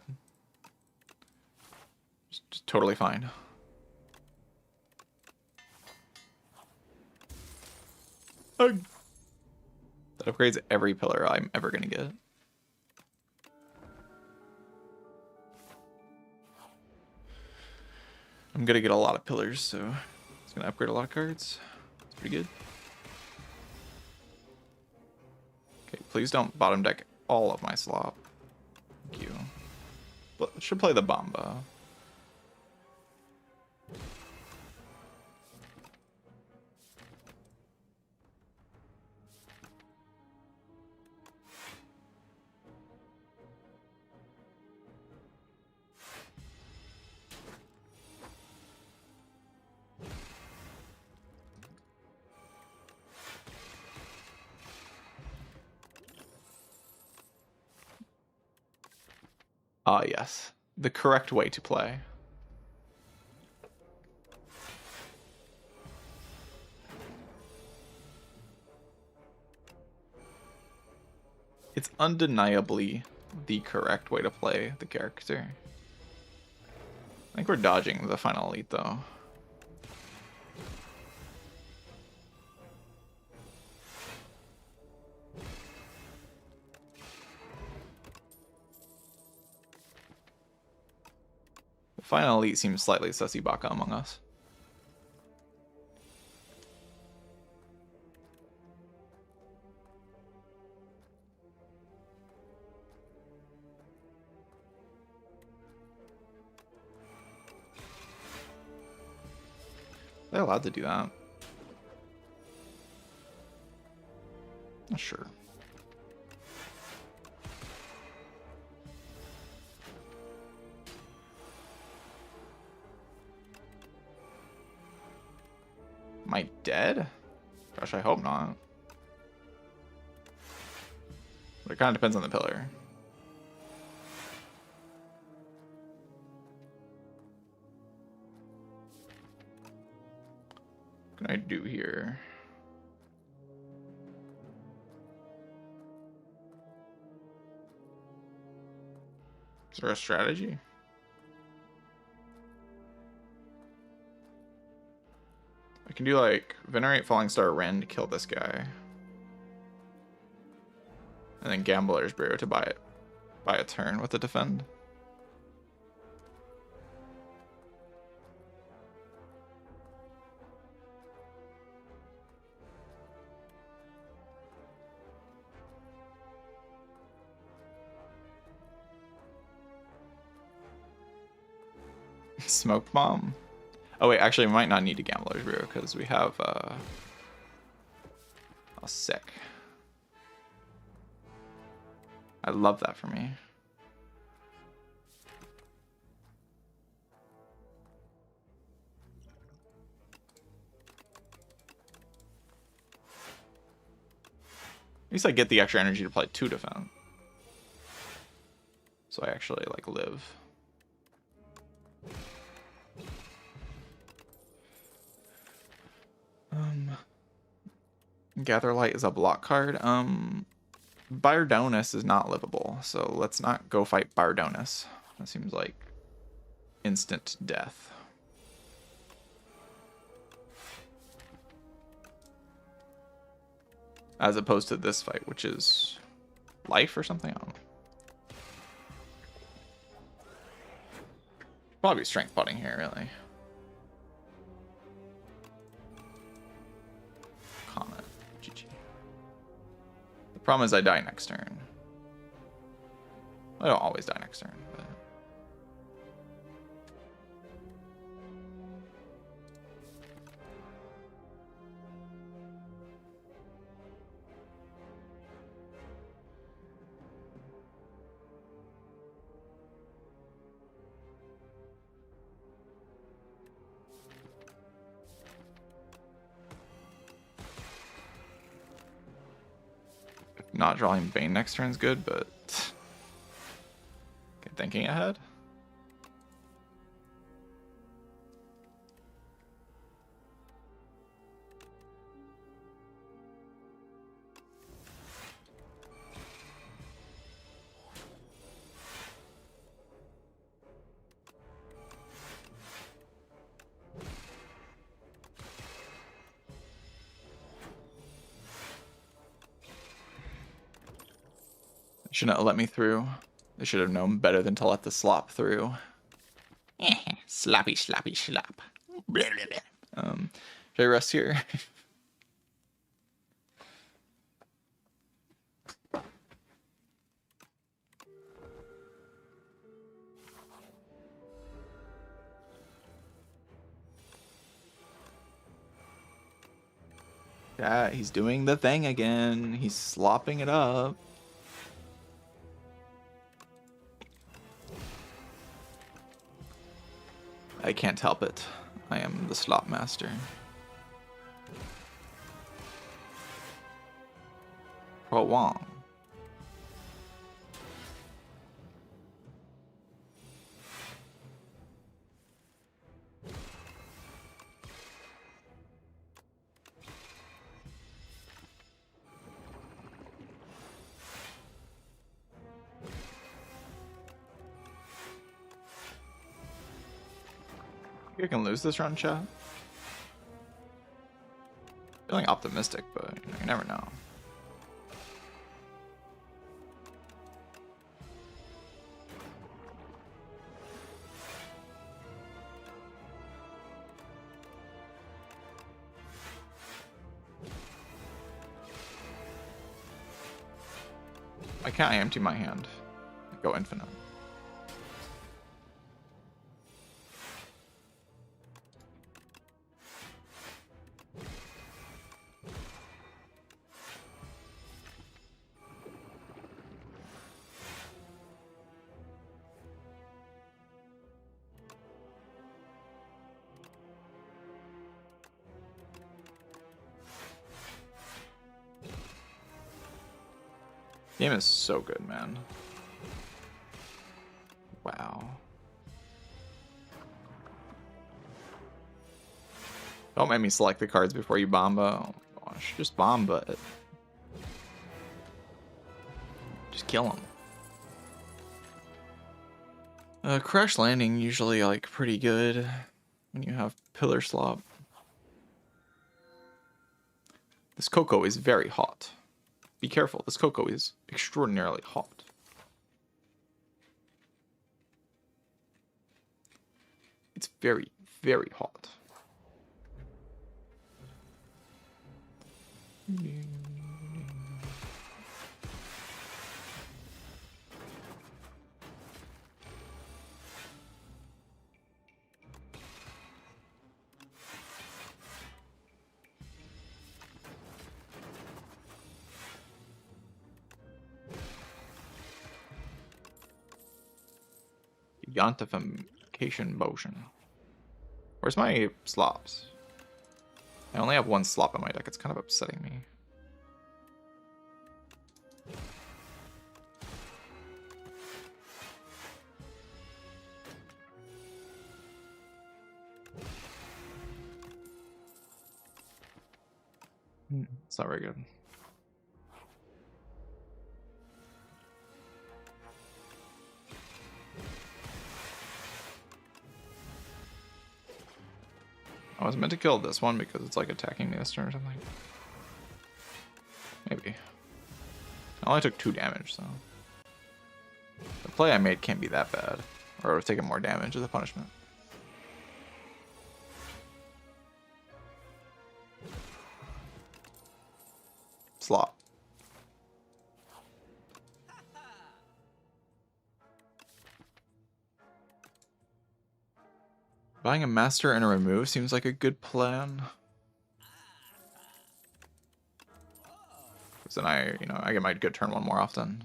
Just totally fine. That upgrades every pillar I'm ever gonna get. I'm gonna get a lot of pillars, so it's gonna upgrade a lot of cards. It's pretty good. Okay, please don't bottom deck all of my slop. Thank you. But should play the Bomba. Ah, yes. The correct way to play. It's undeniably the correct way to play the character. I think we're dodging the final elite, though. The final elite seems slightly sussy baka among us. Are they allowed to do that? Not sure. Am I dead? Gosh, I hope not. But it kind of depends on the pillar. What can I do here? Is there a strategy? I can do like Venerate Falling Star Rend to kill this guy. And then Gambler's Brew to buy a turn with the defend. Smoke Bomb. Oh wait, actually, we might not need a Gambler's Brew because we have a sick. I love that for me. At least I get the extra energy to play 2 defense. So I actually like live. Gather Light is a block card. Bardonus is not livable, so let's not go fight Bardonus. That seems like instant death. As opposed to this fight, which is life or something. I don't know. Probably strength putting here, really. Comment. GG. The problem is I die next turn. I don't always die next turn, but... Not drawing Bane next turn is good, but okay, thinking ahead. Shouldn't have let me through. They should have known better than to let the slop through. Sloppy, sloppy, slop. Should I rest here? Yeah, he's doing the thing again. He's slopping it up. I can't help it. I am the slop master. Pro Wong. I can lose this run, chat. Feeling optimistic, but you never know. Why can't I empty my hand? Go infinite. Game is so good, man. Wow. Don't make me select the cards before you Bomba. Oh gosh, just Bomba it. Just kill him. Crash Landing usually like pretty good when you have Pillar Slop. This cocoa is very hot. Be careful, this cocoa is extraordinarily hot. It's very, very hot. Gigantification motion. Where's my slops? I only have one slop in my deck. It's kind of upsetting me. It's not very good. I was meant to kill this one because it's like attacking me this turn or something. Maybe. I only took 2 damage, so the play I made can't be that bad. Or I would have taken more damage as a punishment. Slop. Buying a master and a remove seems like a good plan. Because then I get my good turn 1 more often.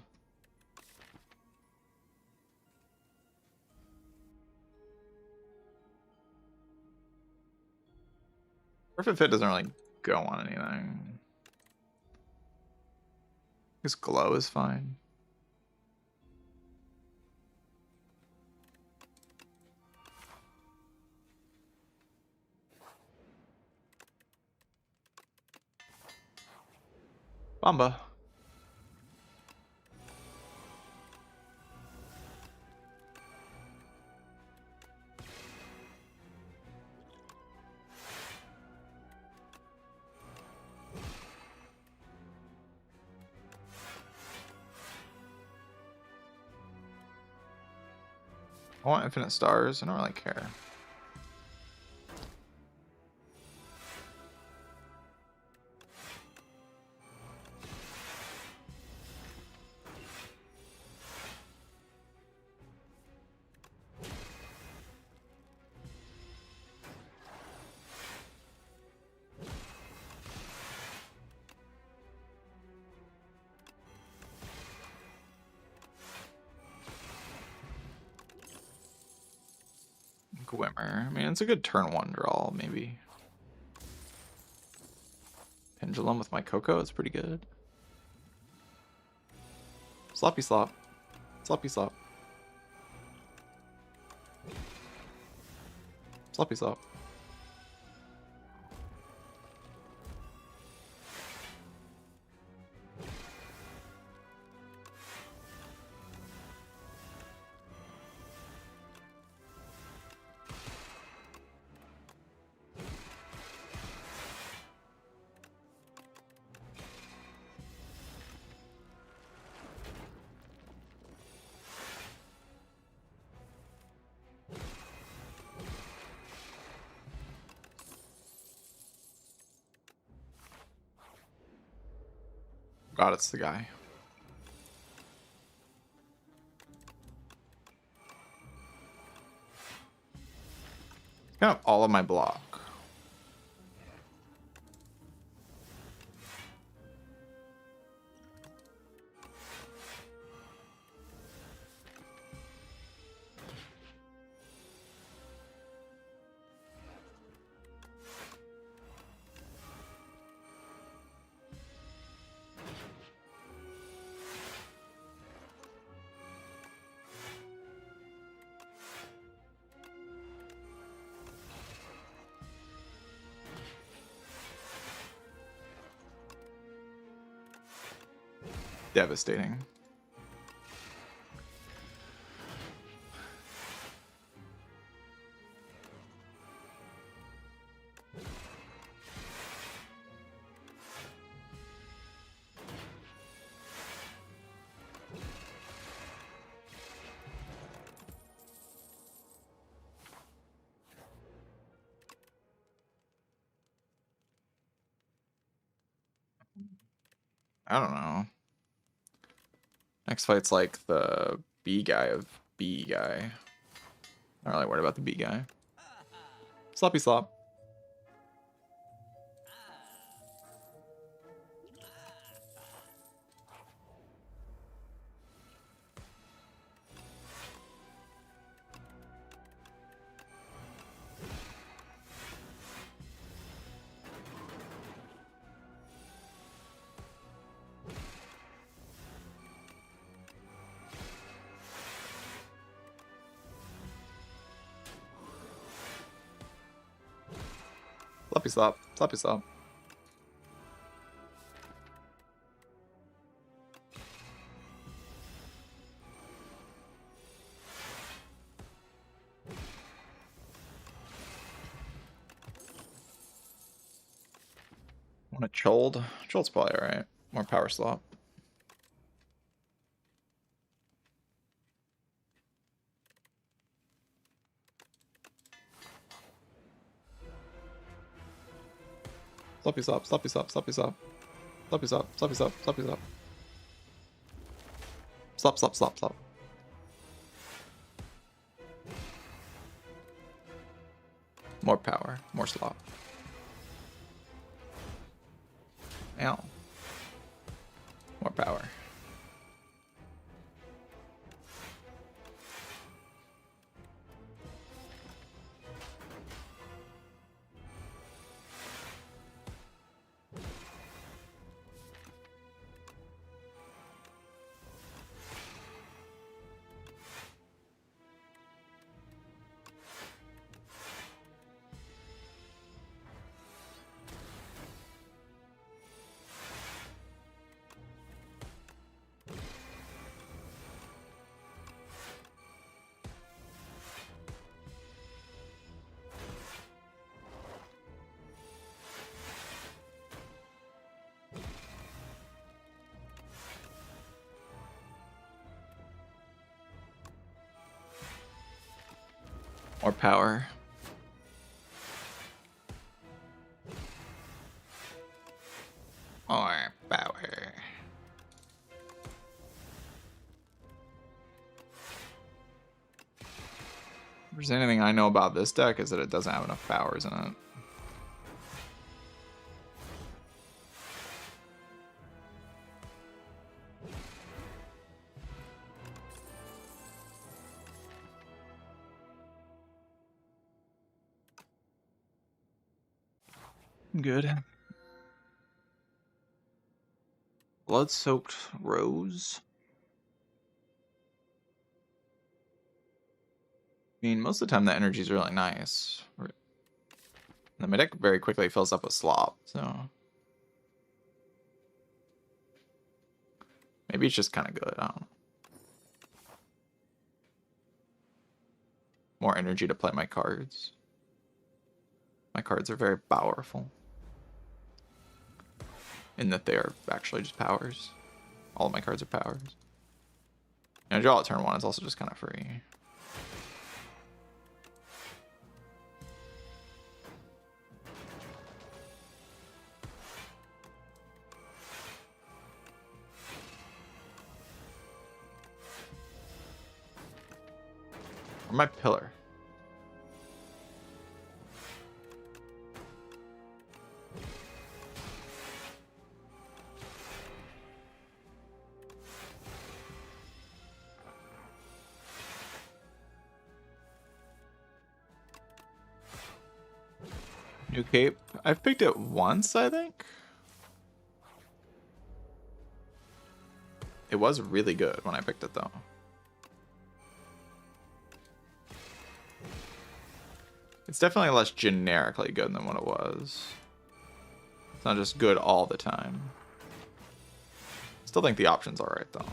Perfect Fit doesn't really go on anything. His glow is fine. Bomba. I want infinite stars. I don't really care. Gwimmer. I mean, it's a good turn 1 draw, maybe. Pendulum with my Cocoa is pretty good. Sloppy Slop. Sloppy Slop. Sloppy Slop. God, it's the guy. Kind of all of my block. Devastating. I don't know. Next fight's like the B guy of B guy. Not really worried about the B guy. Sloppy slop. Sloppy slop. Sloppy slop. Want a Chold? Chold's probably alright. More power slop. Sloppy slop, sloppy slop, sloppy slop. Sloppy slop, sloppy slop, sloppy slop. Slop, slop, slop, slop. More power, more slop. Ow. More power. More power. More power. If there's anything I know about this deck is that it doesn't have enough powers in it. Good. Blood-soaked rose. I mean, most of the time the energy is really nice. And my deck very quickly fills up with slop, so maybe it's just kind of good. I don't know. More energy to play my cards. My cards are very powerful. In that they are actually just powers. All of my cards are powers. And draw at turn 1 is also just kind of free. Or my pillar. New cape. I've picked it once, I think. It was really good when I picked it, though. It's definitely less generically good than what it was. It's not just good all the time. Still think the option's alright though.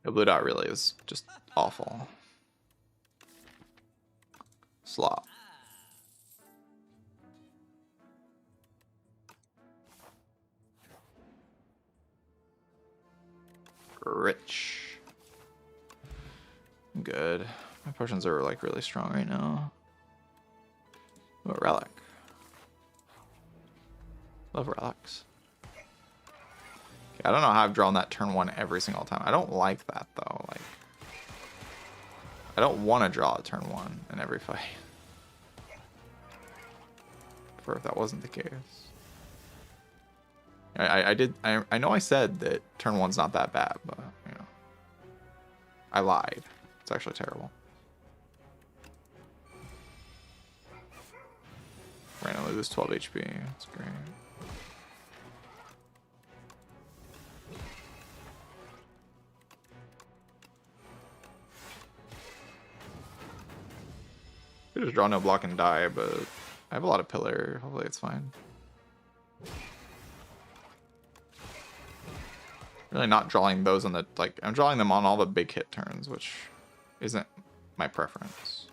The blue dot really is just awful. Slop. Rich. Good. My potions are like really strong right now. Oh, relic. Love relics. Okay, I don't know how I've drawn that turn 1 every single time. I don't like that though. Like, I don't want to draw a turn 1 in every fight. For if that wasn't the case. I know I said that turn 1's not that bad, but you know, I lied. It's actually terrible. Randomly lose 12 HP. That's great. Could just draw no block and die, but I have a lot of pillar. Hopefully it's fine. Really not drawing those on the, like, I'm drawing them on all the big hit turns, which isn't my preference.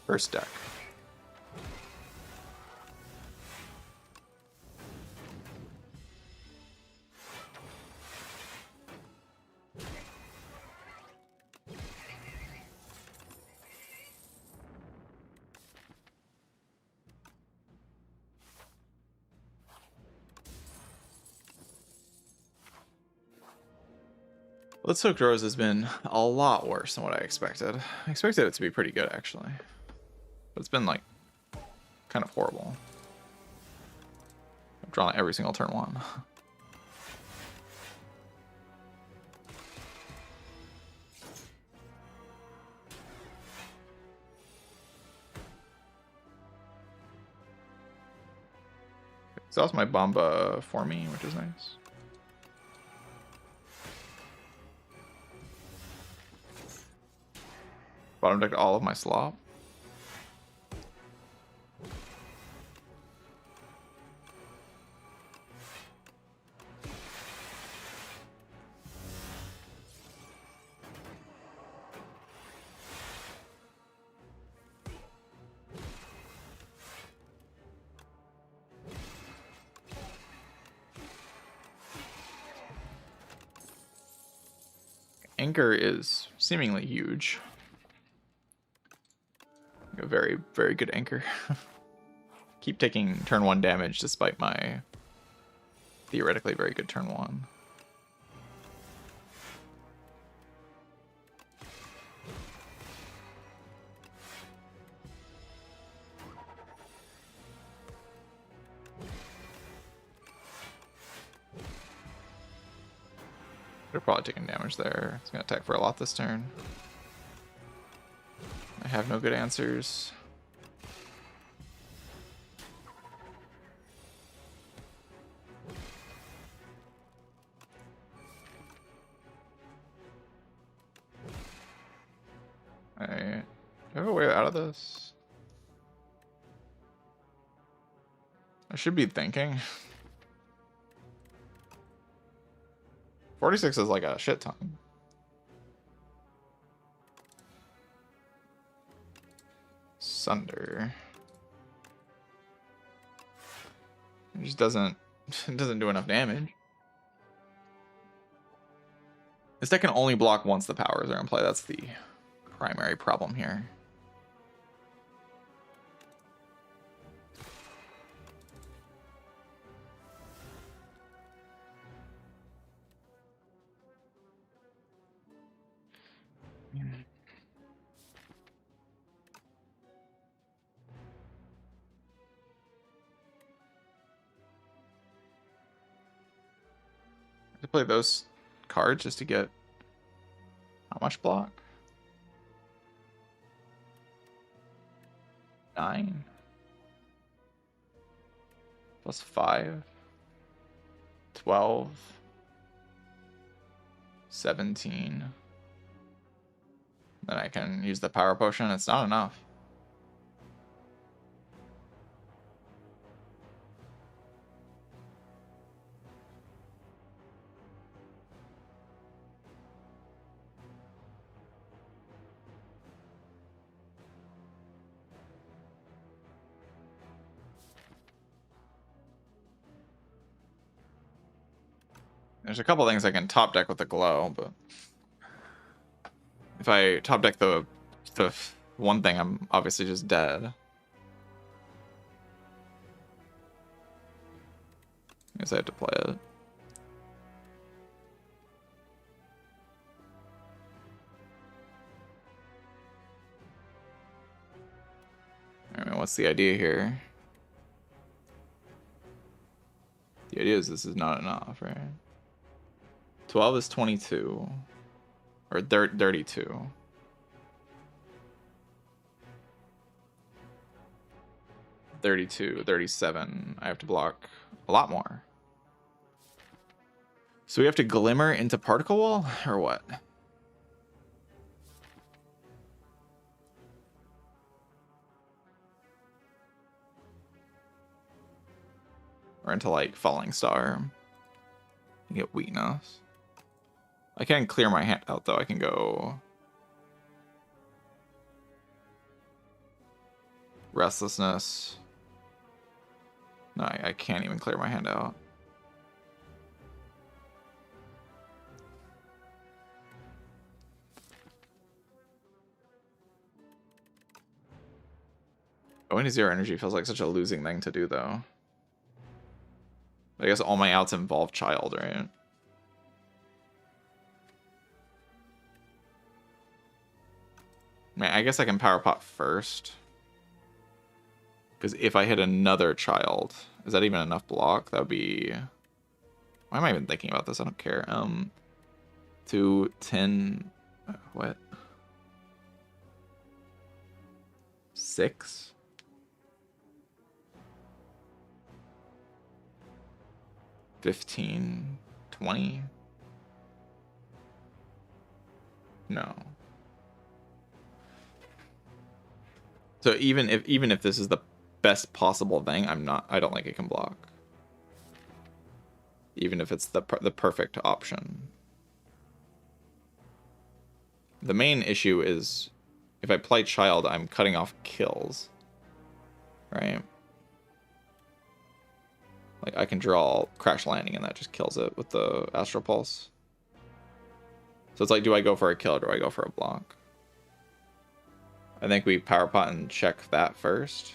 First deck. Let's Hook Rose has been a lot worse than what I expected. I expected it to be pretty good, actually. But it's been, like, kind of horrible. I've drawn it every single turn 1. Exhaust my Bomba for me, which is nice. Bottom decked all of my slop. Anchor is seemingly huge. A very, very good anchor. Keep taking turn 1 damage despite my theoretically very good turn 1. They're probably taking damage there. It's gonna attack for a lot this turn. I have no good answers. Do I have a way out of this? I should be thinking. 46 is like a shit ton. Sunder. It just doesn't do enough damage. This deck can only block once the powers are in play. That's the primary problem here. To play those cards just to get how much block? 9 plus 5, 12, 17. Then I can use the power potion. It's not enough. There's a couple things I can top deck with the glow, but if I top deck the one thing, I'm obviously just dead. I guess I have to play it. I mean, what's the idea here? The idea is this is not enough, right? 12 is 22. Or 32. $37. I have to block a lot more. So we have to glimmer into particle wall, or what? Or into like falling star. You get weakness. I can clear my hand out though. I can go restlessness. No, I can't even clear my hand out. Going to 0 energy feels like such a losing thing to do though. I guess all my outs involve child, right? Man, I guess I can power pot first. Because if I hit another child, is that even enough block? That would be... Why am I even thinking about this? I don't care. 2, 10... What? 6? 15? 20? No. So even if this is the best possible thing, I don't think it can block. Even if it's the perfect option. The main issue is if I play child, I'm cutting off kills. Right? Like I can draw crash landing and that just kills it with the astral pulse. So it's like, do I go for a kill or do I go for a block? I think we power pot and check that first.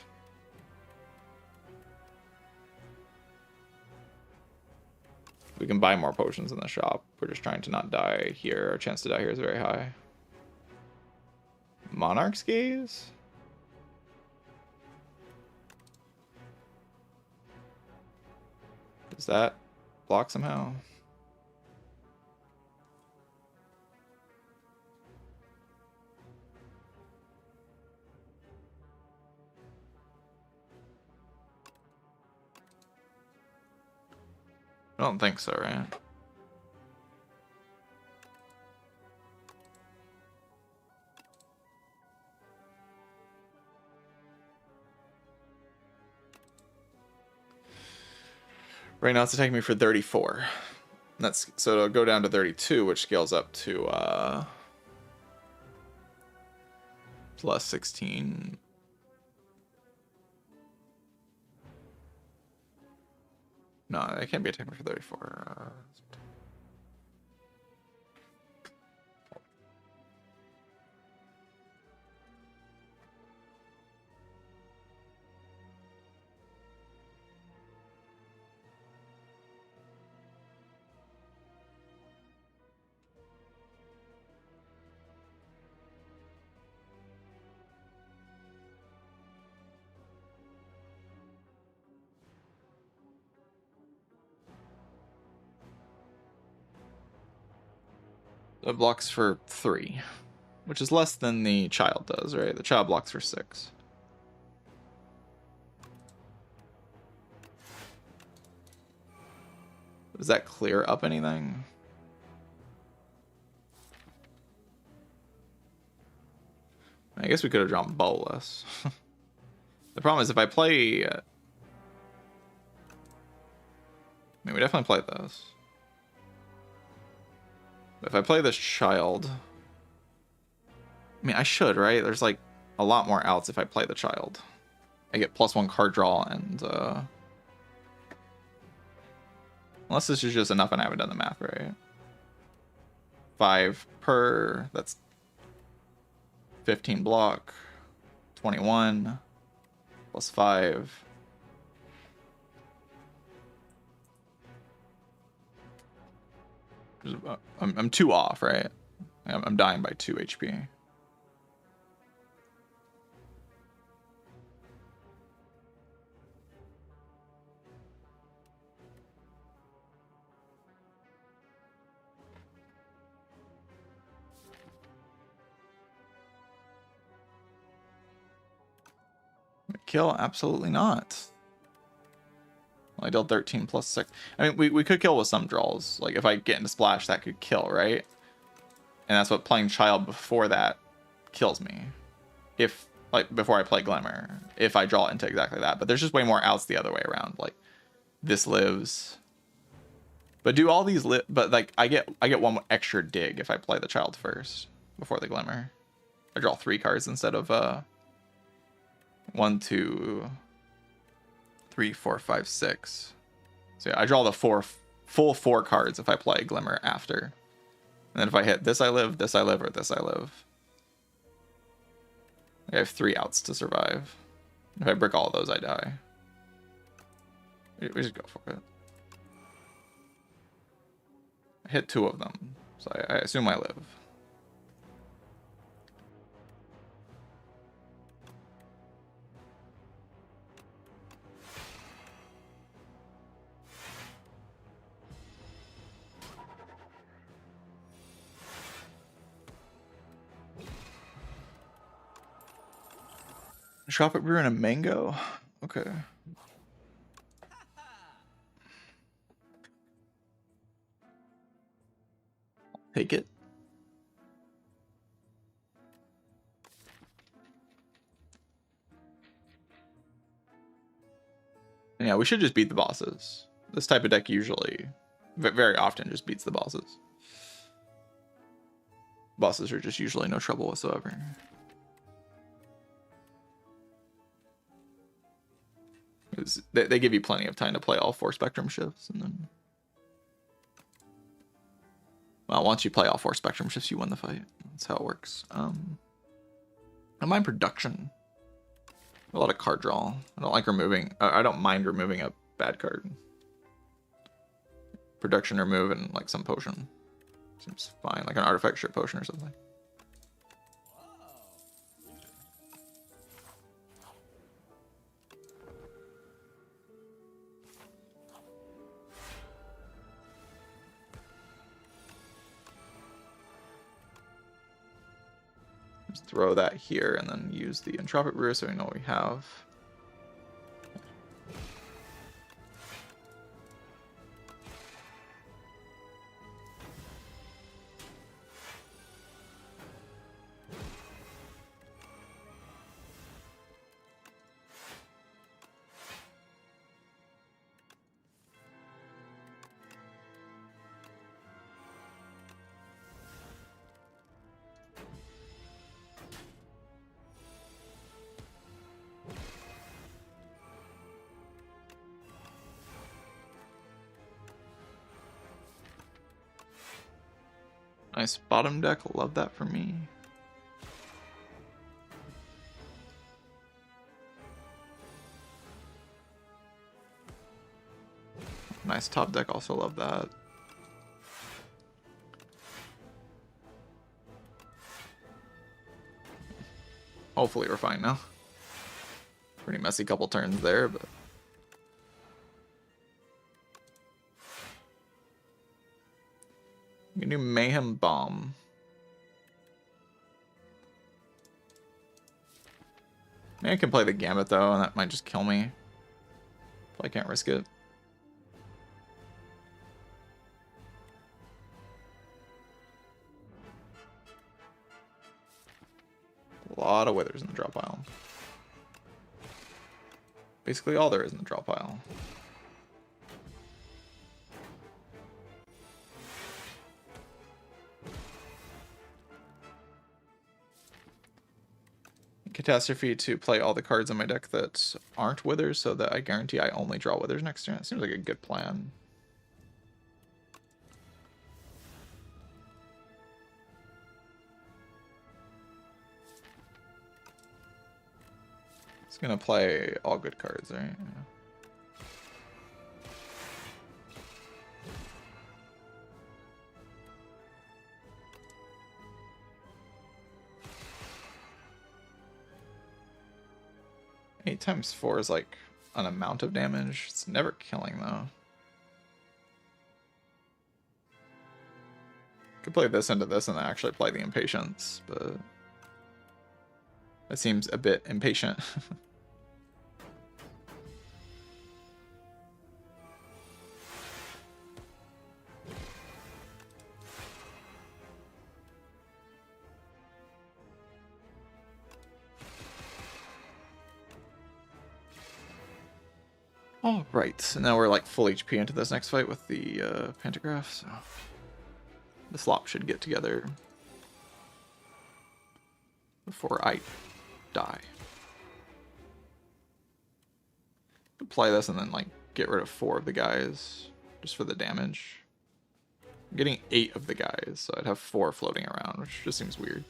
We can buy more potions in the shop. We're just trying to not die here. Our chance to die here is very high. Monarch's Gaze? Does that block somehow? I don't think so, right? Right now it's attacking me for 34. That's so it'll go down to 32, which scales up to plus 16. No, it can't be attacking me for 34. It blocks for 3, which is less than the child does, right? The child blocks for 6. Does that clear up anything? I guess we could have drawn Bolas. The problem is if I play... I mean, we definitely play this. But if I play this child... I mean, I should, right? There's like a lot more outs if I play the child. I get +1 card draw and... Unless this is just enough and I haven't done the math right. 5 per... That's 15 block. 21 plus 5. I'm 2 off, right? I'm dying by 2 HP. Kill? Absolutely not. Well, I dealt 13 plus 6. I mean, we could kill with some draws. Like, if I get into Splash, that could kill, right? And that's what playing Child before that kills me. If, like, before I play Glimmer. If I draw into exactly that. But there's just way more outs the other way around. Like, this lives. But do all these but, like, I get 1 extra dig if I play the Child first. Before the Glimmer. I draw 3 cards instead of, 1, 2, 3, 4, 5, 6. So yeah, I draw the full 4 cards if I play Glimmer after. And then if I hit this I live, this I live, or this I live. I have 3 outs to survive. If I brick all of those, I die. We just go for it. I hit 2 of them, so I assume I live. Tropic Brew and a mango? Okay. Take it. Yeah, we should just beat the bosses. This type of deck usually, very often, just beats the bosses. Bosses are just usually no trouble whatsoever. They give you plenty of time to play all 4 spectrum shifts, and then... Well, once you play all 4 spectrum shifts, you win the fight. That's how it works. I mind production. A lot of card draw. I don't like removing... I don't mind removing a bad card. Production remove and like some potion. Seems fine, like an artifact ship potion or something. Just throw that here and then use the Entropic Brew so we know what we have. Nice bottom deck, love that for me. Nice top deck, also love that. Hopefully we're fine now. Pretty messy couple turns there, but... can do Mayhem Bomb. Maybe I can play the Gambit though, and that might just kill me. But I can't risk it. A lot of Withers in the draw pile. Basically all there is in the draw pile. Catastrophe to play all the cards in my deck that aren't Withers so that I guarantee I only draw Withers next turn. It seems like a good plan. It's gonna play all good cards, right? Yeah. Eight times 4 is like an amount of damage. It's never killing though. Could play this into this and then actually play the Impatience, but that seems a bit impatient. All right, so now we're like full HP into this next fight with the Pantograph, so the slop should get together before I die. Play this and then like get rid of 4 of the guys just for the damage. I'm getting 8 of the guys, so I'd have 4 floating around, which just seems weird.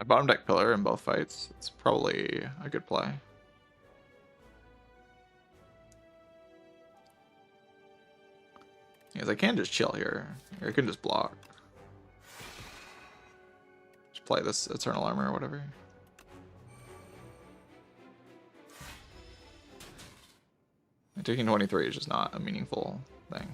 I bottom deck Pillar in both fights. It's probably a good play. Because I can just chill here. Or I can just block. Just play this Eternal Armor or whatever. Taking 23 is just not a meaningful thing.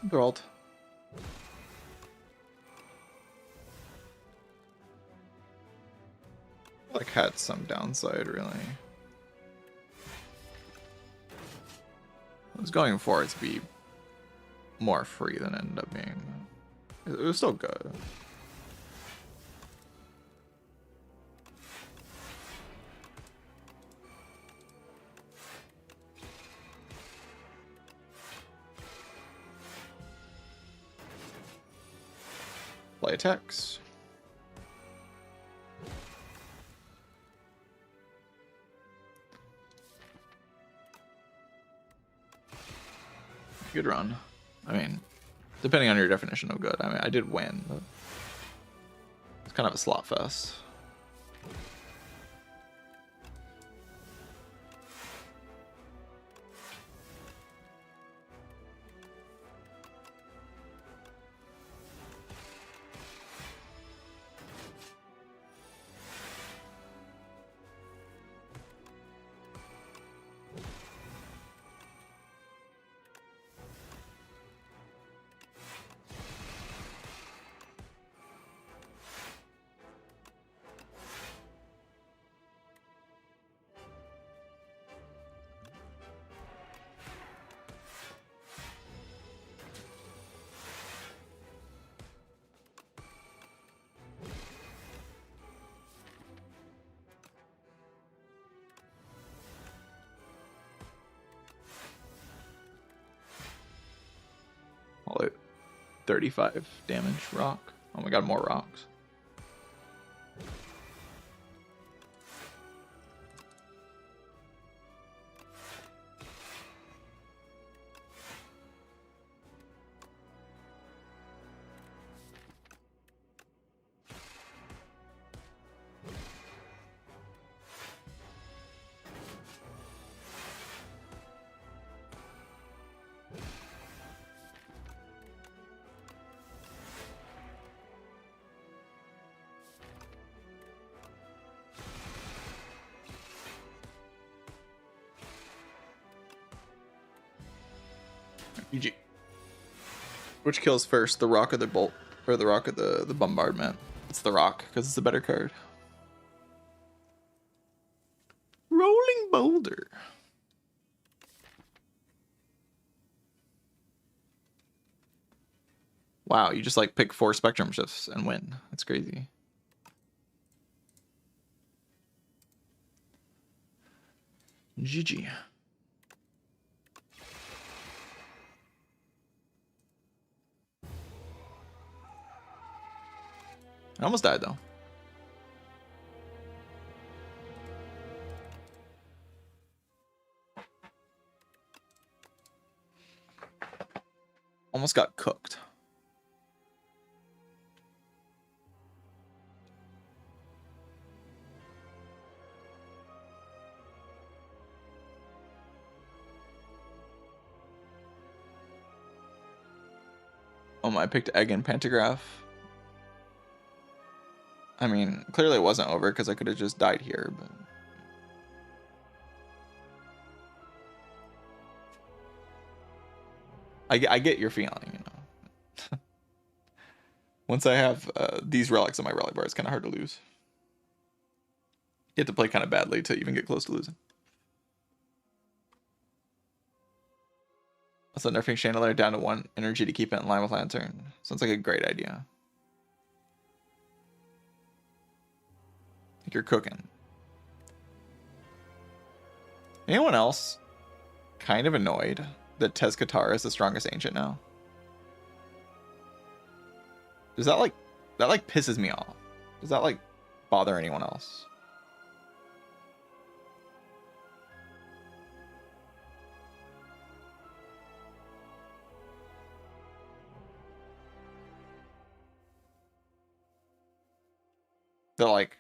Geralt. Like had some downside really. I was going for it to be more free than it ended up being. It was still good. Play attacks. Good run. I mean, depending on your definition of good. I mean, I did win, but it's kind of a slot fest. Call it 35 damage rock. Oh my god, more rocks. GG. Which kills first, the rock or the bolt, or the rock or the bombardment? It's the rock because it's a better card. Rolling boulder. Wow, you just like pick 4 spectrum shifts and win. That's crazy. GG. I almost died though. Almost got cooked. Oh my, I picked egg and pantograph. I mean, clearly it wasn't over because I could have just died here, but... I get your feeling, you know. Once I have these relics on my relic bar, it's kind of hard to lose. You have to play kind of badly to even get close to losing. Also, nerfing Chandelier down to 1 energy to keep it in line with Lantern. Sounds like a great idea. I think you're cooking. Anyone else kind of annoyed that Tezcatar is the strongest ancient now? Does that like pisses me off? Does that like bother anyone else? That like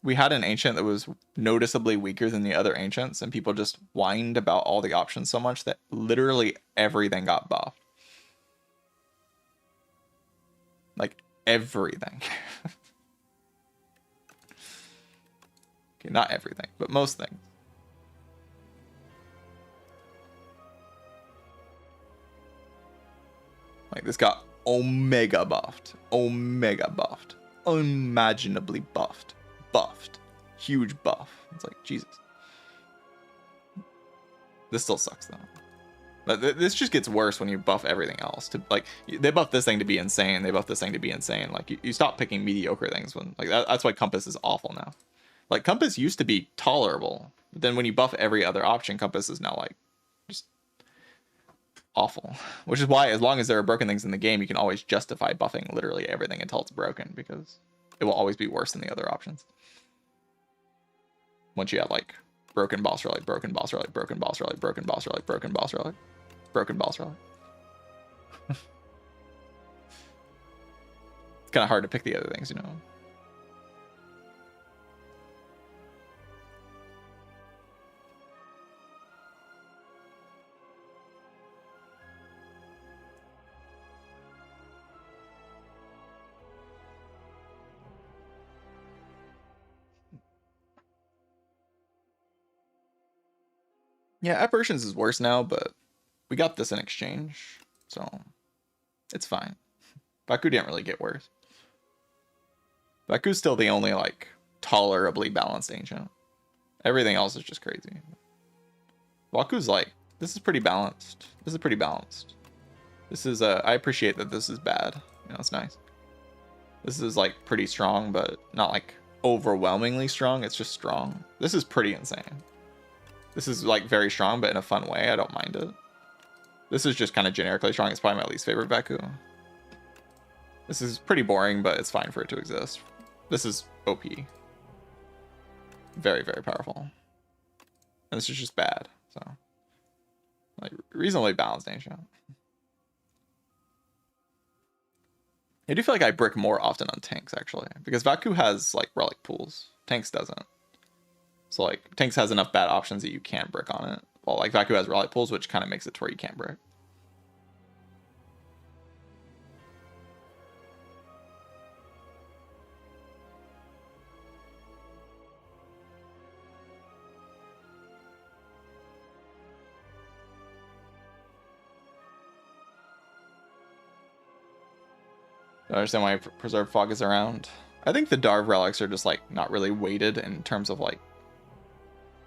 we had an ancient that was noticeably weaker than the other ancients, and people just whined about all the options so much that literally everything got buffed. Like everything. Okay, not everything, but most things. Like this got omega buffed. Omega buffed. Unimaginably buffed. Buffed. Huge buff. It's like, Jesus. This still sucks though. But this just gets worse when you buff everything else. To like, they buff this thing to be insane. They buff this thing to be insane. Like, you stop picking mediocre things when like that's why Compass is awful now. Like Compass used to be tolerable, but then when you buff every other option, Compass is now like just awful. Which is why, as long as there are broken things in the game, you can always justify buffing literally everything until it's broken, because it will always be worse than the other options. Once you have like broken boss relic, broken boss relic, broken boss relic, broken boss relic, broken boss relic, broken boss relic. It's kind of hard to pick the other things, you know. Yeah, apparitions is worse now, but we got this in exchange, so it's fine. Baku didn't really get worse. Baku's still the only like tolerably balanced ancient. Everything else is just crazy. Baku's like, this is pretty balanced. This is pretty balanced. This is I appreciate that this is bad. You know, it's nice. This is like pretty strong, but not like overwhelmingly strong. It's just strong. This is pretty insane. This is like very strong, but in a fun way. I don't mind it. This is just kind of generically strong. It's probably my least favorite Vaku. This is pretty boring, but it's fine for it to exist. This is OP. Very, very powerful. And this is just bad. So, like, reasonably balanced nation. I do feel like I brick more often on tanks, actually. Because Vaku has, like, relic pools. Tanks doesn't. So, like, tanks has enough bad options that you can brick on it. Well, like, Vaku has relic pools, which kind of makes it to where you can't brick. I understand why Preserved Fog is around. I think the Darv relics are just, like, not really weighted in terms of, like,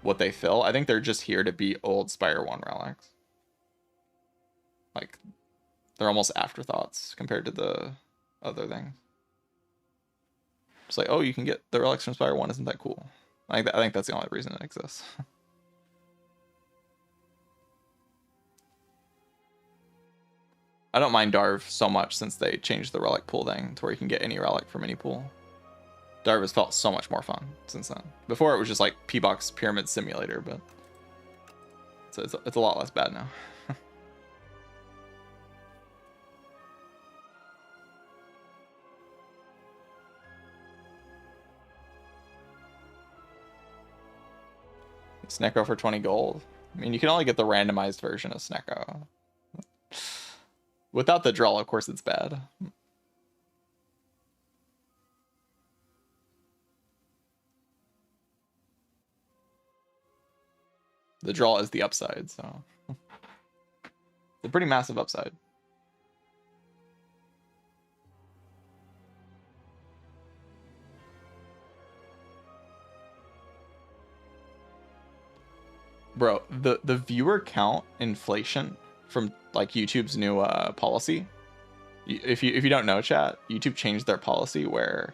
what they fill. I think they're just here to be old Spire 1 relics. Like, they're almost afterthoughts compared to the other things. It's like, oh, you can get the relics from Spire 1, isn't that cool? I think that's the only reason it exists. I don't mind Darv so much since they changed the relic pool thing to where you can get any relic from any pool. Darv has felt so much more fun since then. Before it was just like P-Box Pyramid Simulator, but it's a lot less bad now. Snecko for 20 gold. I mean, you can only get the randomized version of Snecko. Without the draw, of course, it's bad. The draw is the upside, so it's a pretty massive upside. Bro, the viewer count inflation from like YouTube's new policy. If you don't know, chat, YouTube changed their policy where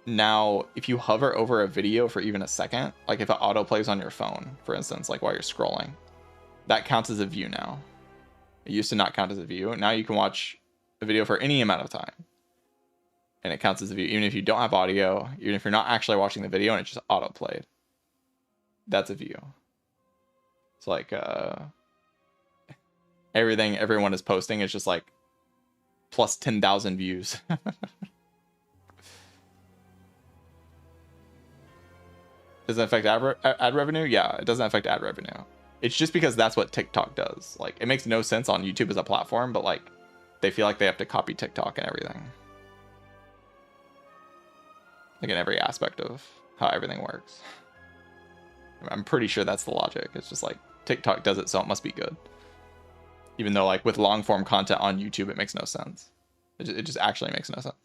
now if you hover over a video for even a second, like if it auto plays on your phone, for instance, like while you're scrolling, that counts as a view now. It used to not count as a view. Now you can watch a video for any amount of time and it counts as a view, even if you don't have audio, even if you're not actually watching the video and it's just auto played. That's a view. It's like everything everyone is posting is just like plus 10,000 views. Does it affect ad revenue? Yeah, it doesn't affect ad revenue. It's just because that's what TikTok does. Like, it makes no sense on YouTube as a platform, but like, they feel like they have to copy TikTok and everything. Like in every aspect of how everything works. I'm pretty sure that's the logic. It's just like, TikTok does it, so it must be good. Even though like with long form content on YouTube, it makes no sense. It just actually makes no sense.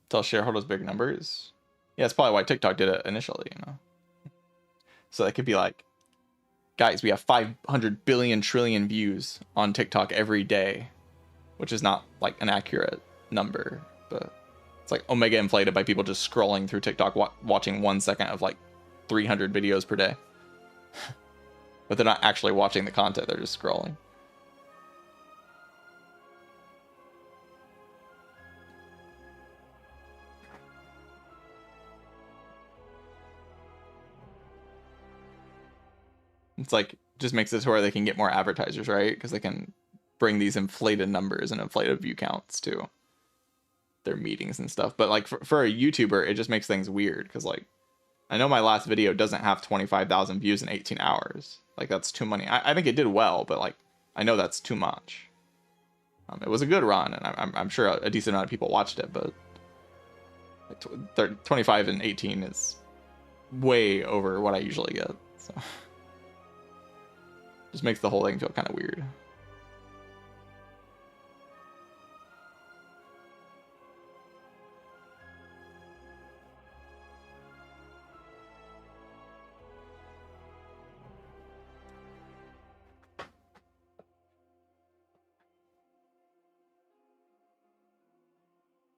Tell shareholders big numbers. Yeah, that's probably why TikTok did it initially, you know. So it could be like, guys, we have 500 billion trillion views on TikTok every day, which is not like an accurate number, but it's like omega inflated by people just scrolling through TikTok, watching 1 second of like 300 videos per day. But they're not actually watching the content, they're just scrolling. It's like, just makes it to where they can get more advertisers, right? Because they can bring these inflated numbers and inflated view counts to their meetings and stuff. But like for a YouTuber, it just makes things weird because like, I know my last video doesn't have 25,000 views in 18 hours. Like, that's too many. I think it did well, but like, I know that's too much. It was a good run, and I'm sure a decent amount of people watched it, but like 25 and 18 is way over what I usually get. So just makes the whole thing feel kind of weird.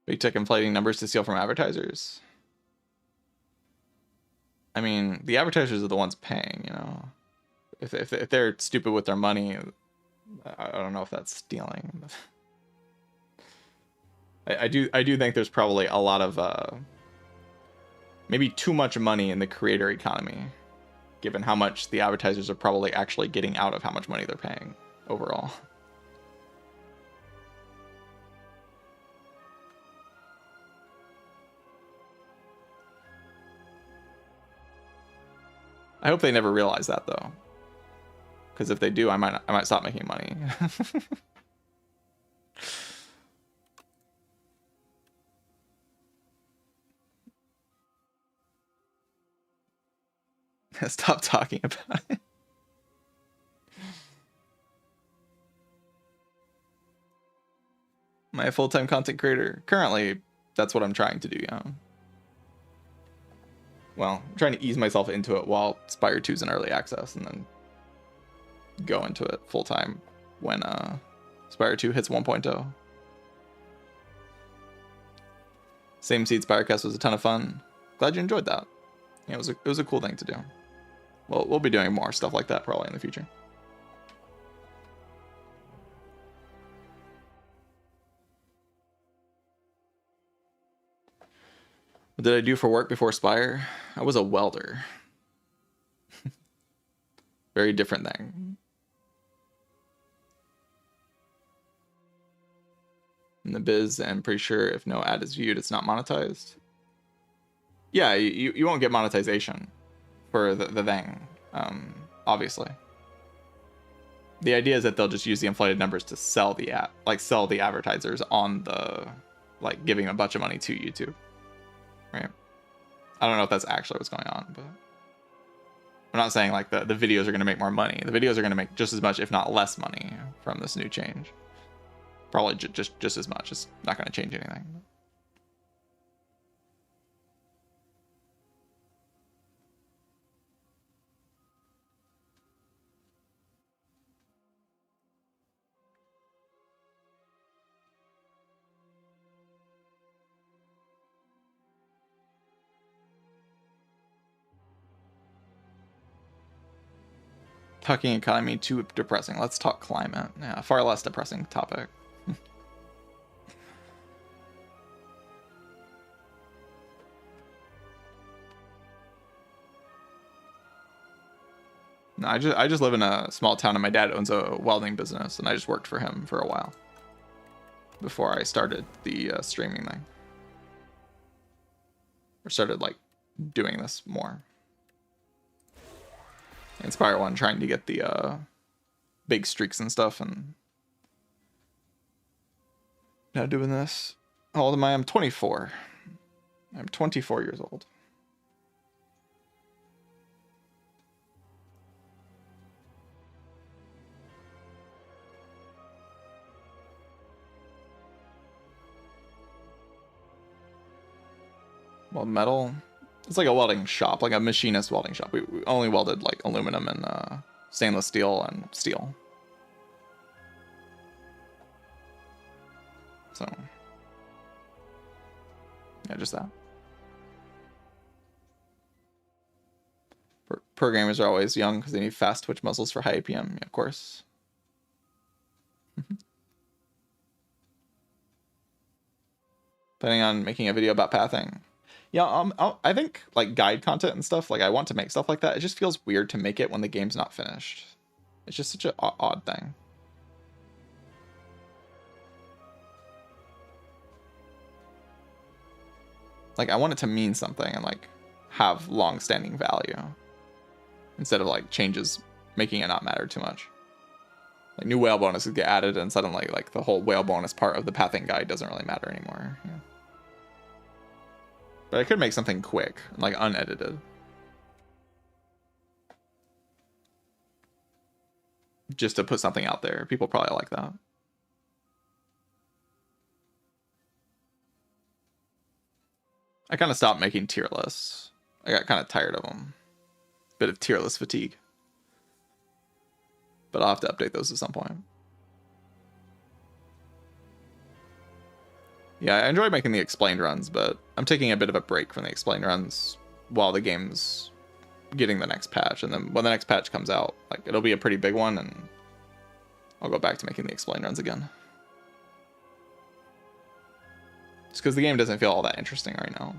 Big tech inflating numbers to steal from advertisers. I mean, the advertisers are the ones paying, you know. If they're stupid with their money, I don't know if that's stealing. I do think there's probably a lot of maybe too much money in the creator economy, given how much the advertisers are probably actually getting out of how much money they're paying overall. I hope they never realize that though, because if they do, I might stop making money. Stop talking about it. Am I a full-time content creator? Currently, that's what I'm trying to do, yeah. Well, I'm trying to ease myself into it while Spire 2 is in early access, and then go into it full-time when Spire 2 hits 1.0. Same Seed Spirecast was a ton of fun. Glad you enjoyed that. Yeah, it was a cool thing to do. Well, we'll be doing more stuff like that probably in the future. What did I do for work before Spire? I was a welder. Very different thing. In the biz, I'm pretty sure if no ad is viewed, it's not monetized. Yeah, you won't get monetization for the thing, obviously. The idea is that they'll just use the inflated numbers to sell the ad, like sell the advertisers on the, like giving a bunch of money to YouTube, right? I don't know if that's actually what's going on, but I'm not saying like the videos are going to make more money. The videos are going to make just as much, if not less money from this new change. Probably just as much. It's not going to change anything. Talking economy too depressing. Let's talk climate. Yeah, far less depressing topic. No, I just live in a small town and my dad owns a welding business and I just worked for him for a while before I started the streaming thing. Or started like doing this more. Inspire 1 trying to get the big streaks and stuff, and now doing this. How old am I? I'm 24. I'm 24 years old. Well, metal. It's like a welding shop, like a machinist welding shop. We only welded like aluminum and stainless steel and steel. So, yeah, just that. Programmers are always young because they need fast twitch muscles for high APM, yeah, of course. Planning on making a video about pathing. Yeah, I think like guide content and stuff, like I want to make stuff like that. It just feels weird to make it when the game's not finished. It's just such an odd thing. Like I want it to mean something and like have long-standing value instead of like changes making it not matter too much. Like new whale bonuses get added and suddenly like the whole whale bonus part of the pathing guide doesn't really matter anymore. Yeah. But I could make something quick, like unedited. Just to put something out there. People probably like that. I kind of stopped making tier lists. I got kind of tired of them. Bit of tier list fatigue. But I'll have to update those at some point. Yeah, I enjoy making the explained runs, but I'm taking a bit of a break from the explained runs while the game's getting the next patch, and then when the next patch comes out, like it'll be a pretty big one, and I'll go back to making the explain runs again. Just because the game doesn't feel all that interesting right now.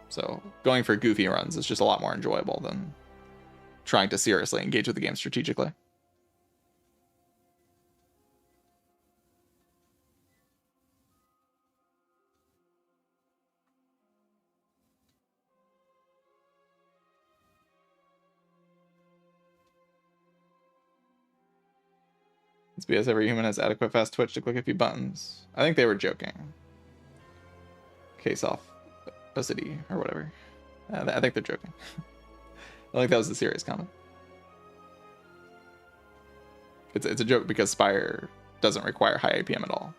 So going for goofy runs is just a lot more enjoyable than trying to seriously engage with the game strategically. It's because every human has adequate fast twitch to click a few buttons. I think they were joking. Case off obesity or whatever. I think they're joking. I think that was a serious comment. It's a joke because Spire doesn't require high APM at all.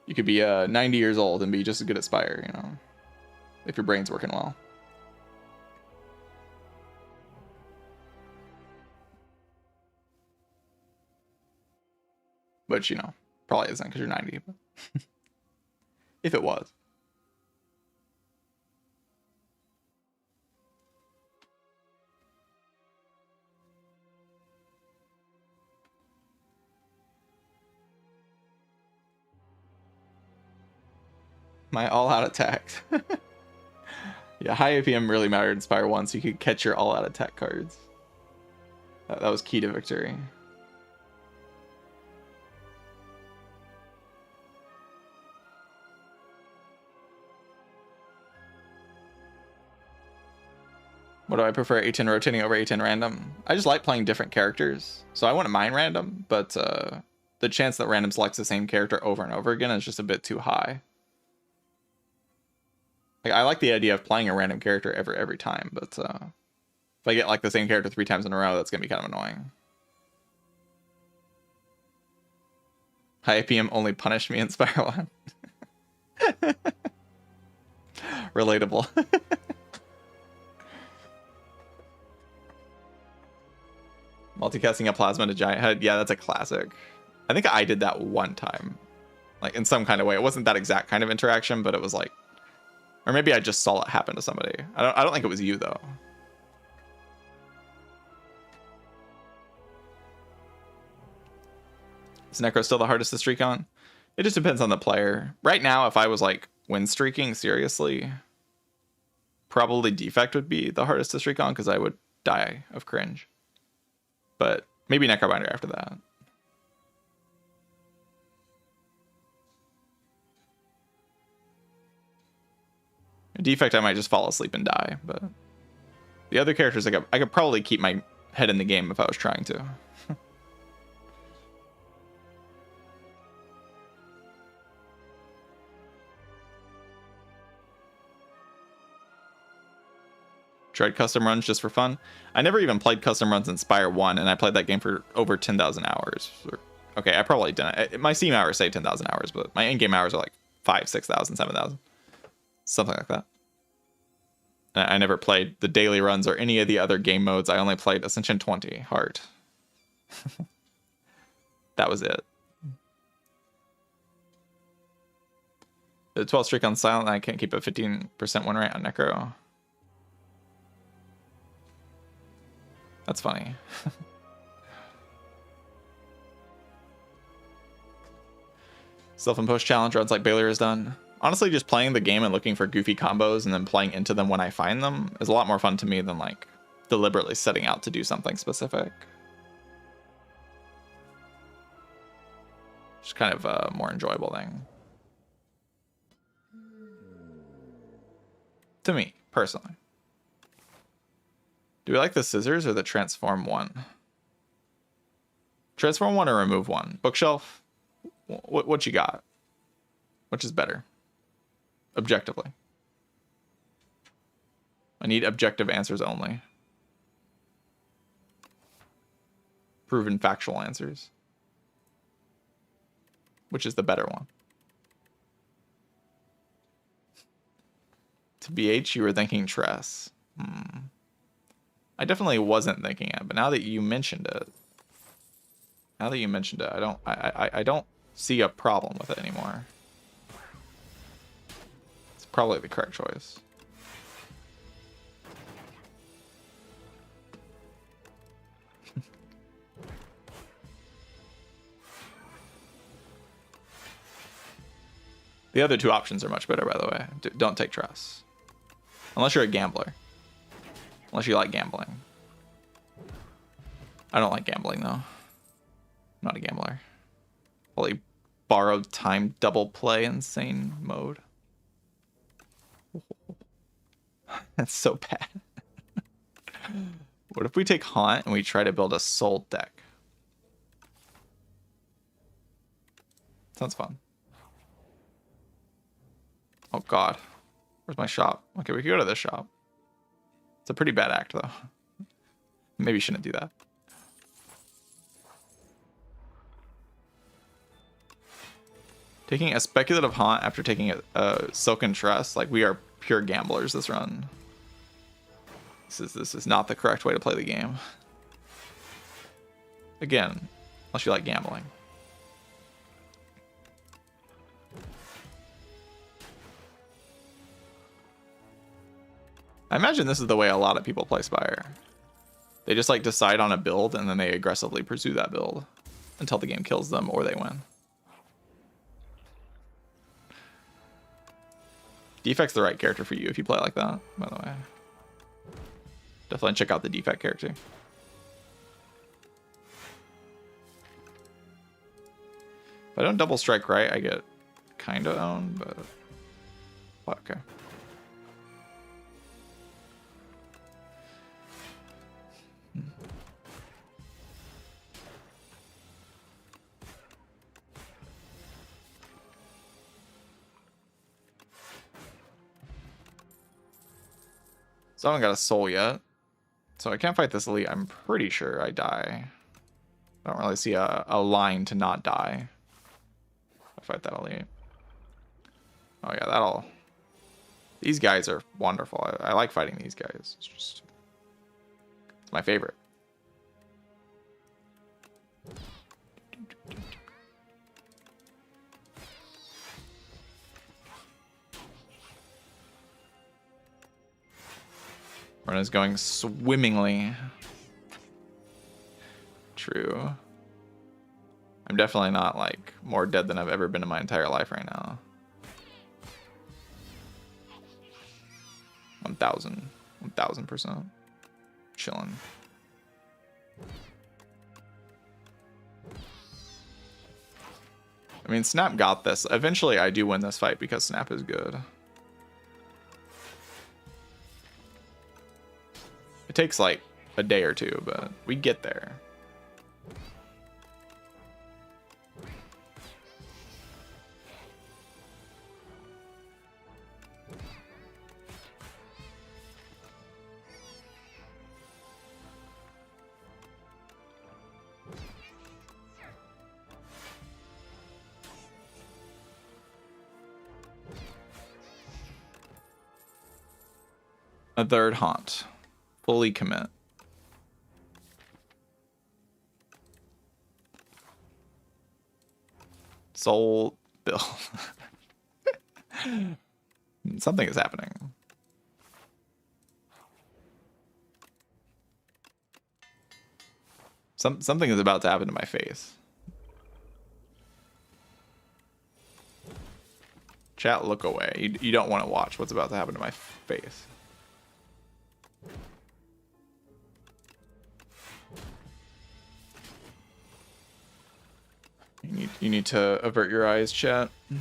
You could be 90 years old and be just as good at Spire, you know, if your brain's working well. Which, you know, probably isn't because you're 90. But if it was. My all-out attacks. Yeah, high APM really mattered in Spire 1, so you could catch your all-out attack cards. That was key to victory. What do I prefer, A10 rotating over A10 random? I just like playing different characters, so I wouldn't mind random, but the chance that random selects the same character over and over again is just a bit too high. Like, I like the idea of playing a random character every time, but if I get like the same character 3 times in a row, that's gonna be kind of annoying. High APM only punished me in Spire 1. Relatable. Multicasting a plasma to giant head. Yeah, that's a classic. I think I did that one time. Like, in some kind of way. It wasn't that exact kind of interaction, but it was like... Or maybe I just saw it happen to somebody. I don't think it was you, though. Is Necro still the hardest to streak on? It just depends on the player. Right now, if I was, like, win streaking, seriously, probably Defect would be the hardest to streak on, because I would die of cringe. But maybe Necrobinder after that. Defect, I might just fall asleep and die, but the other characters, I could probably keep my head in the game if I was trying to. Tried custom runs just for fun. I never even played custom runs in Spire 1, and I played that game for over 10,000 hours. Okay, I probably didn't. My Steam hours say 10,000 hours, but my in-game hours are like 5,000, 6,000, 7,000. Something like that. I never played the daily runs or any of the other game modes. I only played Ascension 20, Heart. That was it. The 12 streak on Silent, I can't keep a 15% win rate on Necro. That's funny. Self-imposed challenge runs like Baylor has done. Honestly, just playing the game and looking for goofy combos and then playing into them when I find them is a lot more fun to me than like deliberately setting out to do something specific. Just kind of a more enjoyable thing. To me, personally. Do we like the scissors or the transform one? Transform one or remove one? Bookshelf? What you got? Which is better? Objectively. I need objective answers only. Proven factual answers. Which is the better one? To BH, you were thinking Tress. I definitely wasn't thinking it, but now that you mentioned it, I don't see a problem with it anymore. It's probably the correct choice. The other two options are much better, by the way. Don't take Trust. Unless you're a gambler. Unless you like gambling. I don't like gambling, though. I'm not a gambler. Fully borrowed time double play insane mode. That's so bad. What if we take Haunt and we try to build a soul deck? Sounds fun. Oh god. Where's my shop? Okay, we can go to this shop. It's a pretty bad act, though. Maybe you shouldn't do that. Taking a speculative Haunt after taking a Silken Tress, like, we are pure gamblers this run. This is not the correct way to play the game. Again, unless you like gambling. I imagine this is the way a lot of people play Spire. They just like decide on a build and then they aggressively pursue that build until the game kills them or they win. Defect's the right character for you if you play like that, by the way. Definitely check out the Defect character. If I don't double strike right, I get kind of owned, but okay. So I haven't got a soul yet. So I can't fight this elite. I'm pretty sure I die. I don't really see a line to not die. If I fight that elite. Oh yeah, that'll... These guys are wonderful. I like fighting these guys. It's my favorite. Run is going swimmingly. True. I'm definitely not like more dead than I've ever been in my entire life right now. 1000%. Chilling. I mean, Snap got this. Eventually I do win this fight because Snap is good. It takes like a day or two, but we get there. A third Haunt. Fully commit. Soul build. Something is happening. Something is about to happen to my face. Chat, look away. You don't want to watch what's about to happen to my face. You need to avert your eyes, chat. You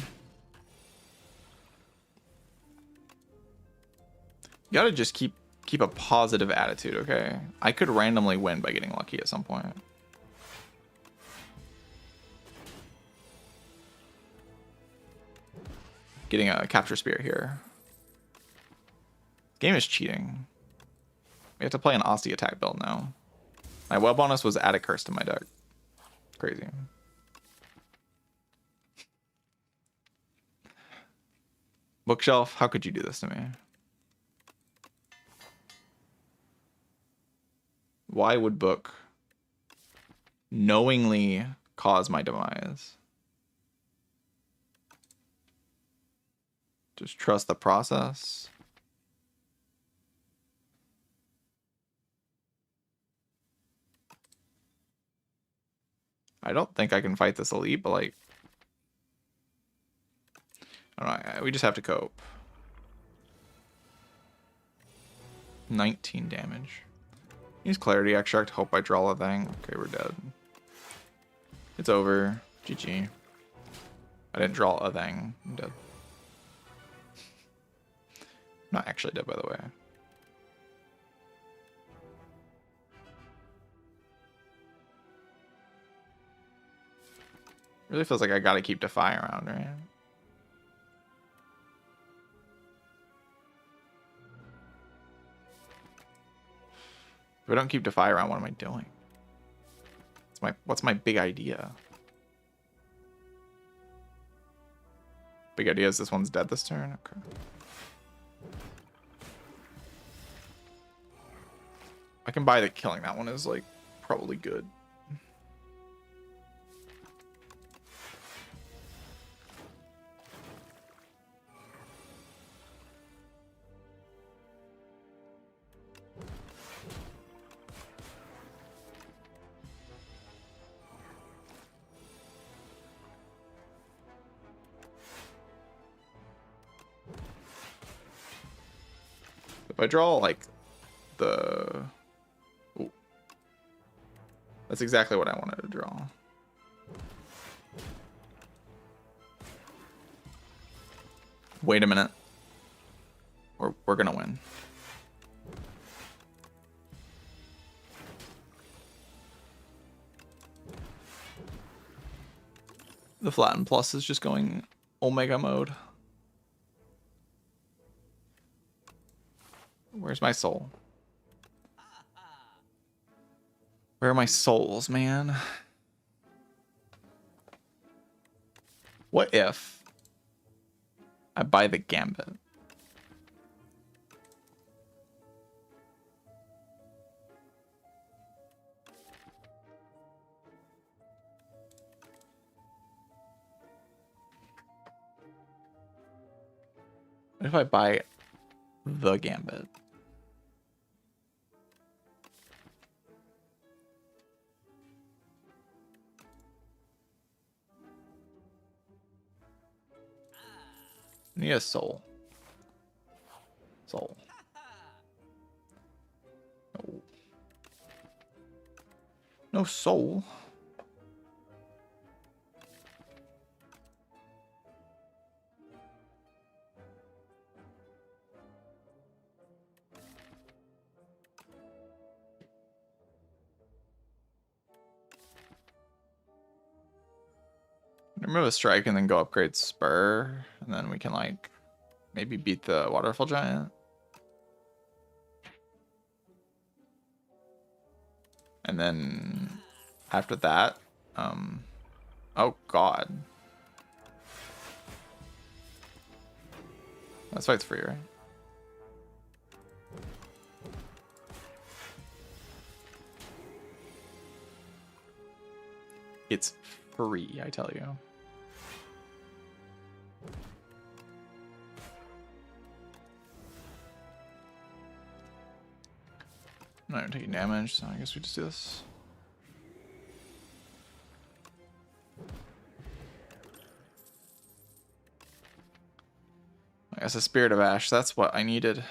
gotta just keep a positive attitude, okay? I could randomly win by getting lucky at some point. Getting a capture spear here. Game is cheating. We have to play an Aussie attack build now. My web bonus was add a curse to my deck. Crazy. Bookshelf, how could you do this to me? Why would Book knowingly cause my demise? Just trust the process. I don't think I can fight this elite, but like... I don't know, we just have to cope. 19 damage. Use Clarity Extract, hope I draw a thing. Okay, we're dead. It's over. GG. I didn't draw a thing. I'm dead. Not actually dead, by the way. Really feels like I gotta keep Defy around, right? If I don't keep Defy around, what am I doing? What's my big idea? Big idea is this one's dead this turn? Okay. I can buy that killing that one is like probably good. If I draw like the... Ooh. That's exactly what I wanted to draw. Wait a minute. We're gonna win. The Flatten Plus is just going Omega mode. Where's my soul? Where are my souls, man? What if I buy the Gambit? What if I buy the Gambit? I need a soul. Soul. No. No soul. Remove a strike and then go upgrade Spur, and then we can like maybe beat the Waterfall Giant. And then after that, oh god. That fight's free, right? It's free, I tell you. I'm not even taking damage, so I guess we just do this. I guess a Spirit of Ash, that's what I needed.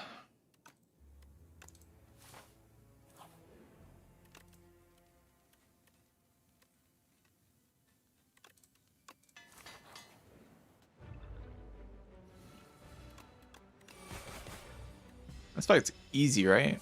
This fight's easy, right?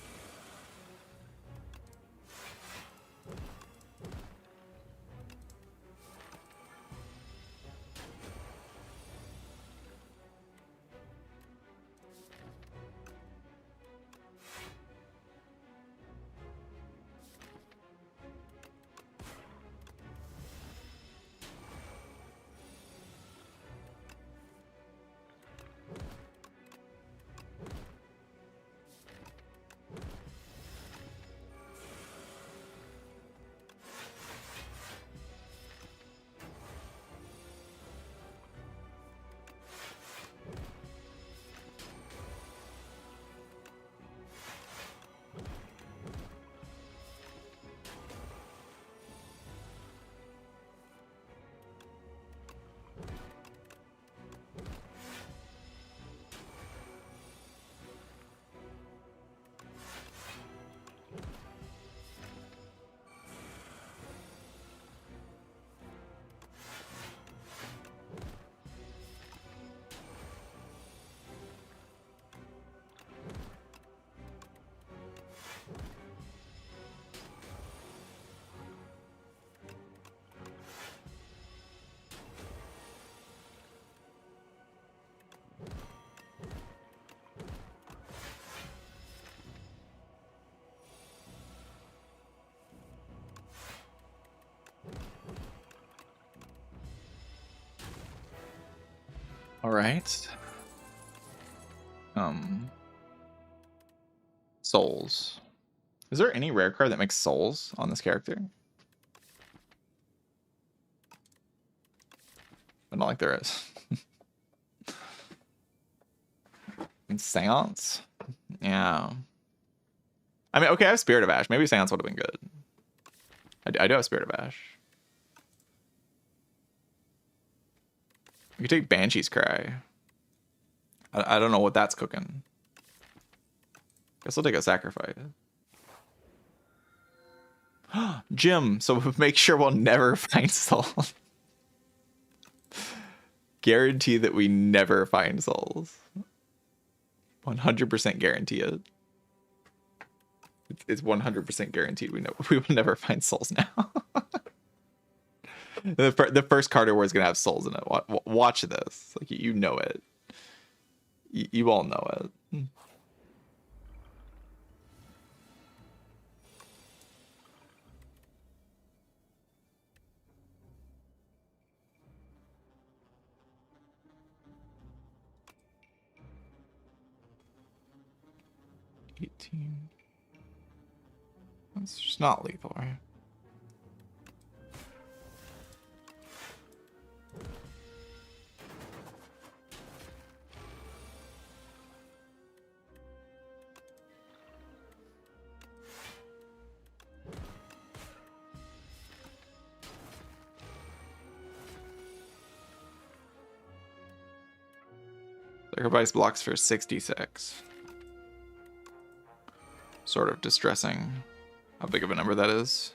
All right. Souls. Is there any rare card that makes souls on this character? I don't think there is. And Seance? Yeah. I mean, okay, I have Spirit of Ash. Maybe Seance would have been good. I do have Spirit of Ash. You could take Banshee's Cry. I don't know what that's cooking. Guess I'll take a Sacrifice. Jim, so make sure we'll never find souls. Guarantee that we never find souls. 100% guarantee it. It's 100% guaranteed we will never find souls now. The first Carter War is gonna have souls in it. Watch this. Like you know it. You all know it. It's just not lethal, right? Sacrifice blocks for 66. Sort of distressing how big of a number that is.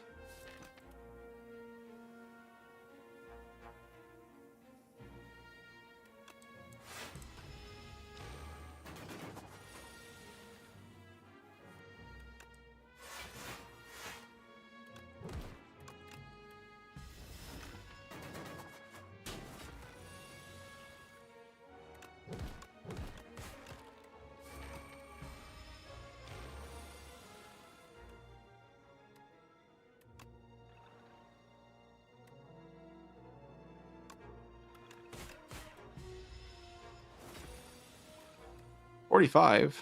$45.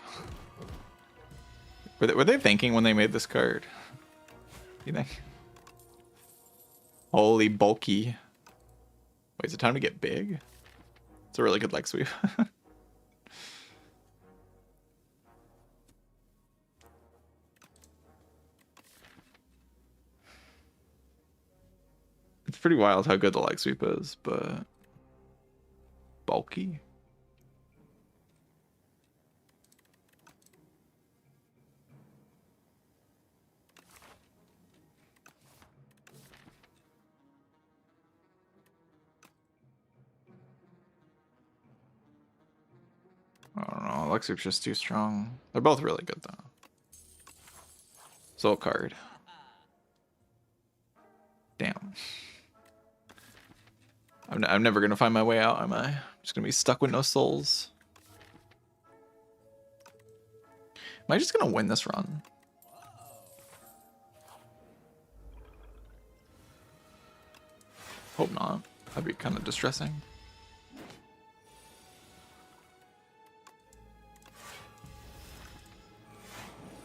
Were they thinking when they made this card? You think? Holy bulky. Wait, is it time to get big? It's a really good leg sweep. It's pretty wild how good the leg sweep is, but bulky. I don't know. Leg sweep's just too strong. They're both really good though. Soul card. Damn. I'm never gonna find my way out, am I? I'm just gonna be stuck with no souls. Am I just gonna win this run? Hope not. That'd be kind of distressing.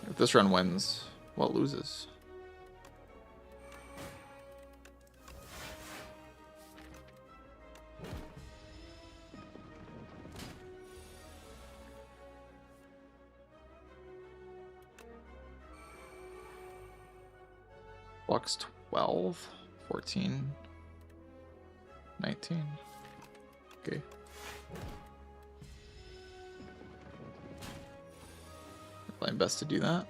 If this run wins, well, it loses. Blocks 12, 14, 19. Okay. Playing best to do that.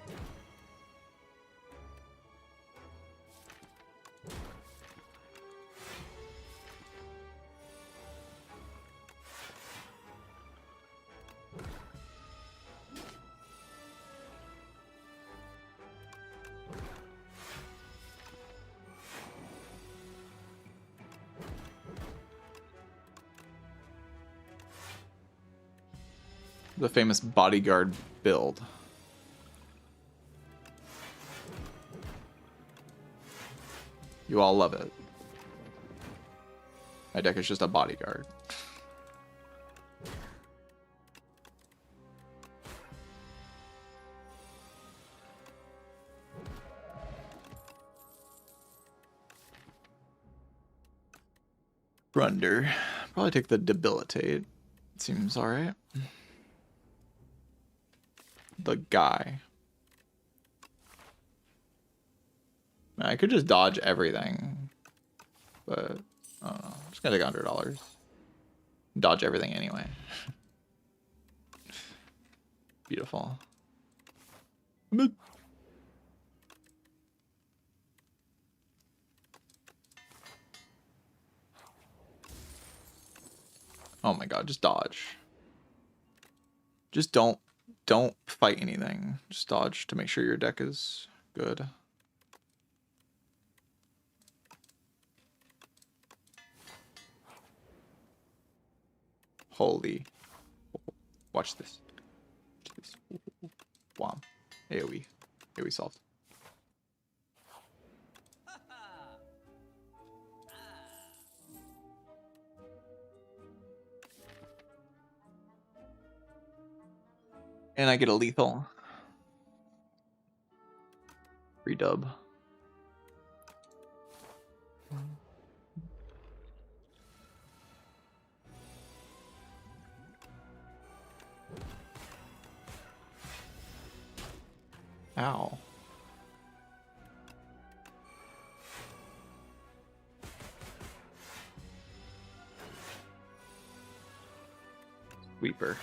The famous bodyguard build. You all love it. My deck is just a bodyguard. Brunder. Probably take the debilitate. Seems alright. The guy. I could just dodge everything. But I don't know. I'm just gonna take $100. Dodge everything anyway. Beautiful. Oh my god, just dodge. Just don't fight anything. Just dodge to make sure your deck is good. Holy. Watch this. Wham. AoE. AoE solved. And I get a lethal. Free dub. Ow. Sweeper.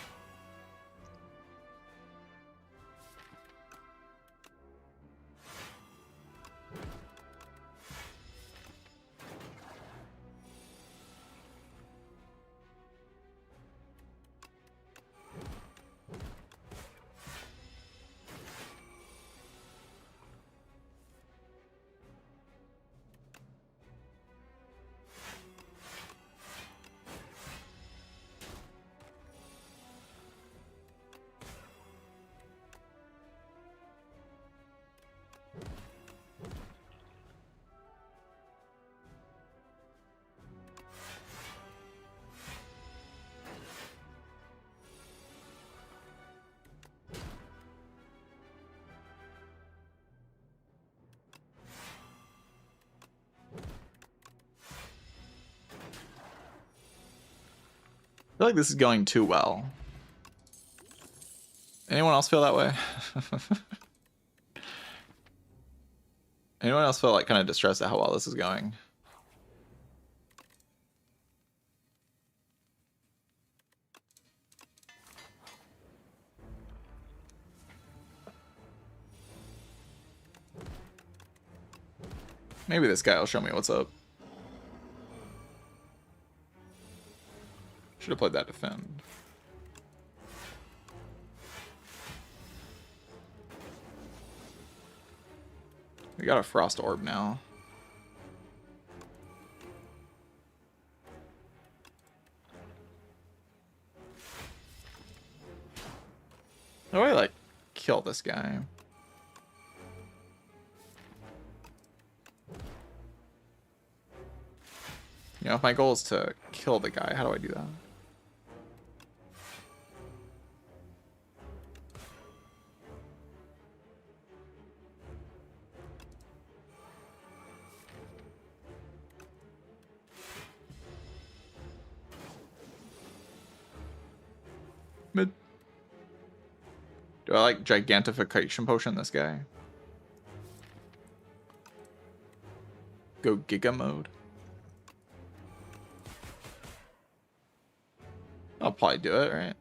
I feel like this is going too well. Anyone else feel that way? Anyone else feel like kind of distressed at how well this is going? Maybe this guy will show me what's up. Should have played that defend. We got a frost orb now. How do I like kill this guy? You know, if my goal is to kill the guy, how do I do that? Mid. Do I like gigantification potion this guy? Go Giga mode? I'll probably do it, right?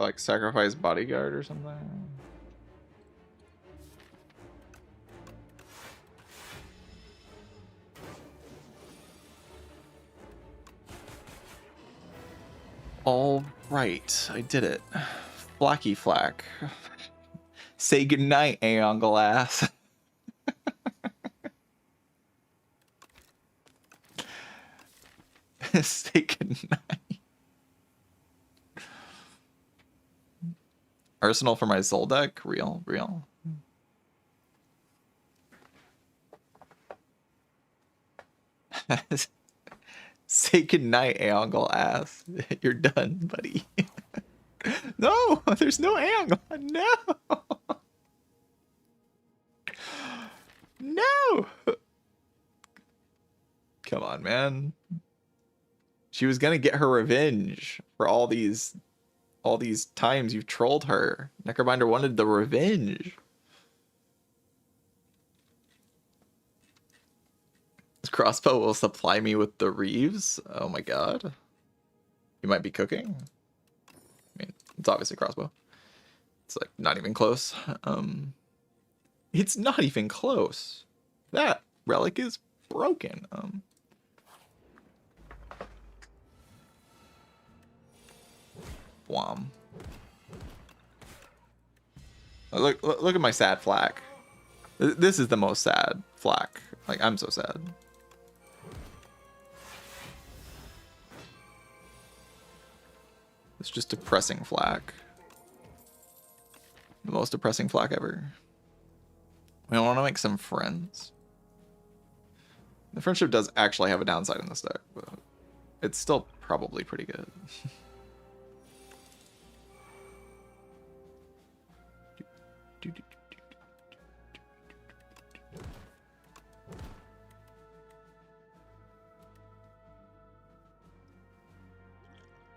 like sacrifice bodyguard or something. All right, I did it. Flacky Flack. Say goodnight, Aeon Glass. Say goodnight. Arsenal for my soul deck? Real. Say goodnight, Aeon Glass. You're done, buddy. No, there's no Aeon Glass. No. No. Come on, man. She was gonna get her revenge for all these times you've trolled her. Necrobinder wanted the revenge. This crossbow will supply me with the Reeves. Oh my god. You might be cooking. I mean, it's obviously crossbow. It's like not even close. It's not even close. That relic is broken. Wham. Look at my sad flak. This is the most sad flak. Like, I'm so sad. It's just depressing flak. The most depressing flak ever. We want to make some friends. The friendship does actually have a downside in this deck, but it's still probably pretty good.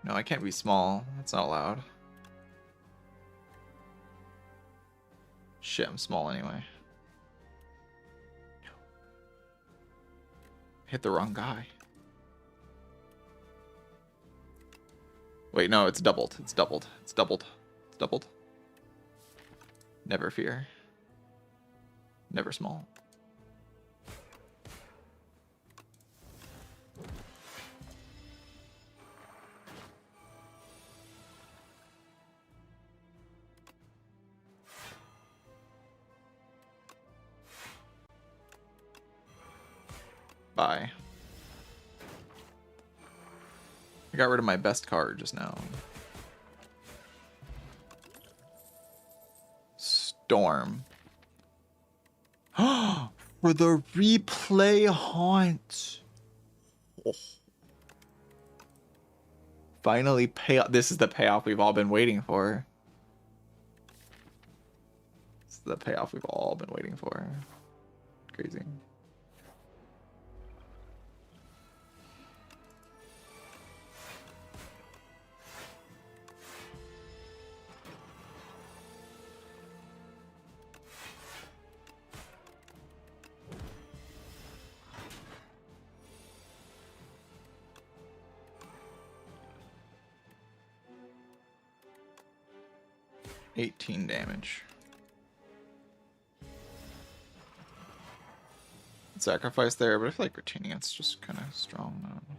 No, I can't be small. That's not allowed. Shit, I'm small anyway. Hit the wrong guy. Wait, no, it's doubled. It's doubled. It's doubled. It's doubled. Never fear. Never small. Bye. I got rid of my best card just now. Storm. For the replay haunt. Oh. Finally pay off. This is the payoff we've all been waiting for. This is the payoff we've all been waiting for. Crazy. $18 damage. Sacrifice there, but I feel like retaining it's just kind of strong. I don't know.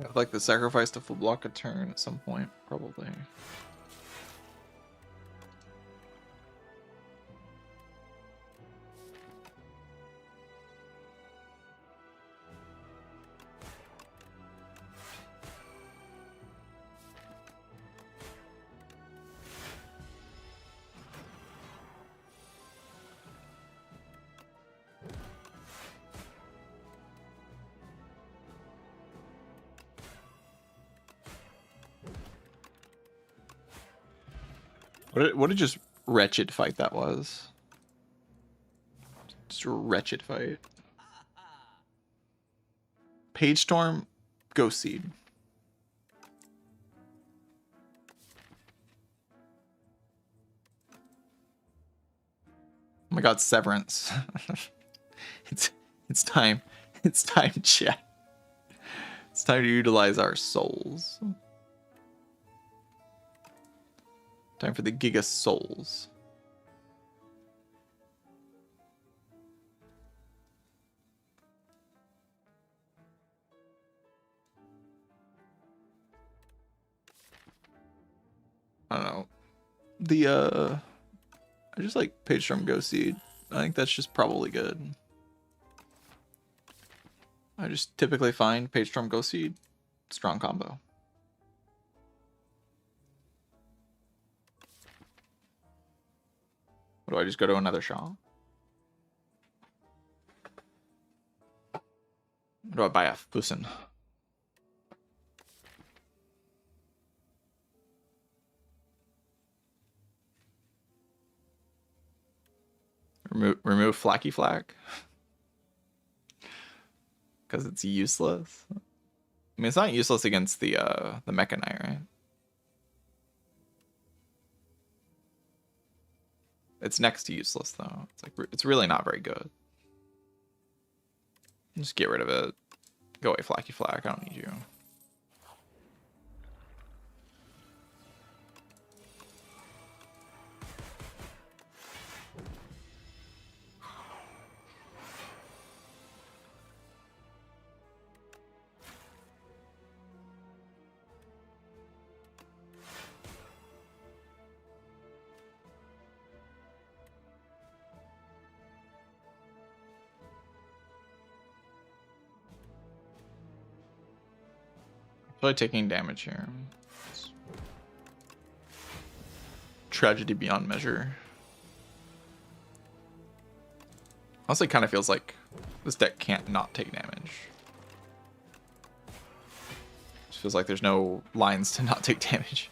I'd like the sacrifice to full block a turn at some point, probably. What a just wretched fight that was. Just a wretched fight. Page Storm, Ghost Seed. Oh my god, Severance. it's time. It's time, chat. It's time to utilize our souls. Time for the Giga Souls. I don't know. I just like Page Storm Ghost Seed. I think that's just probably good. I just typically find Page Storm Ghost Seed strong combo. What do I just go to another Shaw? What do I buy a Fusen? Remove Flacky Flack. Because it's useless. I mean, it's not useless against the Mecha Knight, right? It's next to useless though. It's like it's really not very good. Just get rid of it. Go away, Flacky Flack. I don't need you. Really taking damage here. It's tragedy beyond measure. Honestly, kind of feels like this deck can't not take damage. Just feels like there's no lines to not take damage.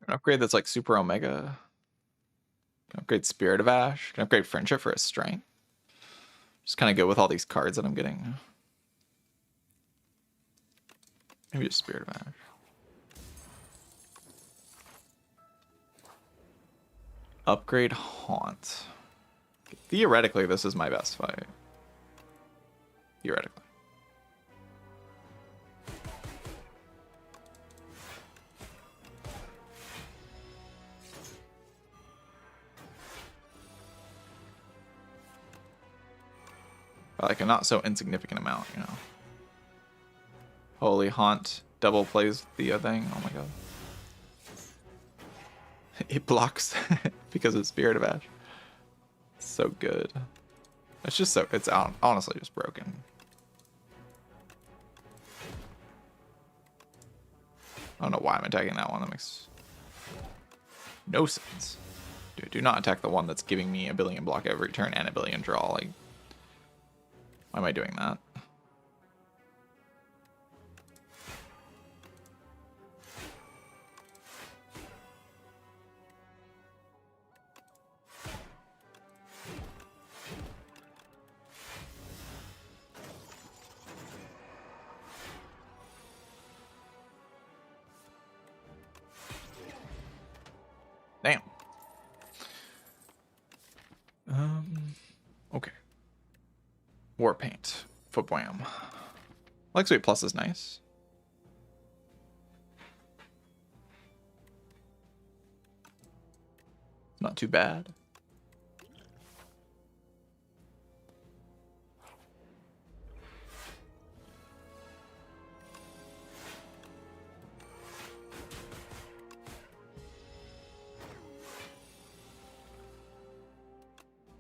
An upgrade that's like super omega. Can upgrade Spirit of Ash. Can upgrade Friendship for a strength. Just kind of go with all these cards that I'm getting. Maybe just Spirit of Ash. Upgrade Haunt. Theoretically, this is my best fight. Theoretically. Like a not so insignificant amount, you know. Holy Haunt double plays the thing. Oh my god. It blocks because of Spirit of Ash. So good. It's just so, it's honestly just broken. I don't know why I'm attacking that one. That makes no sense. Dude, do not attack the one that's giving me a billion block every turn and a billion draw. Like, why am I doing that? Damn. Okay. War paint. Footbam. Like Sweet Plus is nice. Not too bad.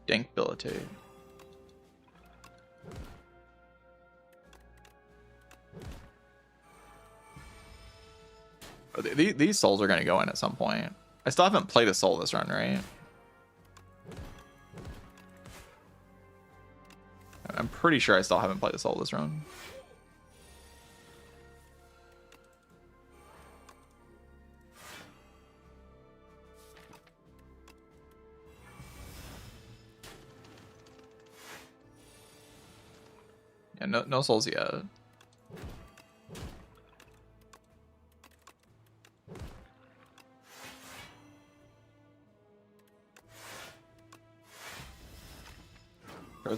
Dankability. These souls are going to go in at some point. I still haven't played a soul this run, right? I'm pretty sure I still haven't played a soul this run. Yeah, no souls yet.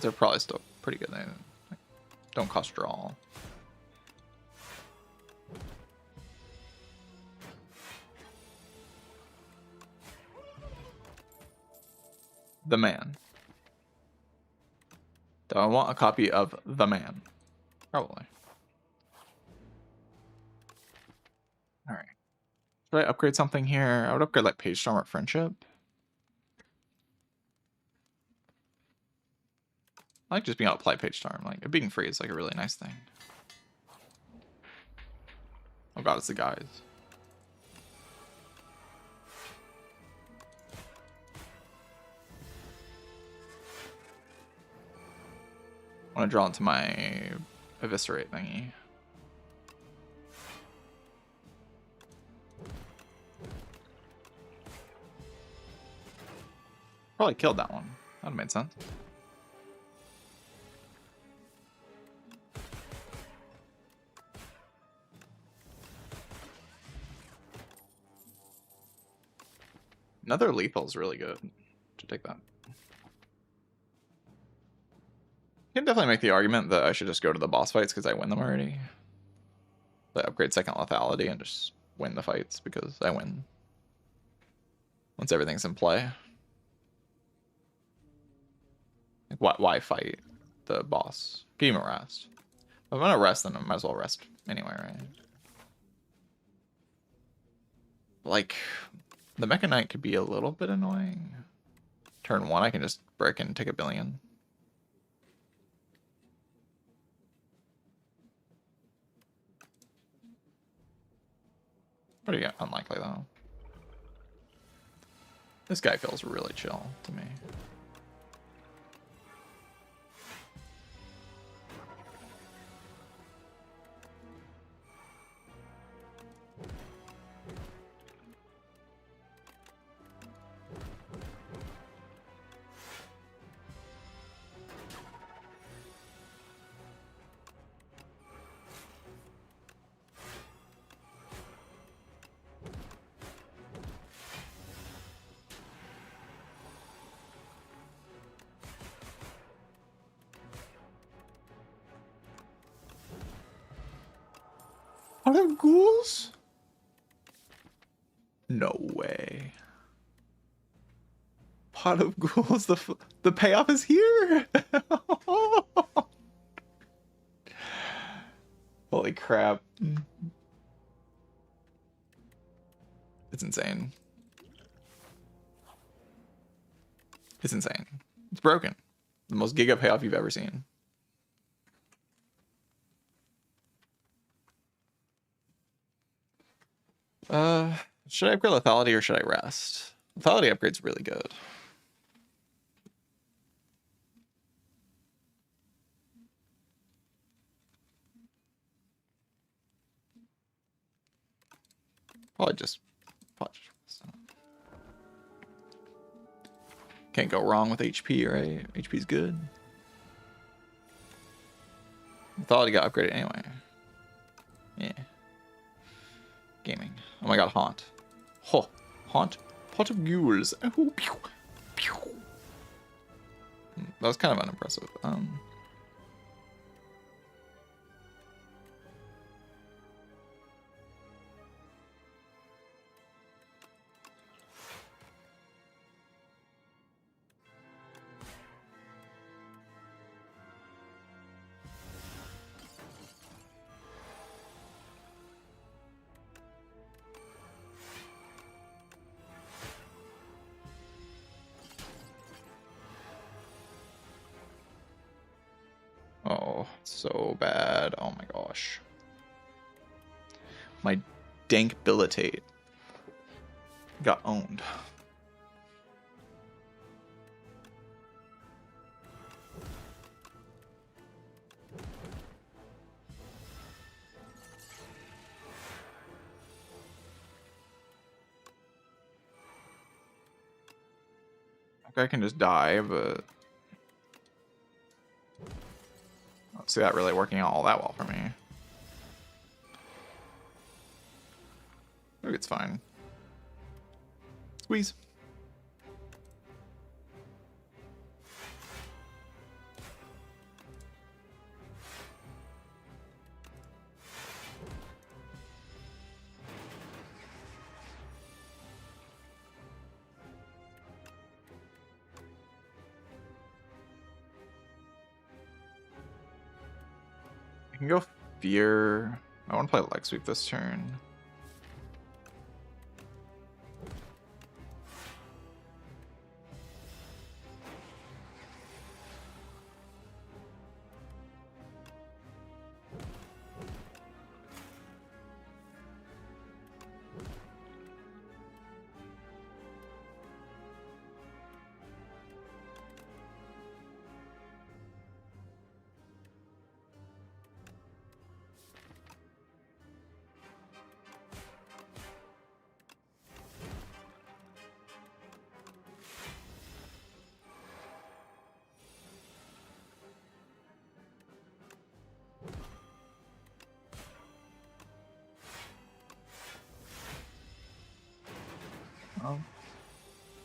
They're probably still pretty good. They don't cost draw. The Man. Do I want a copy of The Man? Probably. Alright. Should I upgrade something here? I would upgrade like Page Storm or Friendship. I like just being able to play Page Storm. Like, being free is like a really nice thing. Oh god, it's the guys. I want to draw into my Eviscerate thingy. Probably killed that one. That would have made sense. Another lethal is really good. Should take that. You can definitely make the argument that I should just go to the boss fights because I win them already. I upgrade second lethality and just win the fights because I win. Once everything's in play. Like, why fight the boss? Give him a rest. If I'm gonna rest, then I might as well rest anyway, right? Like, the Mecha Knight could be a little bit annoying. Turn 1, I can just break and take a billion. Pretty unlikely, though. This guy feels really chill to me. Are there ghouls? No way. Pot of ghouls, the payoff is here. Holy crap. It's insane. It's insane. It's broken. The most giga payoff you've ever seen. Should I upgrade lethality or should I rest? Lethality upgrade's really good. Probably just can't go wrong with HP, right? HP's good. Lethality got upgraded anyway. Yeah. Gaming. Oh my god, Haunt. Oh, Haunt. Pot of ghouls. Oh, pew, pew. That was kind of unimpressive. Oh, so bad. Oh my gosh. My dank bilitate got owned. I can just die, but I don't see that really working out all that well for me. I think it's fine. Squeeze. I can go Fear. I want to play Leg Sweep this turn.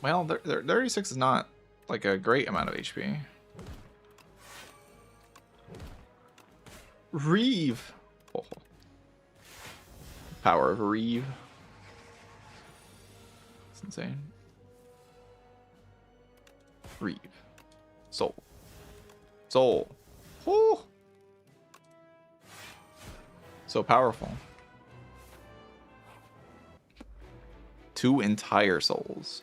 Well, 36 is not like a great amount of HP. Reeve. Oh. Power of Reeve. It's insane. Reeve. Soul. Soul. Oh. So powerful. 2 entire souls.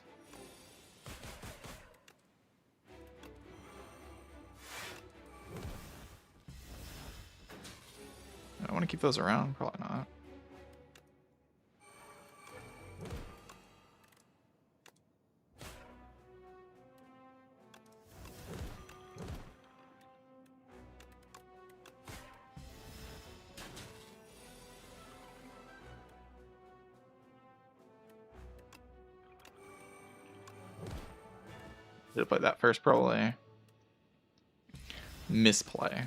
I want to keep those around. Probably not. Should have played that first, probably. Misplay.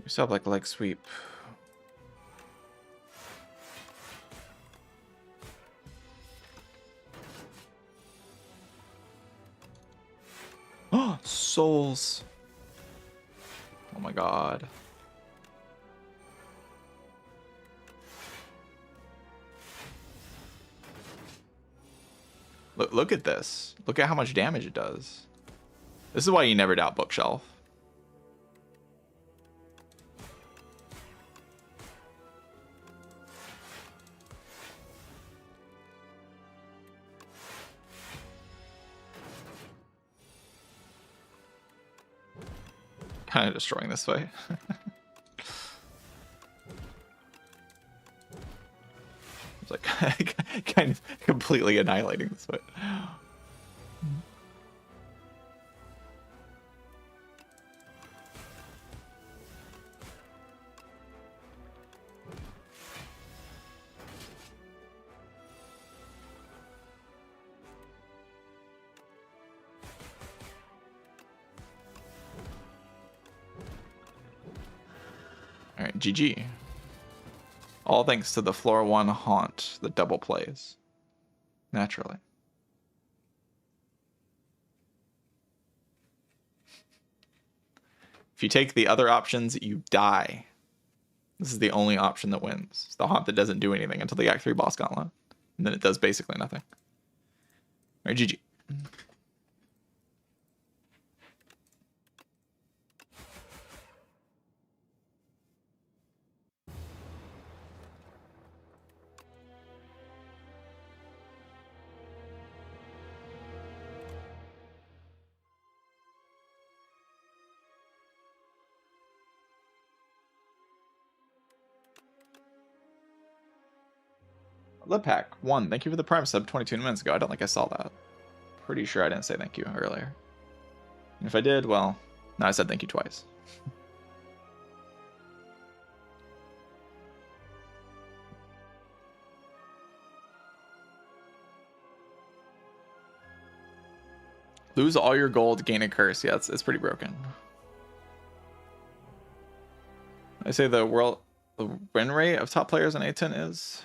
We still have like Leg Sweep. Oh, souls. Oh my god. Look at this. Look at how much damage it does. This is why you never doubt Bookshelf. Kind of destroying this fight. It's like kind of completely annihilating this fight. All right, GG. All thanks to the floor 1 haunt, the double plays. Naturally. If you take the other options, you die. This is the only option that wins. It's the haunt that doesn't do anything until the Act 3 boss gauntlet. And then it does basically nothing. All right, GG. Lipack 1, thank you for the Prime sub 22 minutes ago. I don't think I saw that. Pretty sure I didn't say thank you earlier. And if I did, well, no, I said thank you twice. Lose all your gold, gain a curse. Yeah, it's pretty broken. I say the win rate of top players in A10 is...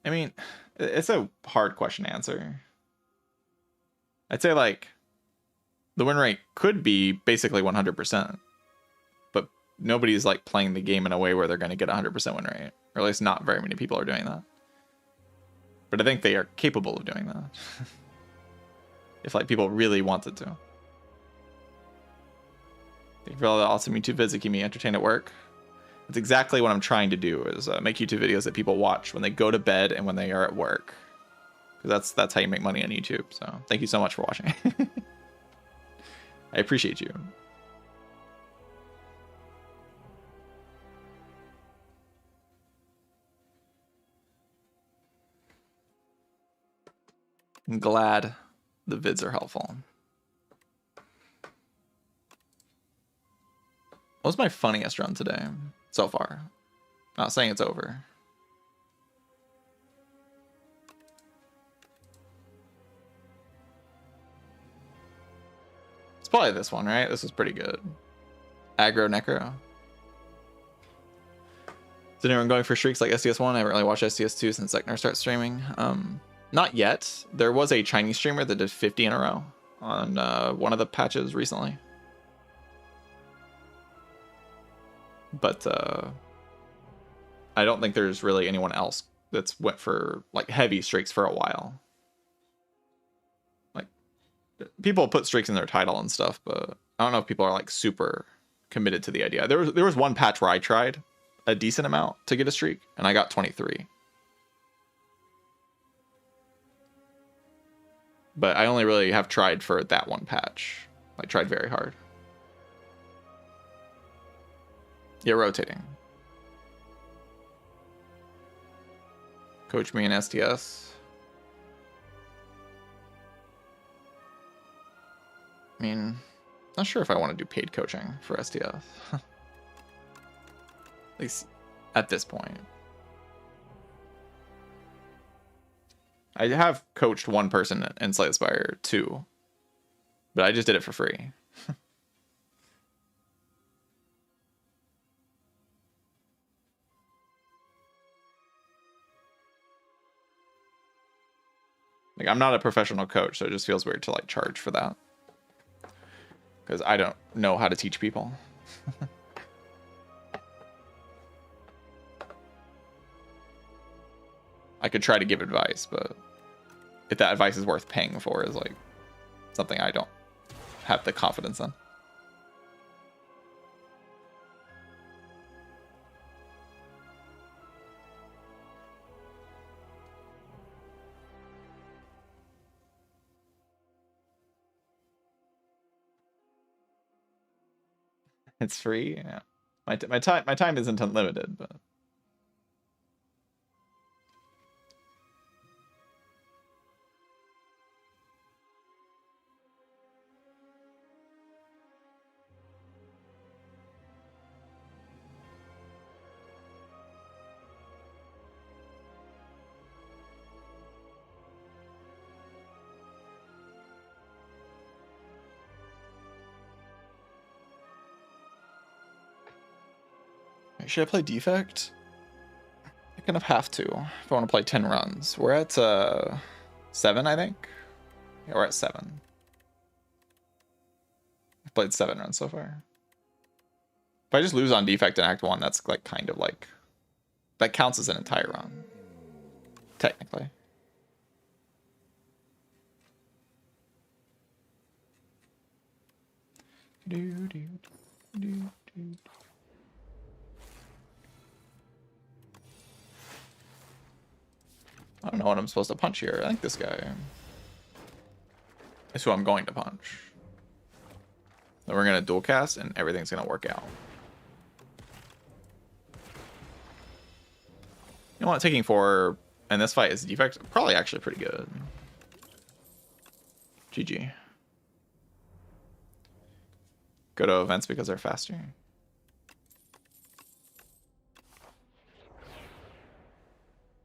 I mean, it's a hard question to answer. I'd say, like, the win rate could be basically 100%. But nobody's, like, playing the game in a way where they're going to get 100% win rate. Or at least not very many people are doing that. But I think they are capable of doing that. If, like, people really wanted to. Thank you for all the awesome YouTube vids that keep me entertained at work. That's exactly what I'm trying to do, is make YouTube videos that people watch when they go to bed and when they are at work. Because that's how you make money on YouTube. So thank you so much for watching. I appreciate you. I'm glad the vids are helpful. What was my funniest run today so far? Not saying it's over. It's probably this one, right? This is pretty good. Aggro Necro. Is anyone going for streaks like STS1? I haven't really watched STS2 since Zekner started streaming. Not yet. There was a Chinese streamer that did 50 in a row on one of the patches recently. But I don't think there's really anyone else that's went for like heavy streaks for a while. Like, people put streaks in their title and stuff, but I don't know if people are like super committed to the idea. There was one patch where I tried a decent amount to get a streak, and I got 23. But I only really have tried for that one patch. I tried very hard. Yeah, rotating. Coach me in STS. I mean, not sure if I want to do paid coaching for STS. At least at this point. I have coached one person in Slay the Spire 2, but I just did it for free. Like, I'm not a professional coach, so it just feels weird to like charge for that. Because I don't know how to teach people. I could try to give advice, but if that advice is worth paying for is like something I don't have the confidence in. It's free. Yeah. My time isn't unlimited, but should I play Defect? I kind of have to if I want to play 10 runs. We're at 7, I think. Yeah, we're at 7. I've played 7 runs so far. If I just lose on Defect in Act 1, that's like kind of like that counts as an entire run, technically. I don't know what I'm supposed to punch here. I think this guy is who I'm going to punch. Then we're going to dual cast and everything's going to work out. know what? Taking 4 in this fight is defect. Probably actually pretty good. GG. Go to events because they're faster.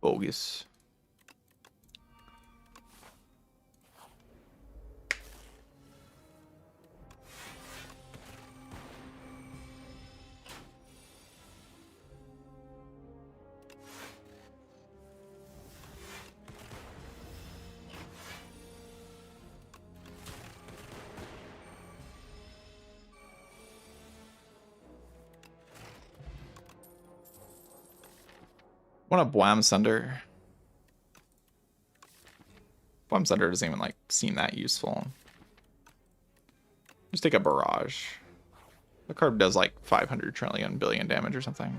Bogus. Want a Blam Sunder? Blam Sunder doesn't even like seem that useful. Just take a Barrage. The card does like 500 trillion billion damage or something.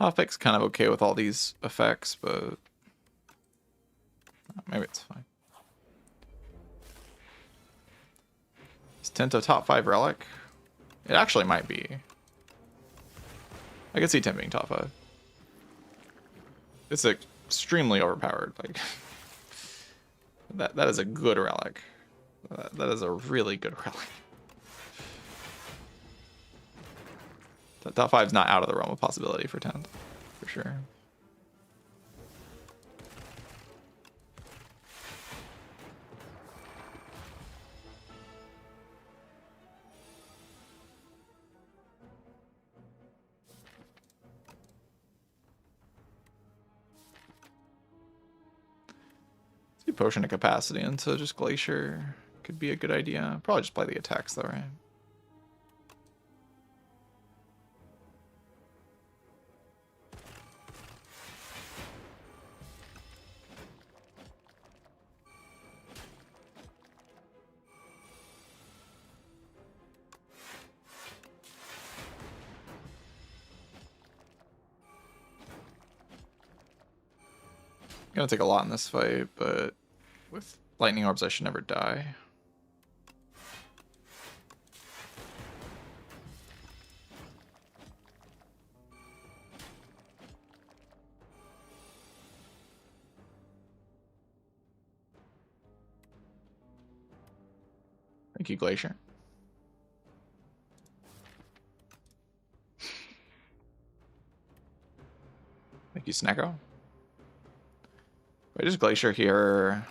Optic's kind of okay with all these effects, but maybe it's fine. Is Tint a top 5 relic? It actually might be. I could see Tint being top 5. It's extremely overpowered. Like that is a good relic. That is a really good relic. The top 5's not out of the realm of possibility for 10th, for sure. See Potion of Capacity into just Glacier could be a good idea. Probably just play the attacks though, right? Gonna take a lot in this fight, but with lightning orbs I should never die. Thank you, Glacier. Thank you, Snecko. I just Glacier here.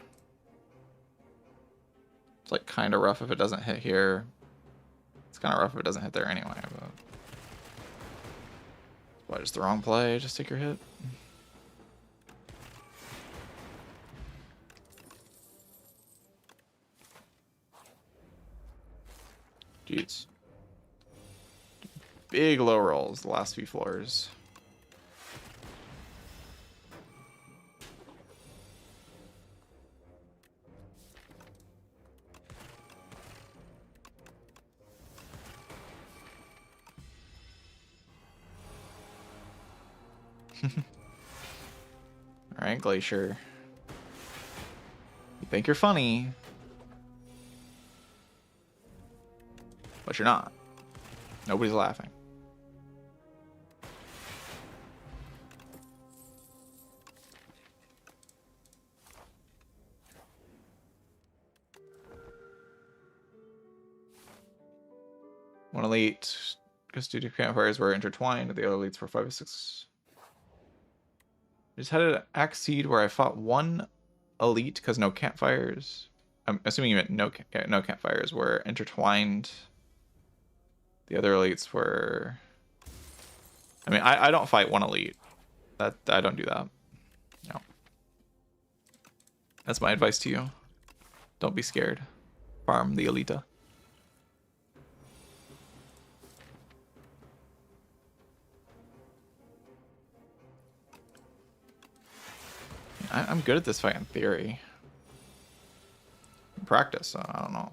It's like kind of rough if it doesn't hit here. It's kind of rough if it doesn't hit there anyway. But why just the wrong play? Just take your hit. Jeez. Big low rolls the last few floors. Alright, Glacier. You think you're funny, but you're not. Nobody's laughing. One elite, because two campfires were intertwined, the other elites were 5 or 6. Just had an axe seed where I fought one elite because no campfires. I'm assuming you meant no campfires were intertwined. The other elites were. I mean, I don't fight one elite. I don't do that. No. That's my advice to you. Don't be scared. Farm the elita. I'm good at this fight in theory. In practice, I don't know.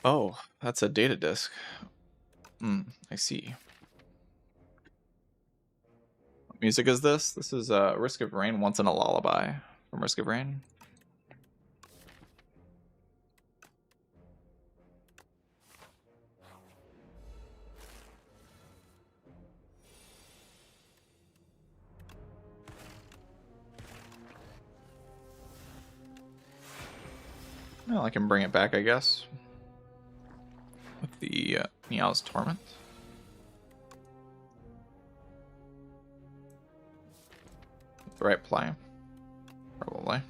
Oh, that's a data disk. I see. What music is this? This is Risk of Rain, Once in a Lullaby from Risk of Rain. Well, I can bring it back, I guess. With the Meow's Torment. The right play. Probably.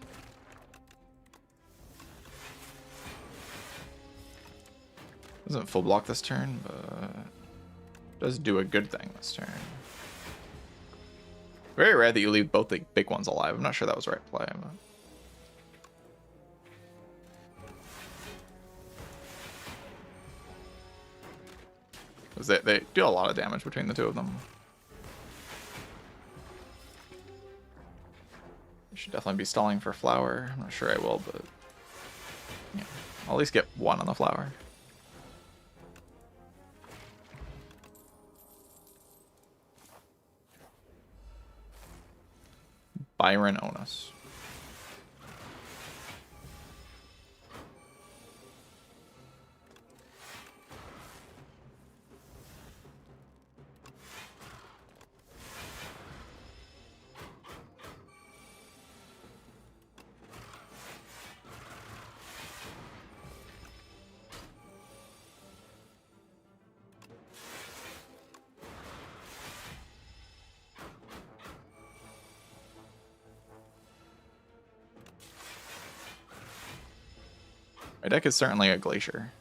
Doesn't full block this turn, but does do a good thing this turn. Very rare that you leave both the big ones alive. I'm not sure that was the right play. But... because they do a lot of damage between the two of them. I should definitely be stalling for flower. I'm not sure I will, but yeah, I'll at least get one on the flower. Byron Onus. My deck is certainly a glacier.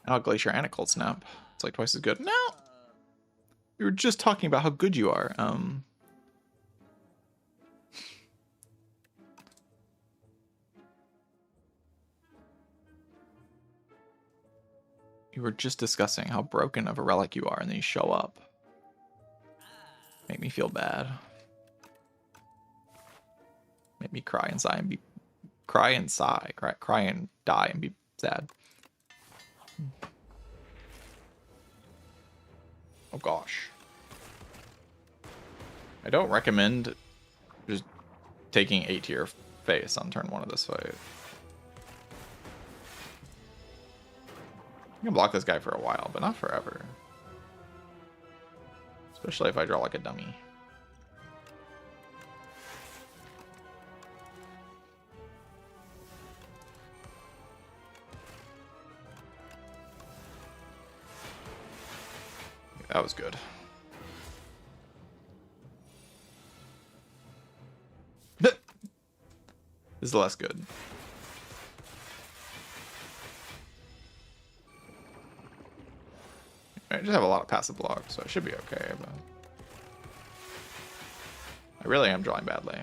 Now a glacier and a cold snap. It's like twice as good. No! We were just talking about how good you are. You were just discussing how broken of a relic you are, and then you show up. Make me feel bad. Make me cry and sigh and be... Cry and sigh. Cry and die and be sad. Oh gosh. I don't recommend just taking 8 to your face on turn 1 of this fight. I can block this guy for a while, but not forever. Especially if I draw like a dummy. That was good. This is less good. I just have a lot of passive block, so it should be okay, but I really am drawing badly.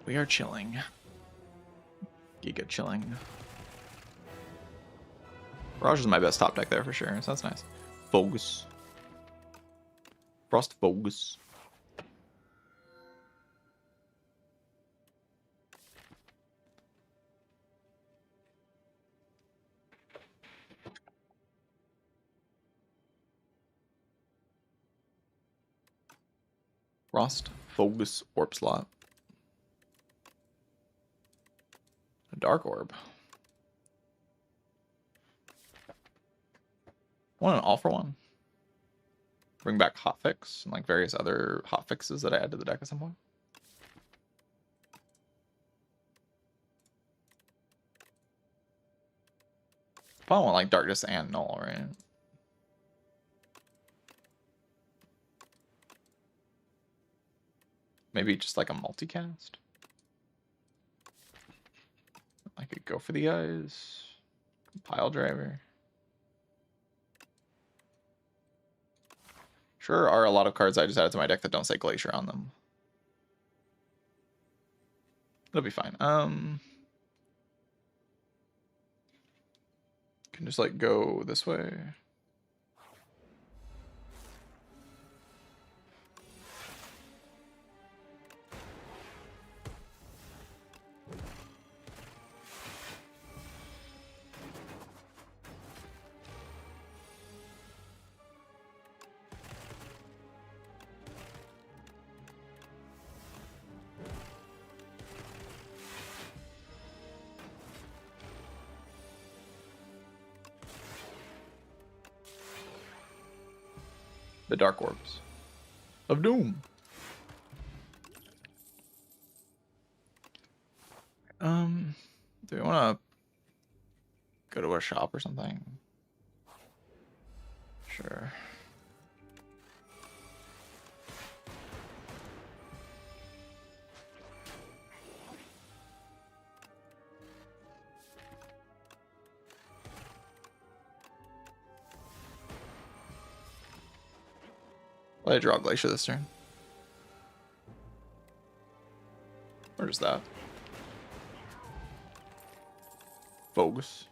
We are chilling. Giga chilling. Raj is my best top deck there for sure, so that's nice. Bogus. Frost Bogus. Frost Bogus Orb slot. A Dark Orb. Want an all for one? Bring back hotfix and like various other hotfixes that I add to the deck at some point. Probably want like darkness and null, right? maybe just like a multicast. I could go for the eyes. Pile driver. Sure are a lot of cards I just added to my deck that don't say Glacier on them. It'll be fine. Can just like go this way. The Dark Orbs of Doom. Do we want to go to a shop or something? Sure. Let I draw Glacier this turn. Or just that. Bogus.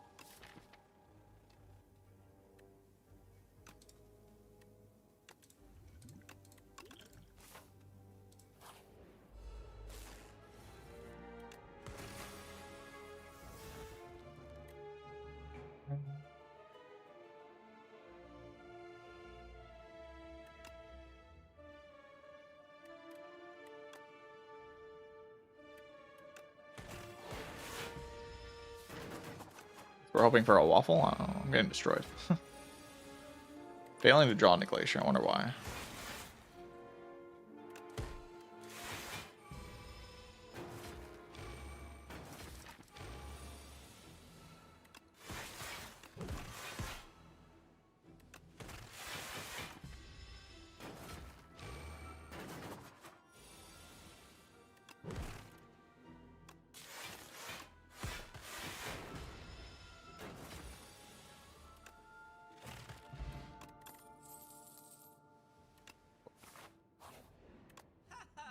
We're hoping for a waffle? I don't know. I'm getting destroyed. Failing to draw into Glacier. I wonder why.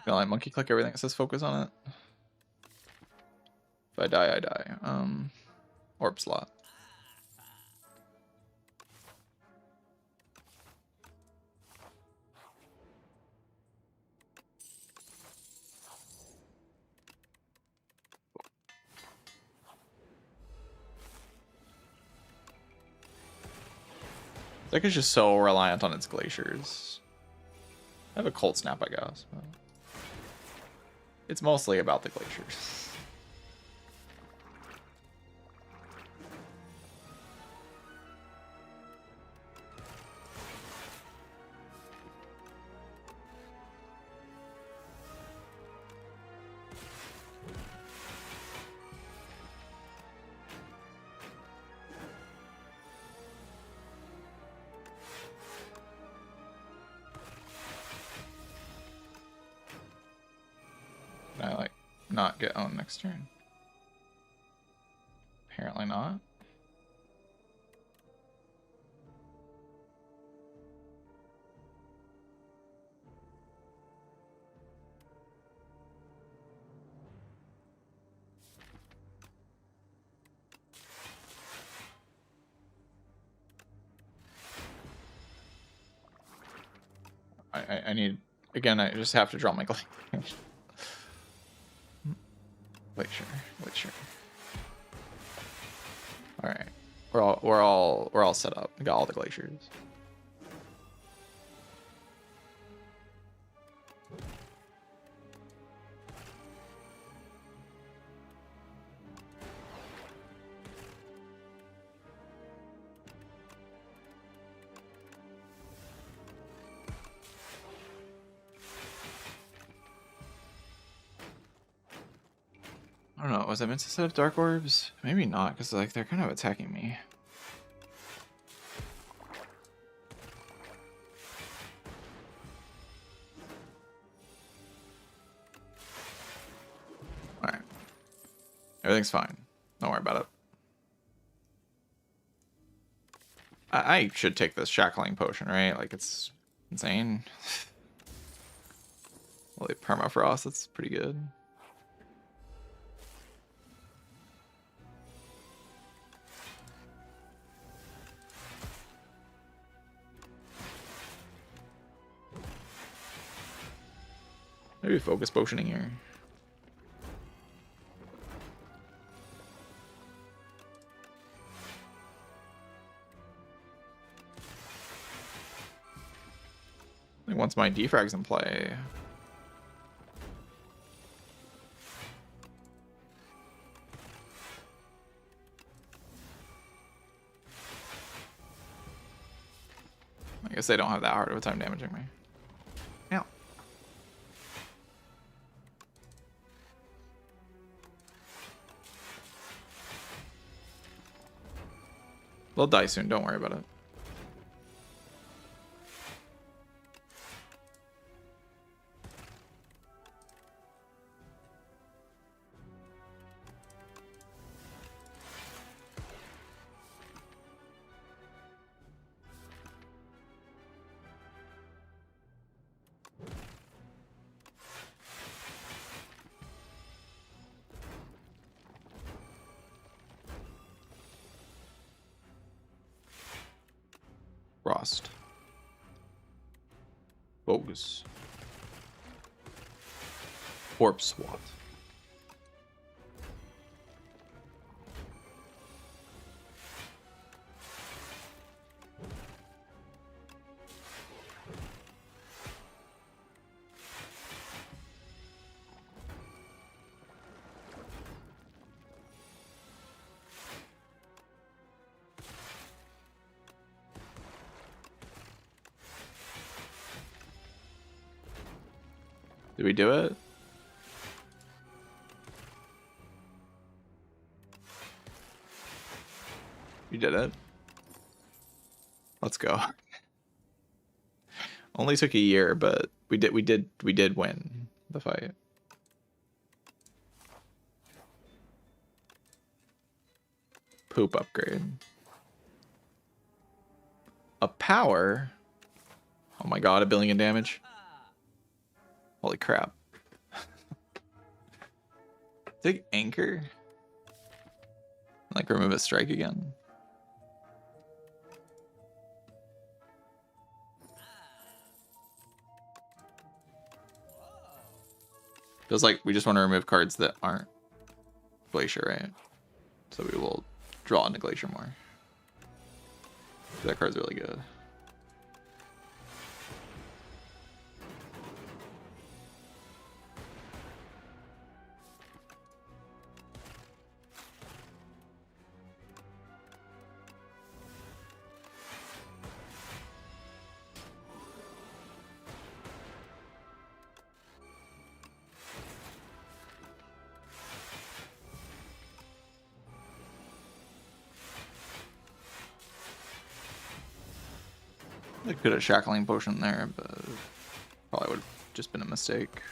Can I monkey click everything that says focus on it? If I die, I die. Orb slot. Deck is just so reliant on its glaciers. I have a cold snap, I guess. But it's mostly about the glaciers. Can I like not get owned next turn? Apparently not. I need, again, I just have to draw my glacier. Glacier. All right, we're all set up. We got all the glaciers. I don't know, was I meant to set up Dark Orbs? Maybe not, because like they're kind of attacking me. Everything's fine. Don't worry about it. I should take this shackling potion, right? Like, it's insane. Well, they permafrost, that's pretty good. Maybe focus potioning here. I think once my defrag's in play. I guess they don't have that hard of a time damaging me. Yeah. They'll die soon, don't worry about it. Frost. Bogus. Corpse SWAT. Did we do it? You did it. Let's go. Only took a year, but we did win the fight. Poop upgrade. A power. Oh my god, 1 billion damage. Holy crap. Take anchor. Like remove a strike again. Feels like we just want to remove cards that aren't Glacier, right? So we will draw into Glacier more. That card's really good. I could have shackling potion there, but probably would have just been a mistake.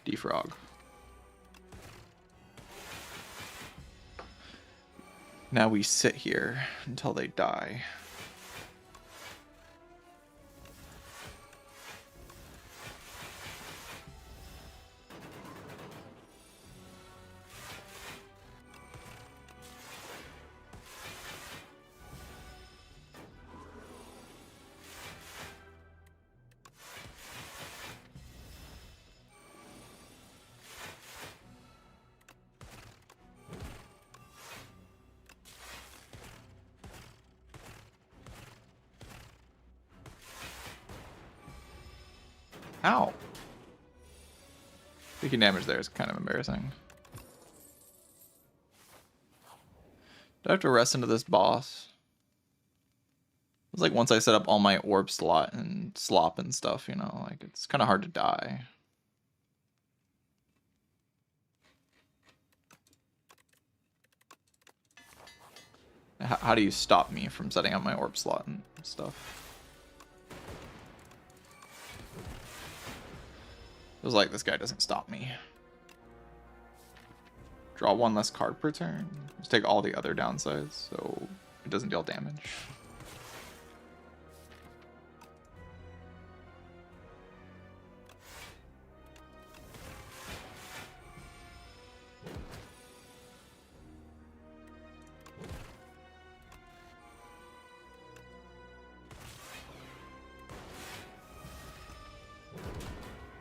Defrog. Now we sit here until they die. Ow. Taking damage there is kind of embarrassing. Do I have to rest into this boss? It's like once I set up all my orb slot and slop and stuff, you know, like it's kind of hard to die. How do you stop me from setting up my orb slot and stuff? Feels like this guy doesn't stop me. Draw one less card per turn. Just take all the other downsides, so it doesn't deal damage.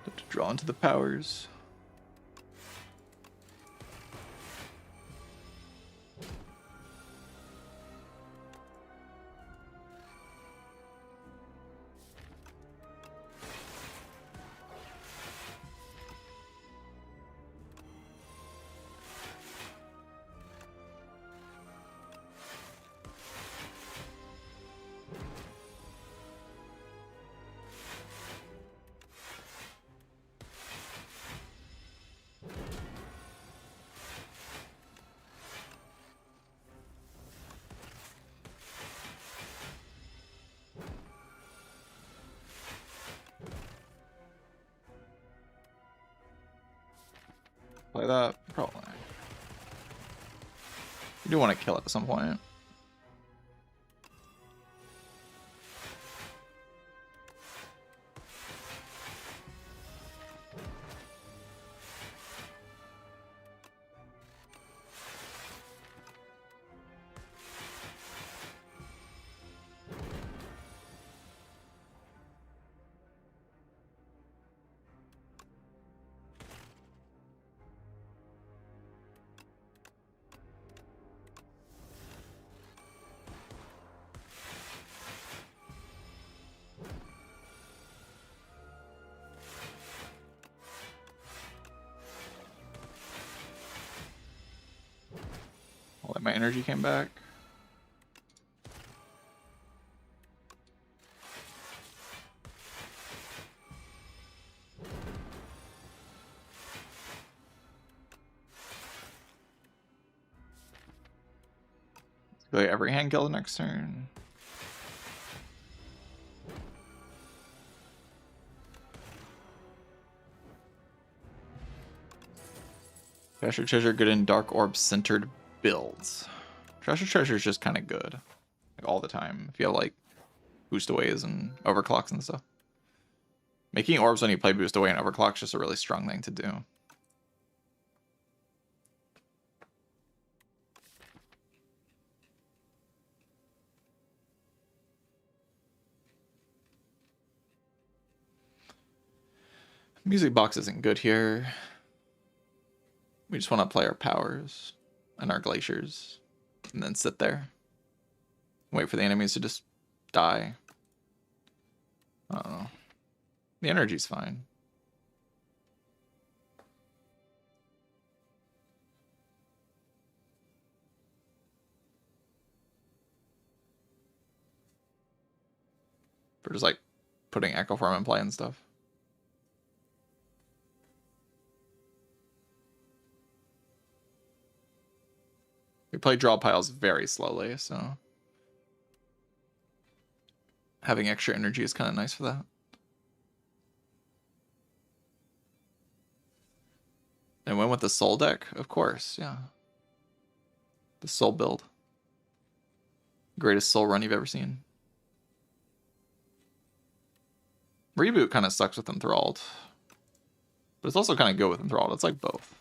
Have to draw into the powers. Play that, probably. You do want to kill it at some point. I'll let my energy came back. Play every hand kill the next turn. Treasure Treasure good in Dark Orb centered builds. Treasure Treasure is just kind of good. Like all the time. If you have like boost aways and overclocks and stuff. Making orbs when you play boost away and overclock is just a really strong thing to do. Music box isn't good here. We just want to play our powers and our glaciers and then sit there. Wait for the enemies to just die. I don't know. The energy's fine. For just like putting Echo Form in play and stuff. We play draw piles very slowly, so having extra energy is kind of nice for that. And went with the soul deck, of course, yeah. The soul build. Greatest soul run you've ever seen. Reboot kind of sucks with Enthralled. But it's also kind of good with Enthralled. It's like both.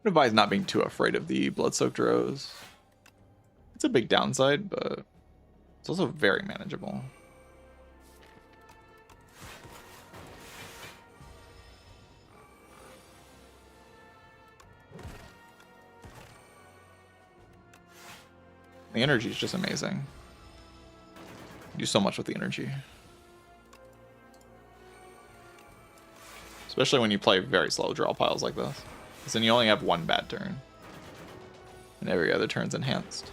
I'd advise not being too afraid of the Blood-Soaked Rose. It's a big downside, but it's also very manageable. The energy is just amazing. You do so much with the energy. Especially when you play very slow draw piles like this. Because then you only have one bad turn. And every other turn's enhanced.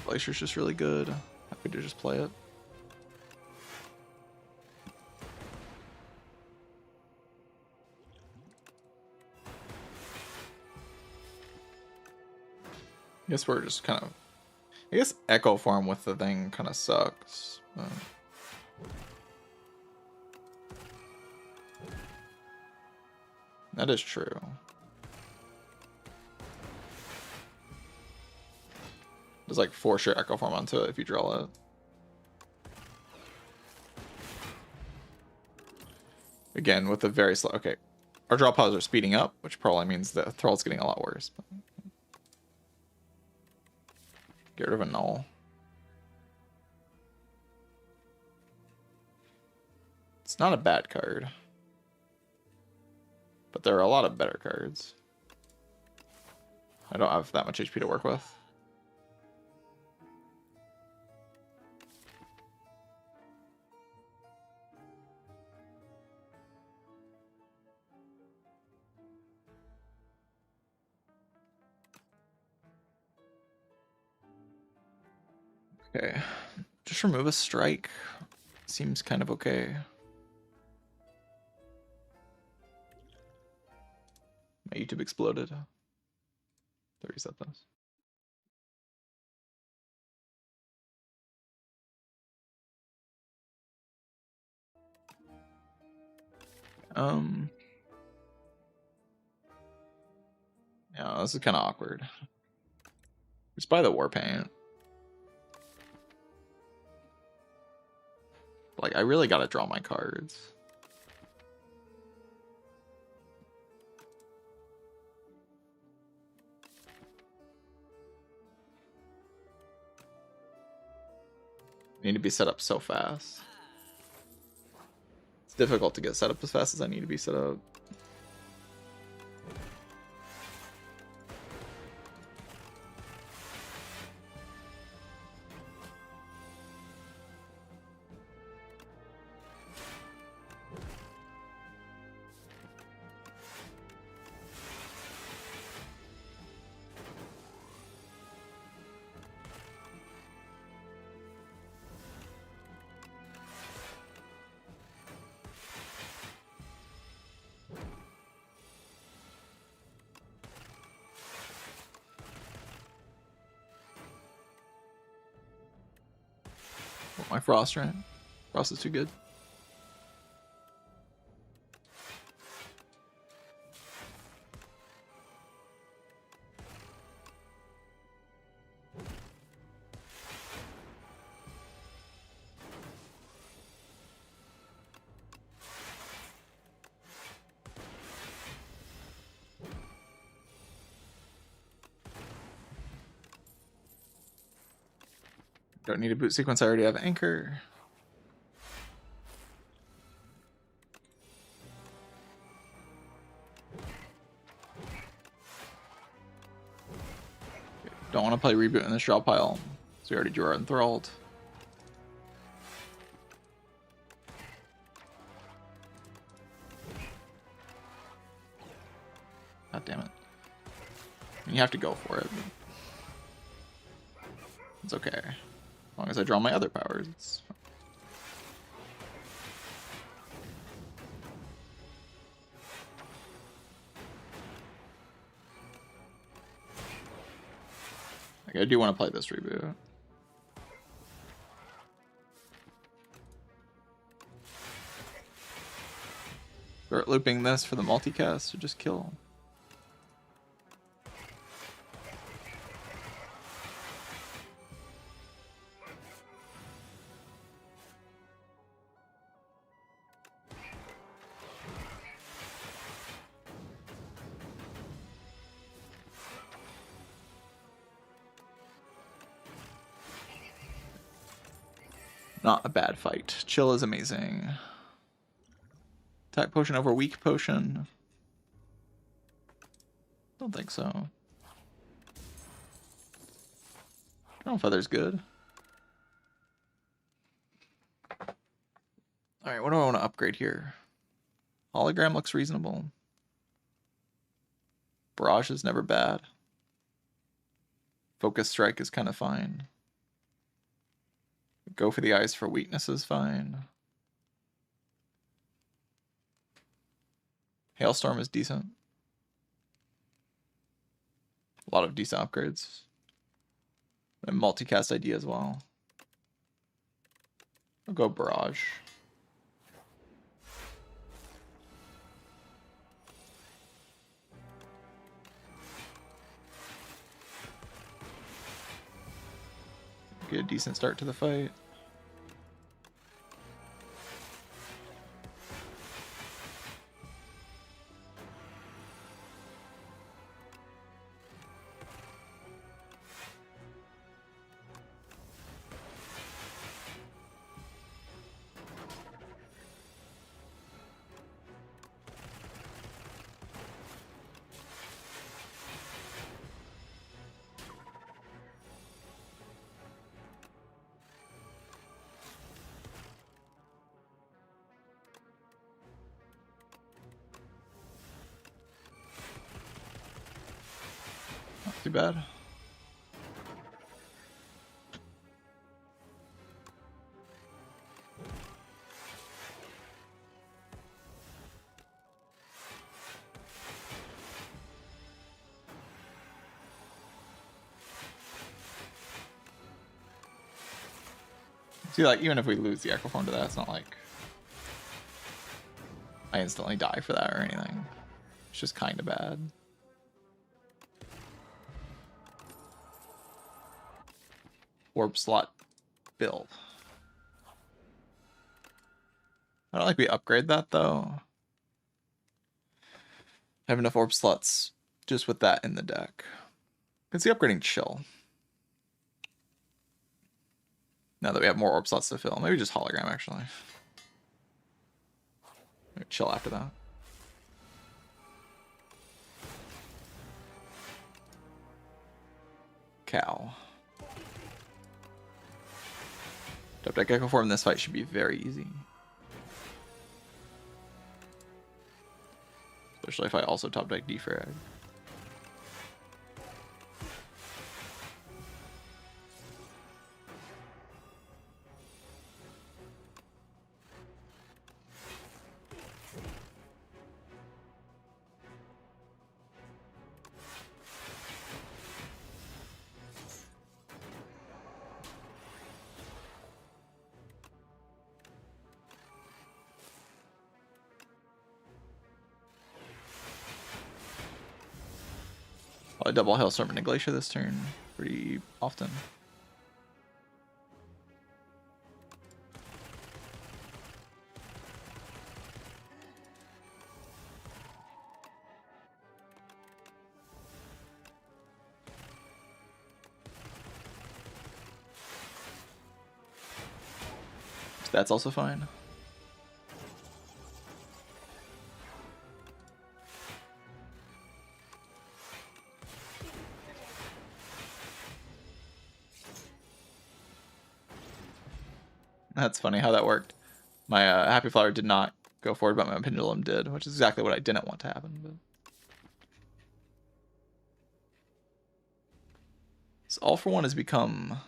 Glacier's just really good. Happy to just play it. I guess we're just kind of... I guess Echo Form with the thing kind of sucks. But... that is true. There's like for sure Echo Form onto it if you draw it. Again, with the very slow... okay. Our draw piles are speeding up, which probably means the Thrall's getting a lot worse. But... get rid of a null. It's not a bad card. But there are a lot of better cards. I don't have that much HP to work with. Okay, just remove a strike. Seems kind of okay. My YouTube exploded. To reset this. Yeah, this is kind of awkward. Just buy the war paint. Like, I really gotta draw my cards. I need to be set up so fast. It's difficult to get set up as fast as I need to be set up. My Frost, right? Frost is too good. Don't need a boot sequence, I already have Anchor. Don't want to play Reboot in this draw pile, so we already drew our Enthralled. God damn it. You have to go for it. It's okay. As long as I draw my other powers, it's fine. Like, I do want to play this reboot. Start looping this for the multicast or just kill. Not a bad fight. Chill is amazing. Attack potion over weak potion. Don't think so. Oh, feather's good. Alright, what do I want to upgrade here? Hologram looks reasonable. Barrage is never bad. Focus strike is kind of fine. Go for the eyes for weakness is fine. Hailstorm is decent. A lot of decent upgrades. And multicast ID as well. I'll go Barrage. Get a decent start to the fight. Too bad. See, like, even if we lose the Echoform to that, it's not like I instantly die for that or anything. It's just kind of bad. Orb slot build. I don't like we upgrade that though. I have enough orb slots just with that in the deck. Can see upgrading chill. Now that we have more orb slots to fill. Maybe just hologram actually. Maybe chill after that. Cow. Top deck Echoform in this fight should be very easy. Especially if I also top deck Defrag. I double Hailstorm into Glacier this turn pretty often. That's also fine. That's funny how that worked. My Happy Flower did not go forward, but my Pendulum did, which is exactly what I didn't want to happen. But so All for One has become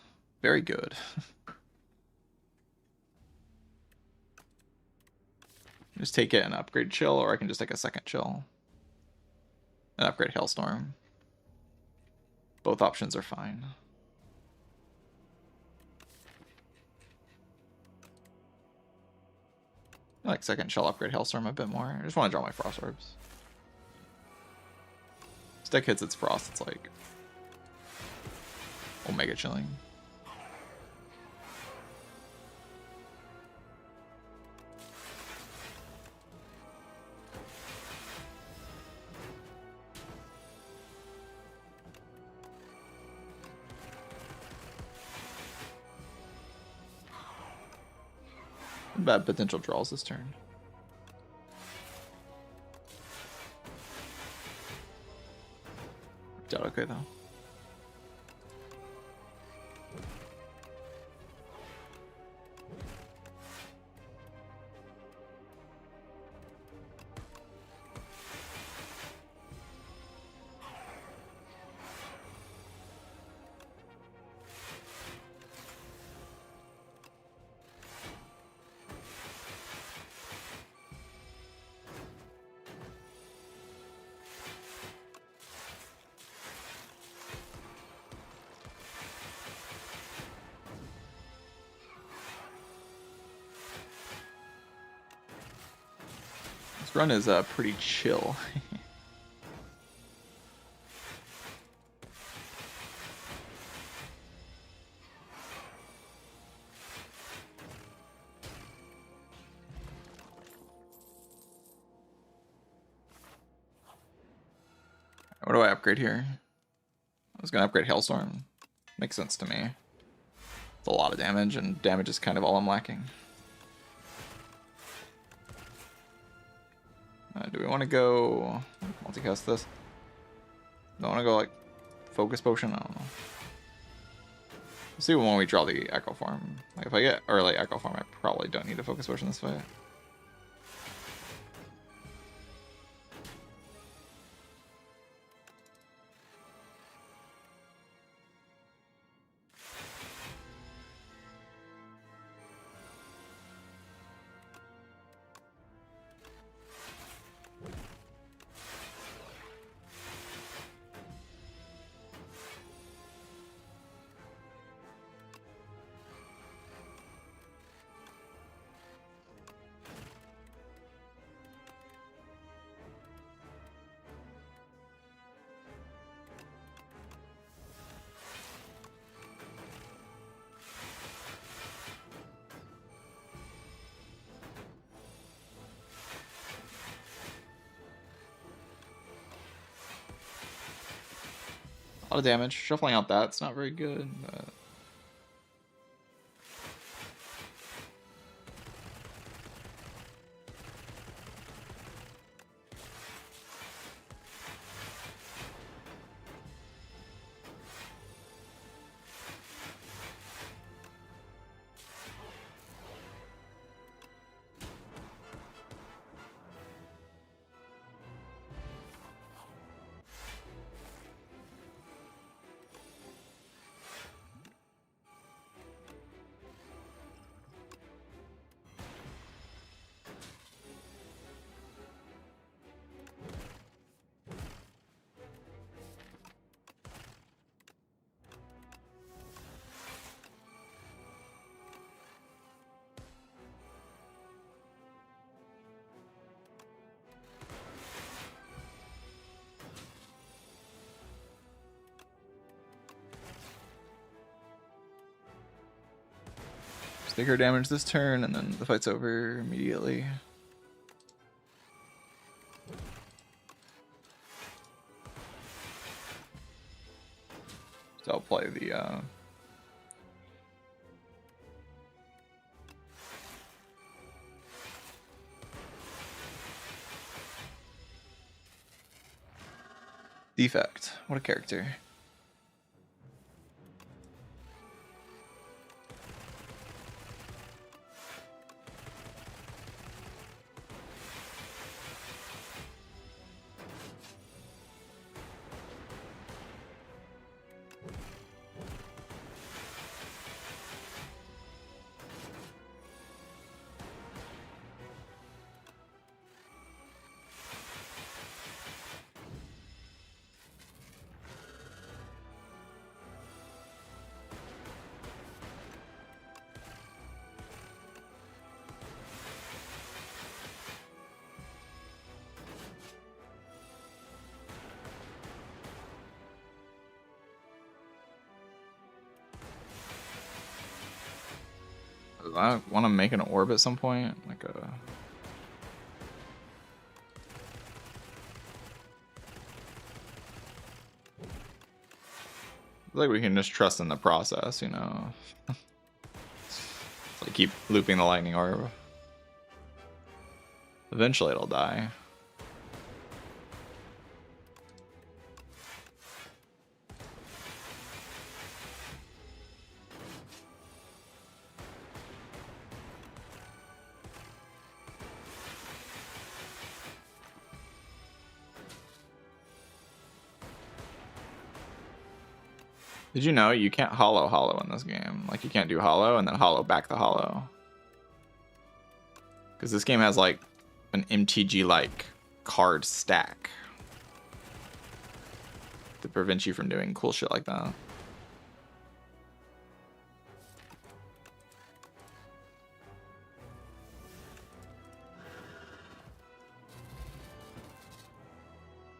very good. Just take it and upgrade Chill, or I can just take a second Chill and upgrade Hailstorm. Both options are fine. Like second shell upgrade Hailstorm a bit more. I just want to draw my Frost Orbs. This deck hits its Frost, it's like Omega Chilling. Bad potential draws this turn. Worked out okay though. This run is pretty chill. What do I upgrade here? I was gonna upgrade Hailstorm. Makes sense to me. It's a lot of damage, and damage is kind of all I'm lacking. Do we want to go multicast this? Do I want to go like Focus Potion? I don't know. We'll see when we draw the Echo Form. Like if I get early Echo Form, I probably don't need a Focus Potion this fight. A lot of damage. Shuffling out that's not very good, but... Sticker damage this turn, and then the fight's over immediately. So I'll play the Defect. What a character. I want to make an orb at some point, like a. Like we can just trust in the process, you know. Like keep looping the lightning orb. Eventually it'll die. Did you know you can't hollow in this game? Like you can't do hollow and then hollow back the hollow. Because this game has like an MTG-like card stack to prevent you from doing cool shit like that.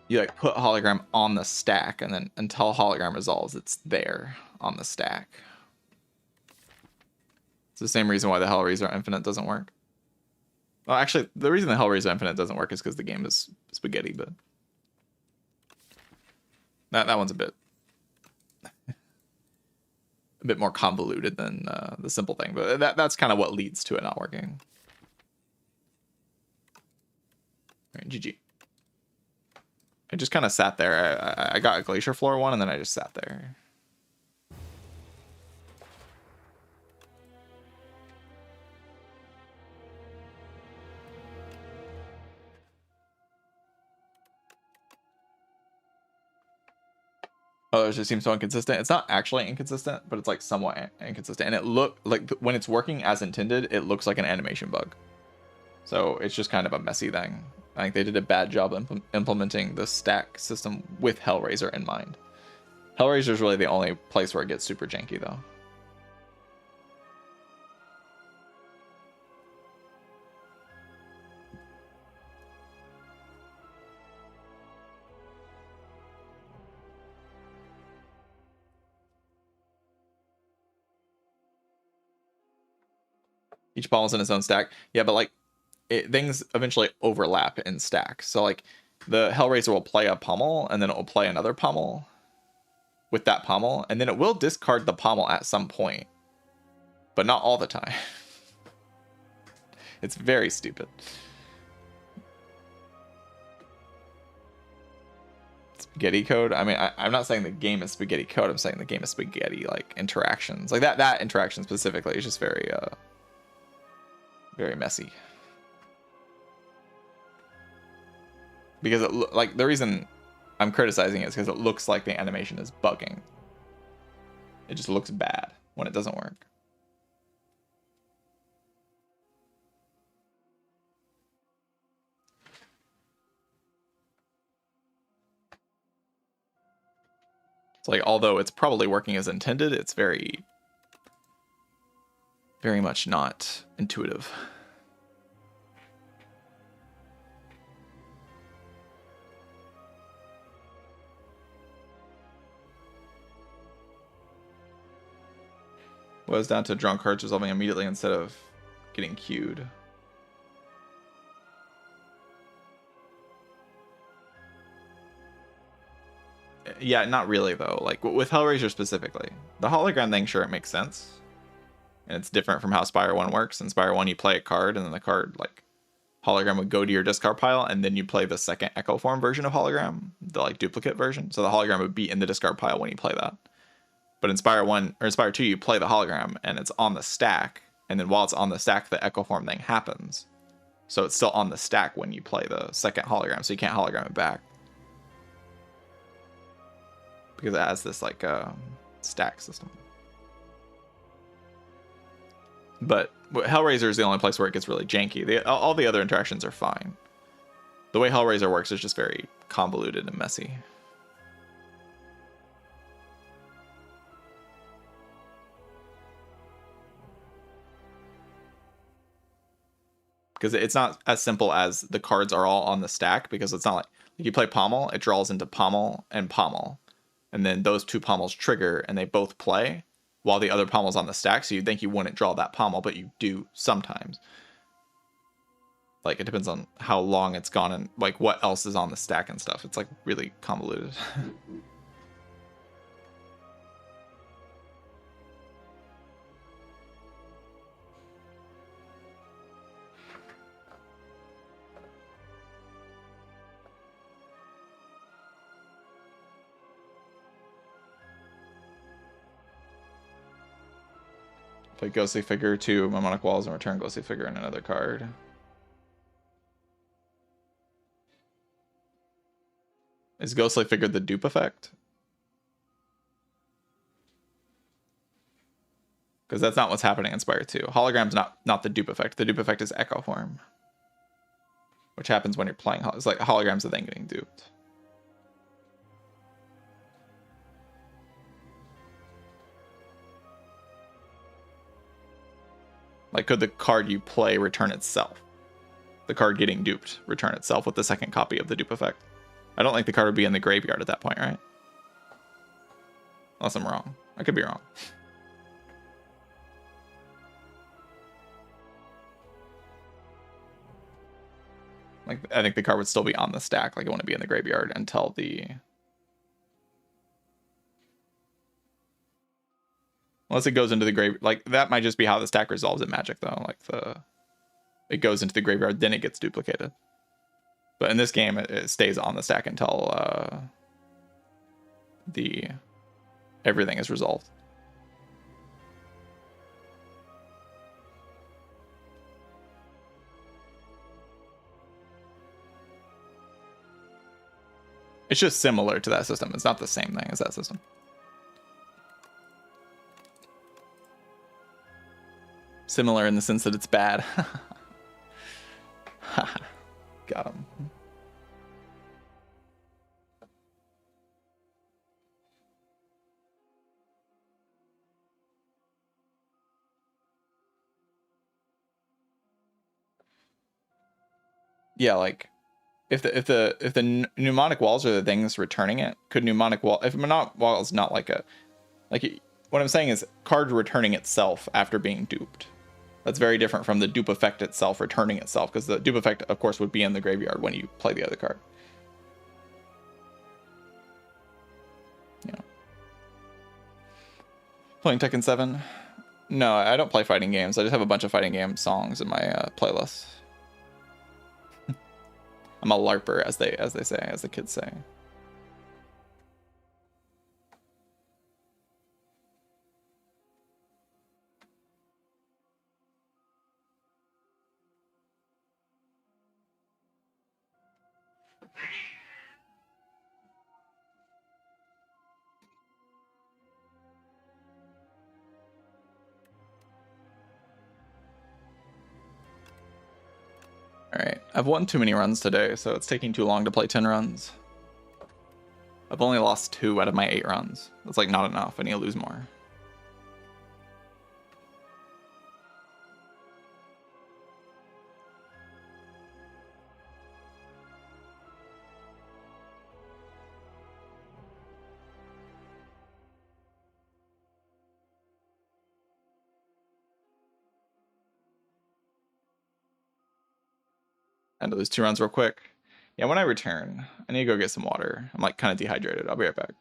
You like put hologram on the stack, and then until hologram resolves, it's there on the stack. It's the same reason why the Hellraiser Infinite doesn't work. Well, actually, the reason the Hellraiser Infinite doesn't work is because the game is spaghetti, but that one's a bit more convoluted than the simple thing. But that's kind of what leads to it not working. All right, GG. I just kind of sat there. I got a Glacier Floor one, and then I just sat there. Oh, it just seems so inconsistent. It's not actually inconsistent, but it's like somewhat inconsistent. And it look like when it's working as intended, it looks like an animation bug. So it's just kind of a messy thing. I think they did a bad job implementing the stack system with Hellraiser in mind. Hellraiser is really the only place where it gets super janky, though. Each pommel is in its own stack. Yeah, but like things eventually overlap in stacks. So like the Hellraiser will play a pommel, and then it will play another pommel with that pommel, and then it will discard the pommel at some point, but not all the time. It's very stupid. Spaghetti code. I mean, I'm not saying the game is spaghetti code. I'm saying the game is spaghetti like interactions. Like that interaction specifically is just very very messy. Because it like the reason I'm criticizing it is because it looks like the animation is bugging. It just looks bad when it doesn't work. It's like, although it's probably working as intended, it's very much not intuitive. Was down to drawn cards resolving immediately instead of getting queued. Yeah, not really though. Like with Hellraiser specifically, the hologram thing, sure, it makes sense. And it's different from how Spire 1 works. In Spire 1, you play a card, and then the card, like, hologram would go to your discard pile, and then you play the second Echo Form version of hologram, the, like, duplicate version. So the hologram would be in the discard pile when you play that. But in Spire 1, or in Spire 2, you play the hologram, and it's on the stack, and then while it's on the stack, the Echo Form thing happens. So it's still on the stack when you play the second hologram, so you can't hologram it back. Because it has this, like, stack system. But Hellraiser is the only place where it gets really janky. All the other interactions are fine. The way Hellraiser works is just very convoluted and messy. Because it's not as simple as the cards are all on the stack, because it's not like you play pommel, it draws into pommel and pommel. And then those two pommels trigger and they both play. while the other pommel's on the stack, so you'd think you wouldn't draw that pommel, but you do sometimes. Like, it depends on how long it's gone and, like, what else is on the stack and stuff. It's, like, really convoluted. Play Ghostly Figure, 2 Mnemonic Walls, and return Ghostly Figure and another card. Is Ghostly Figure the dupe effect? Because that's not what's happening in Spire 2. Hologram's not the dupe effect. The dupe effect is Echo Form, which happens when you're playing. It's like Hologram's the thing getting duped. Like, could the card you play return itself? The card getting duped return itself with the second copy of the dupe effect? I don't think the card would be in the graveyard at that point, right? Unless I'm wrong. I could be wrong. Like, I think the card would still be on the stack. Like, it wouldn't be in the graveyard until the... Unless it goes into the grave, like that might just be how the stack resolves in Magic, though. Like it goes into the graveyard, then it gets duplicated. But in this game, it stays on the stack until everything is resolved. It's just similar to that system. It's not the same thing as that system. Similar in the sense that it's bad. Got him. Yeah, like if the mnemonic walls are the things returning it, could mnemonic wall, if mnemonic wall is not like what I'm saying is card returning itself after being duped. That's very different from the dupe effect itself returning itself, because the dupe effect, of course, would be in the graveyard when you play the other card. Yeah. Playing Tekken 7? No, I don't play fighting games. I just have a bunch of fighting game songs in my playlist. I'm a LARPer, as the kids say. Alright, I've won too many runs today, so it's taking too long to play 10 runs. I've only lost 2 out of my 8 runs. That's like not enough. I need to lose more. I had to lose 2 runs real quick. Yeah, when I return, I need to go get some water. I'm like kind of dehydrated. I'll be right back.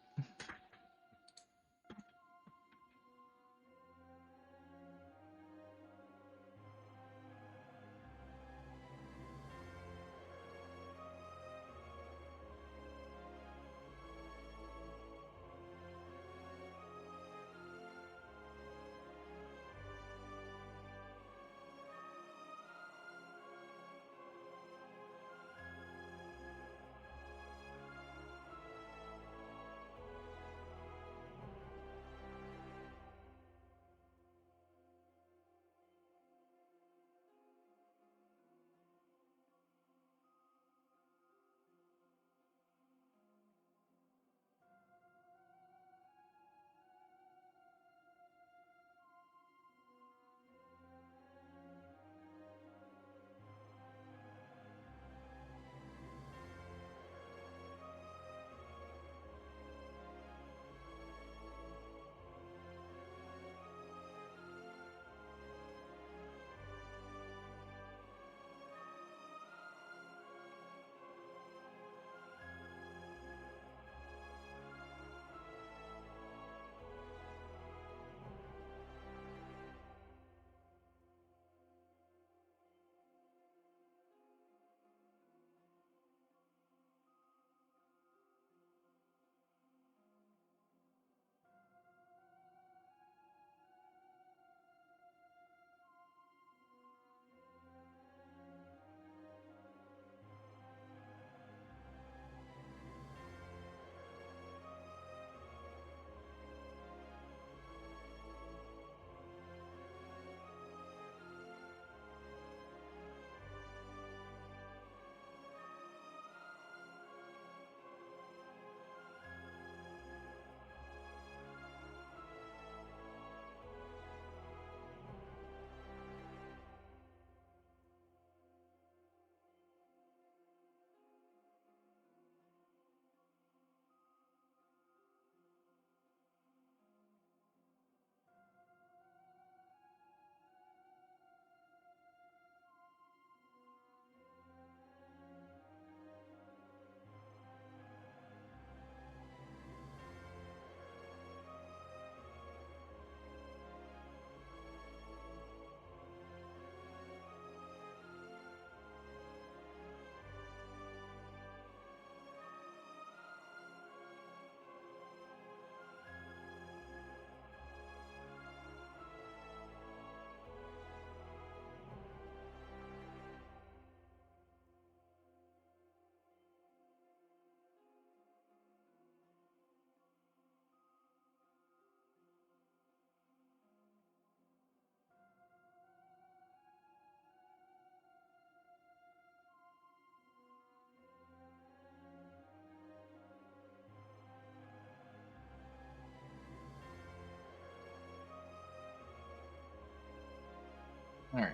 Alright.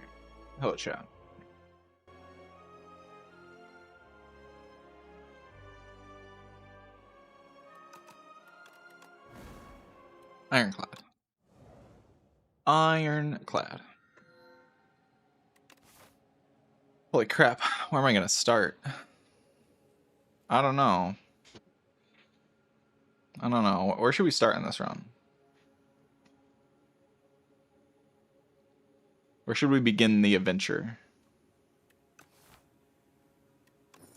Hello, chat. Ironclad. Ironclad. Holy crap. Where am I going to start? I don't know. I don't know. Where should we start in this run? Where should we begin the adventure?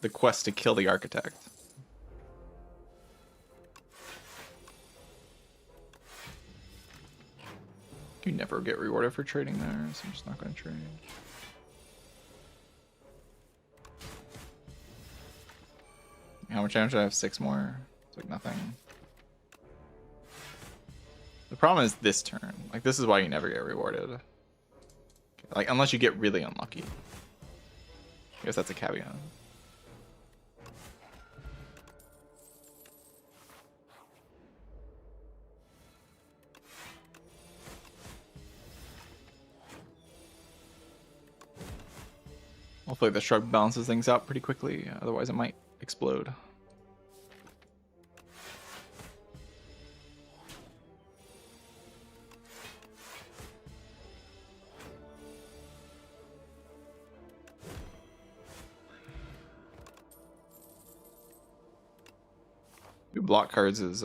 The quest to kill the architect. You never get rewarded for trading there, so I'm just not going to trade. How much damage do I have? 6 more. It's like nothing. The problem is this turn. Like, this is why you never get rewarded. Like, unless you get really unlucky. I guess that's a caveat. Hopefully the shrug balances things out pretty quickly, otherwise it might explode. New block cards is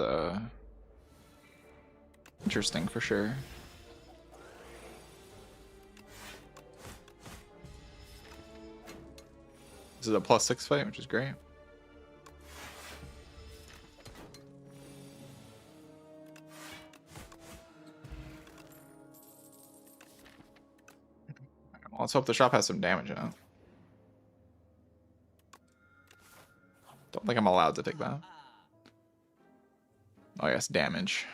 interesting for sure. This is a +6 fight, which is great. Well, let's hope the shop has some damage in it. Don't think I'm allowed to take that. Oh yes, damage.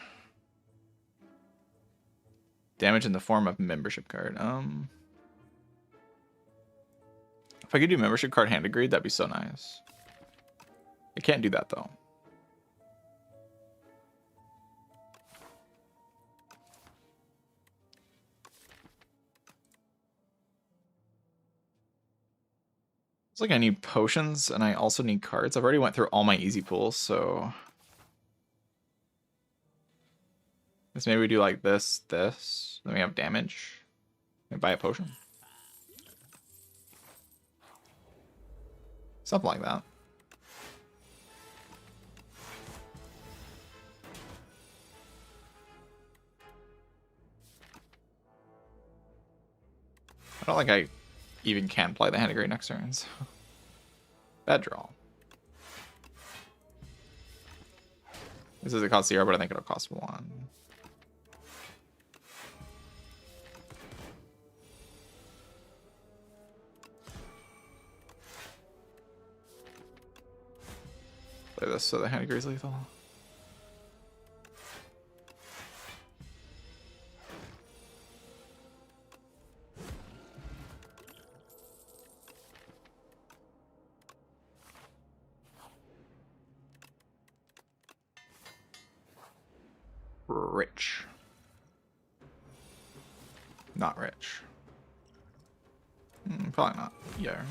Damage in the form of membership card. If I could do membership card hand agreed, that'd be so nice. I can't do that though. It's like I need potions and I also need cards. I've already went through all my easy pools, so guess maybe we do like this, then we have damage. And buy a potion. Something like that. I don't think I even can play the hand of great next turn, so bad draw. This doesn't cost 0, but I think it'll cost 1. Play this so the hand of great is lethal. Rich. Not rich. Probably not. Yeah.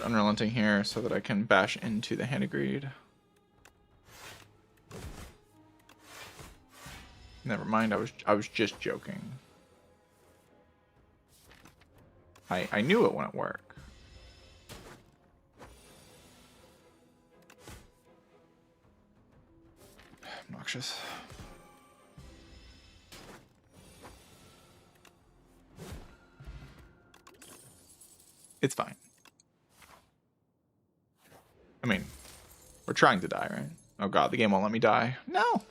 Unrelenting here so that I can bash into the hand of greed. Never mind, I was just joking. I knew it wouldn't work. Obnoxious. It's fine. I mean, we're trying to die, right? Oh god, the game won't let me die. No!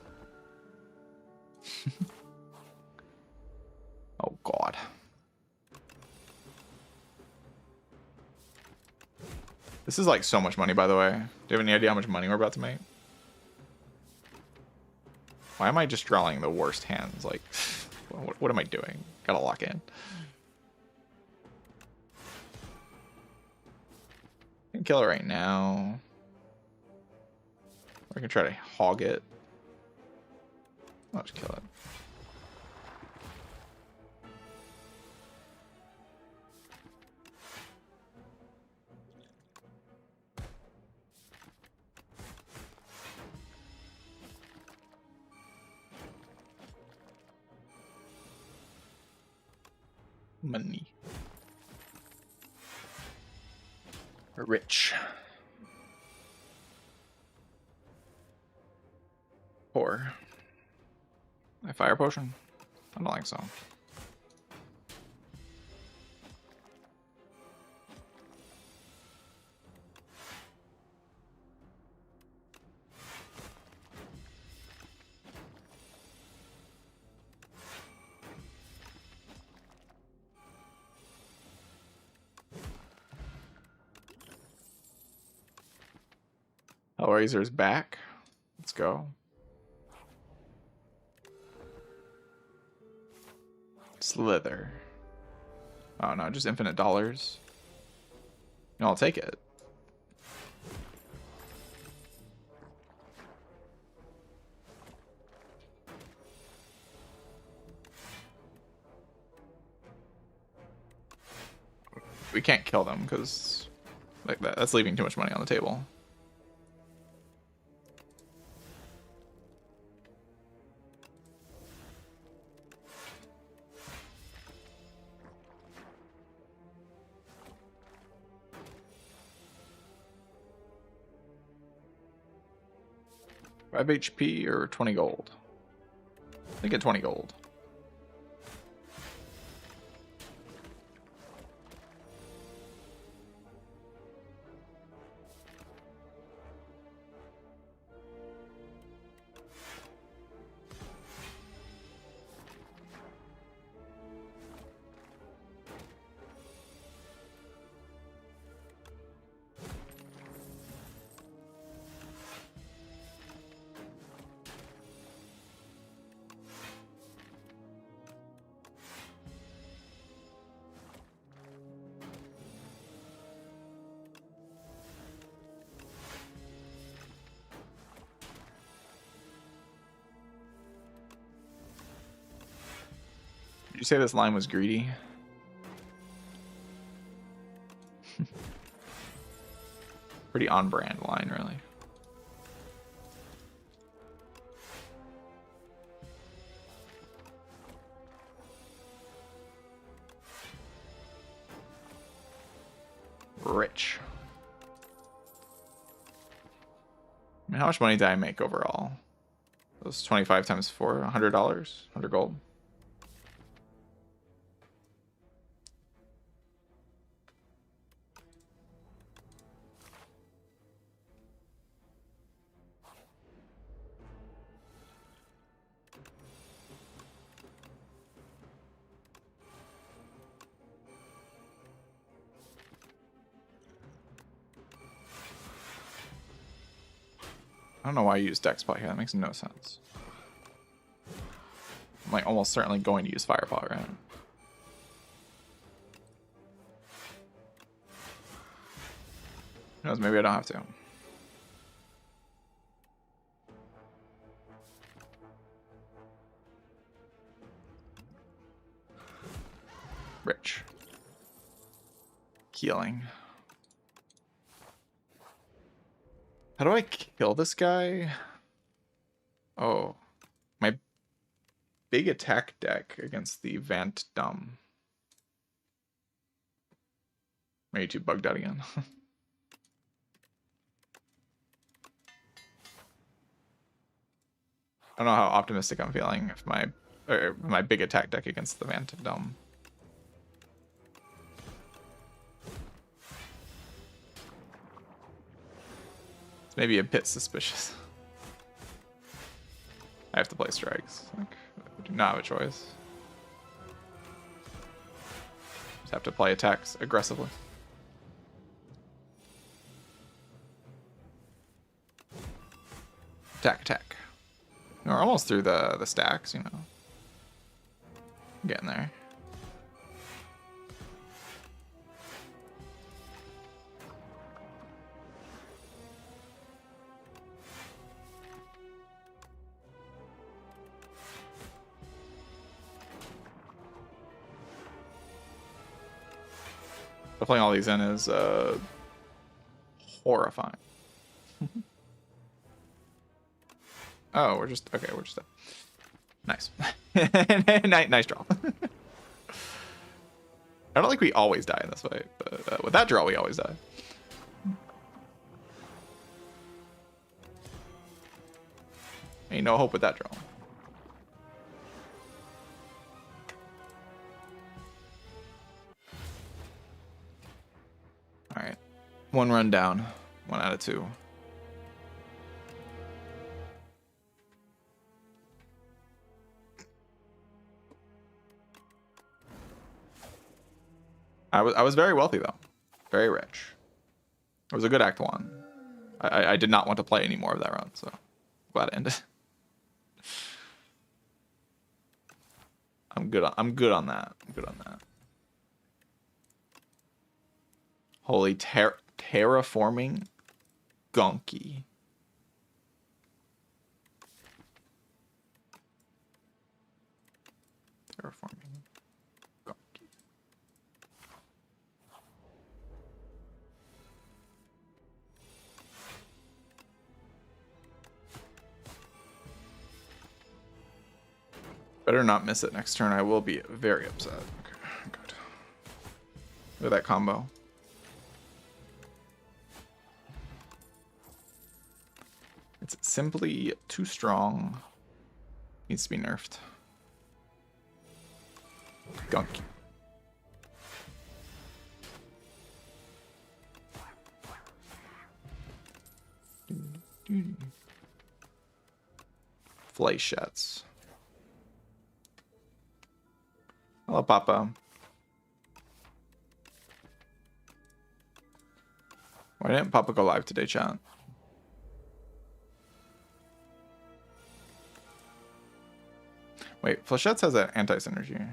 Oh god. This is like so much money, by the way. Do you have any idea how much money we're about to make? Why am I just drawing the worst hands? Like, what am I doing? Gotta lock in. I can kill it right now. Or I can try to hog it. I'll just kill it. Money. We're rich. Poor. A fire potion? I don't think so. Hellraiser's back. Let's go. Slither. Oh no, just infinite dollars. No, I'll take it. We can't kill them because like that's leaving too much money on the table. Five HP or 20 gold? I get 20 gold. Did you say this line was greedy? Pretty on brand line, really. Rich. I mean, how much money did I make overall? It was 25 times 4, $100, 100 gold. I don't know why I use Dexpot here. That makes no sense. I'm like almost certainly going to use Firepot, right? Who knows? Maybe I don't have to. Rich. Healing. How do I kill this guy? Oh. My big attack deck against the Vant Dumb. My YouTube bugged out again. I don't know how optimistic I'm feeling if my big attack deck against the Vant Dumb. Maybe a bit suspicious. I have to play strikes. Like, I do not have a choice. Just have to play attacks aggressively. Attack, attack. We're almost through the stacks, you know. Getting there. But playing all these in is horrifying. Oh, we're just okay. We're just nice, nice draw. I don't think we always die in this way, but with that draw, we always die. Ain't no hope with that draw. All right, 1 run down, 1 out of 2. I was very wealthy though, very rich. It was a good act 1. I did not want to play any more of that run, so glad it ended. I'm good on that. I'm good on that. Holy terraforming gunky. Terraforming gunky. Better not miss it next turn. I will be very upset. Okay, good. Look at that combo. It's simply too strong. Needs to be nerfed. Gunky. Flechettes. Hello, Papa. Why didn't Papa go live today, chat? Wait, Flechettes has an anti-synergy.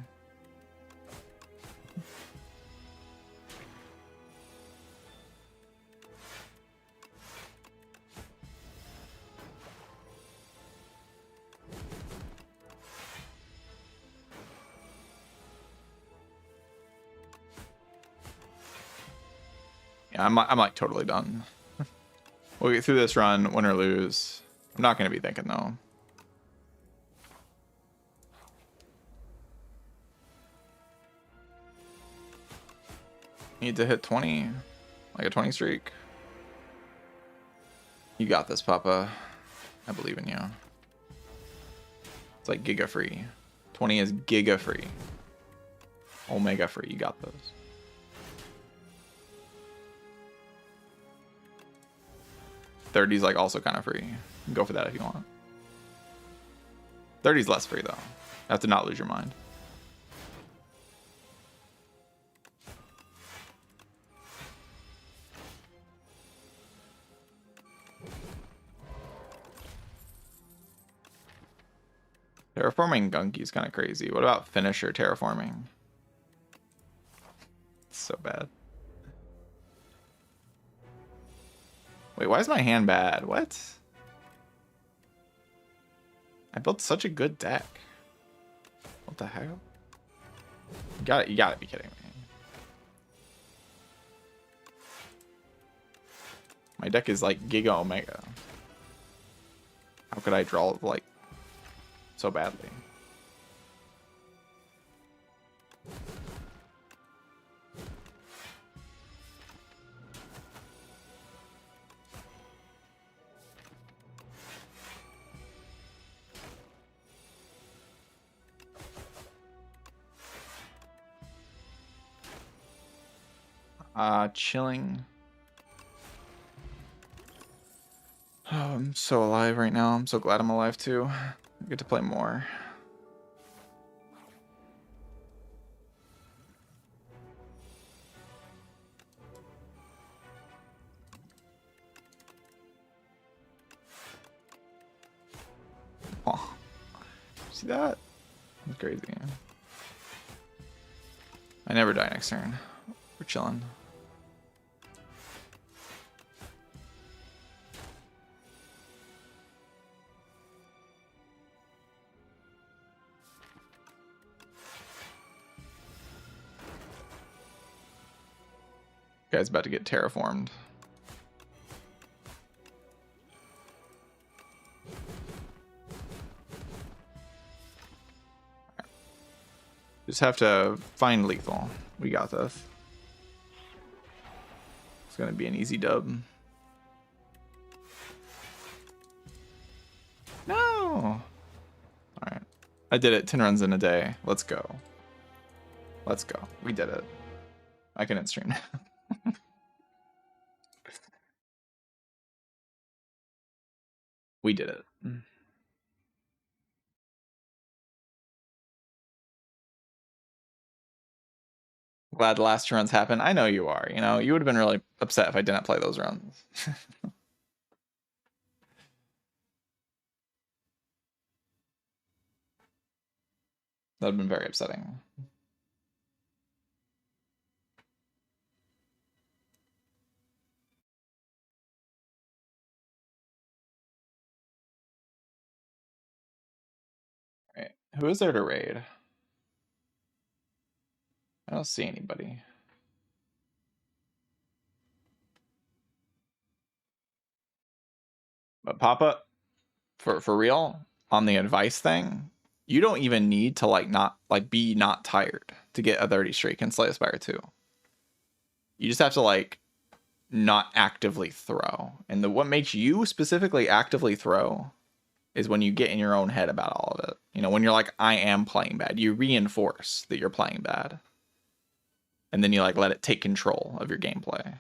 Yeah, I'm like totally done. We'll get through this run, win or lose. I'm not going to be thinking though. Need to hit 20, like a 20 streak. You got this, Papa. I believe in you. It's like giga free. 20 is giga free. Omega free. You got those. $30's like also kind of free. You can go for that if you want. 30's less free though. You have to not lose your mind. Terraforming Gunky is kind of crazy. What about finisher terraforming? It's so bad. Wait, why is my hand bad? What? I built such a good deck. What the hell? You gotta be kidding me. My deck is like Giga Omega. How could I draw like so badly? Chilling. Oh, I'm so alive right now. I'm so glad I'm alive too. I get to play more. Oh. see that? That's crazy. I never die next turn. We're chilling. Guy's about to get terraformed. Just have to find lethal. We got this. It's gonna be an easy dub. No! Alright. I did it 10 runs in a day. Let's go. Let's go. We did it. I can end stream now. We did it. Glad the last 2 runs happened. I know you are. You know, you would have been really upset if I didn't play those runs. That would have been very upsetting. All right. Who is there to raid? I don't see anybody. But Papa, for real, on the advice thing, you don't even need to be not tired to get a 30 streak in Slay the Spire 2. You just have to not actively throw. And what makes you specifically actively throw is when you get in your own head about all of it. You know, when you're like, I am playing bad, you reinforce that you're playing bad. And then you let it take control of your gameplay.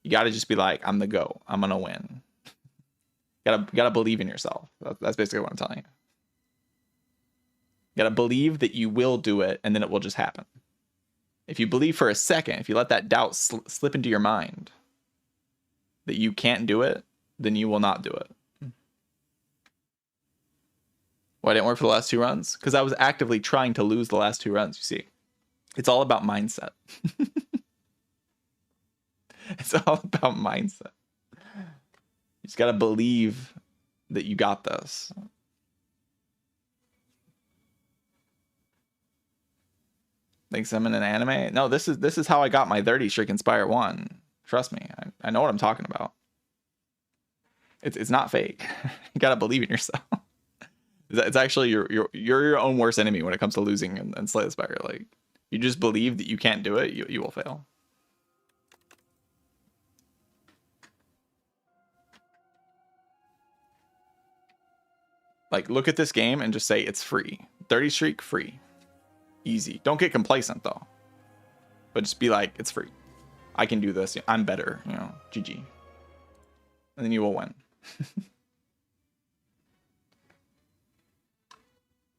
You got to just be like, I'm the GOAT. I'm going to win. You gotta believe in yourself. That's basically what I'm telling you. You gotta believe that you will do it, and then it will just happen. If you believe for a second, if you let that doubt slip into your mind that you can't do it, then you will not do it. Why didn't it work for the last 2 runs? Because I was actively trying to lose the last 2 runs, you see. It's all about mindset. It's all about mindset. You just gotta believe that you got this. Thinks I'm in an anime? No, this is how I got my 30 streak in Spire 1. Trust me, I know what I'm talking about. It's not fake. You gotta believe in yourself. It's actually you're your own worst enemy when it comes to losing and Slay the Spire. You just believe that you can't do it, you will fail. Look at this game and just say it's free. 30 streak, free. Easy. Don't get complacent though. But just be like, it's free. I can do this. I'm better. GG. And then you will win.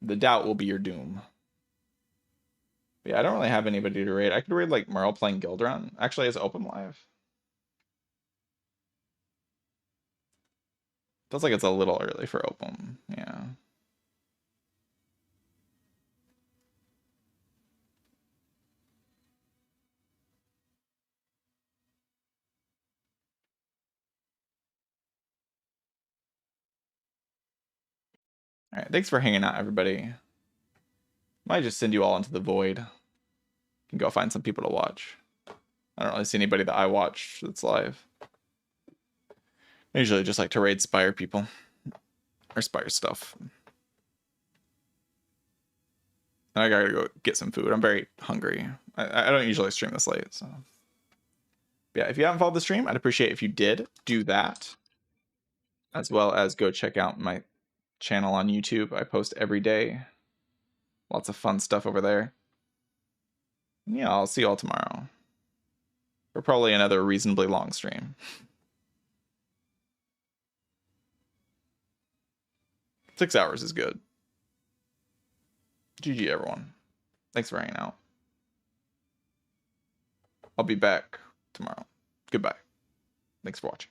The doubt will be your doom. But yeah, I don't really have anybody to raid. I could raid Merle playing Guildrun. Actually, it's open live. Feels like it's a little early for open. Yeah. All right, thanks for hanging out, everybody. Might just send you all into the void. You can go find some people to watch. I don't really see anybody that I watch that's live. I usually just like to raid Spire people. Or Spire stuff. And I gotta go get some food. I'm very hungry. I don't usually stream this late, so. But yeah, if you haven't followed the stream, I'd appreciate if you did do that. As well as go check out my channel on YouTube. I post every day. Lots of fun stuff over there. And yeah, I'll see you all tomorrow. For probably another reasonably long stream. 6 hours is good. GG, everyone. Thanks for hanging out. I'll be back tomorrow. Goodbye. Thanks for watching.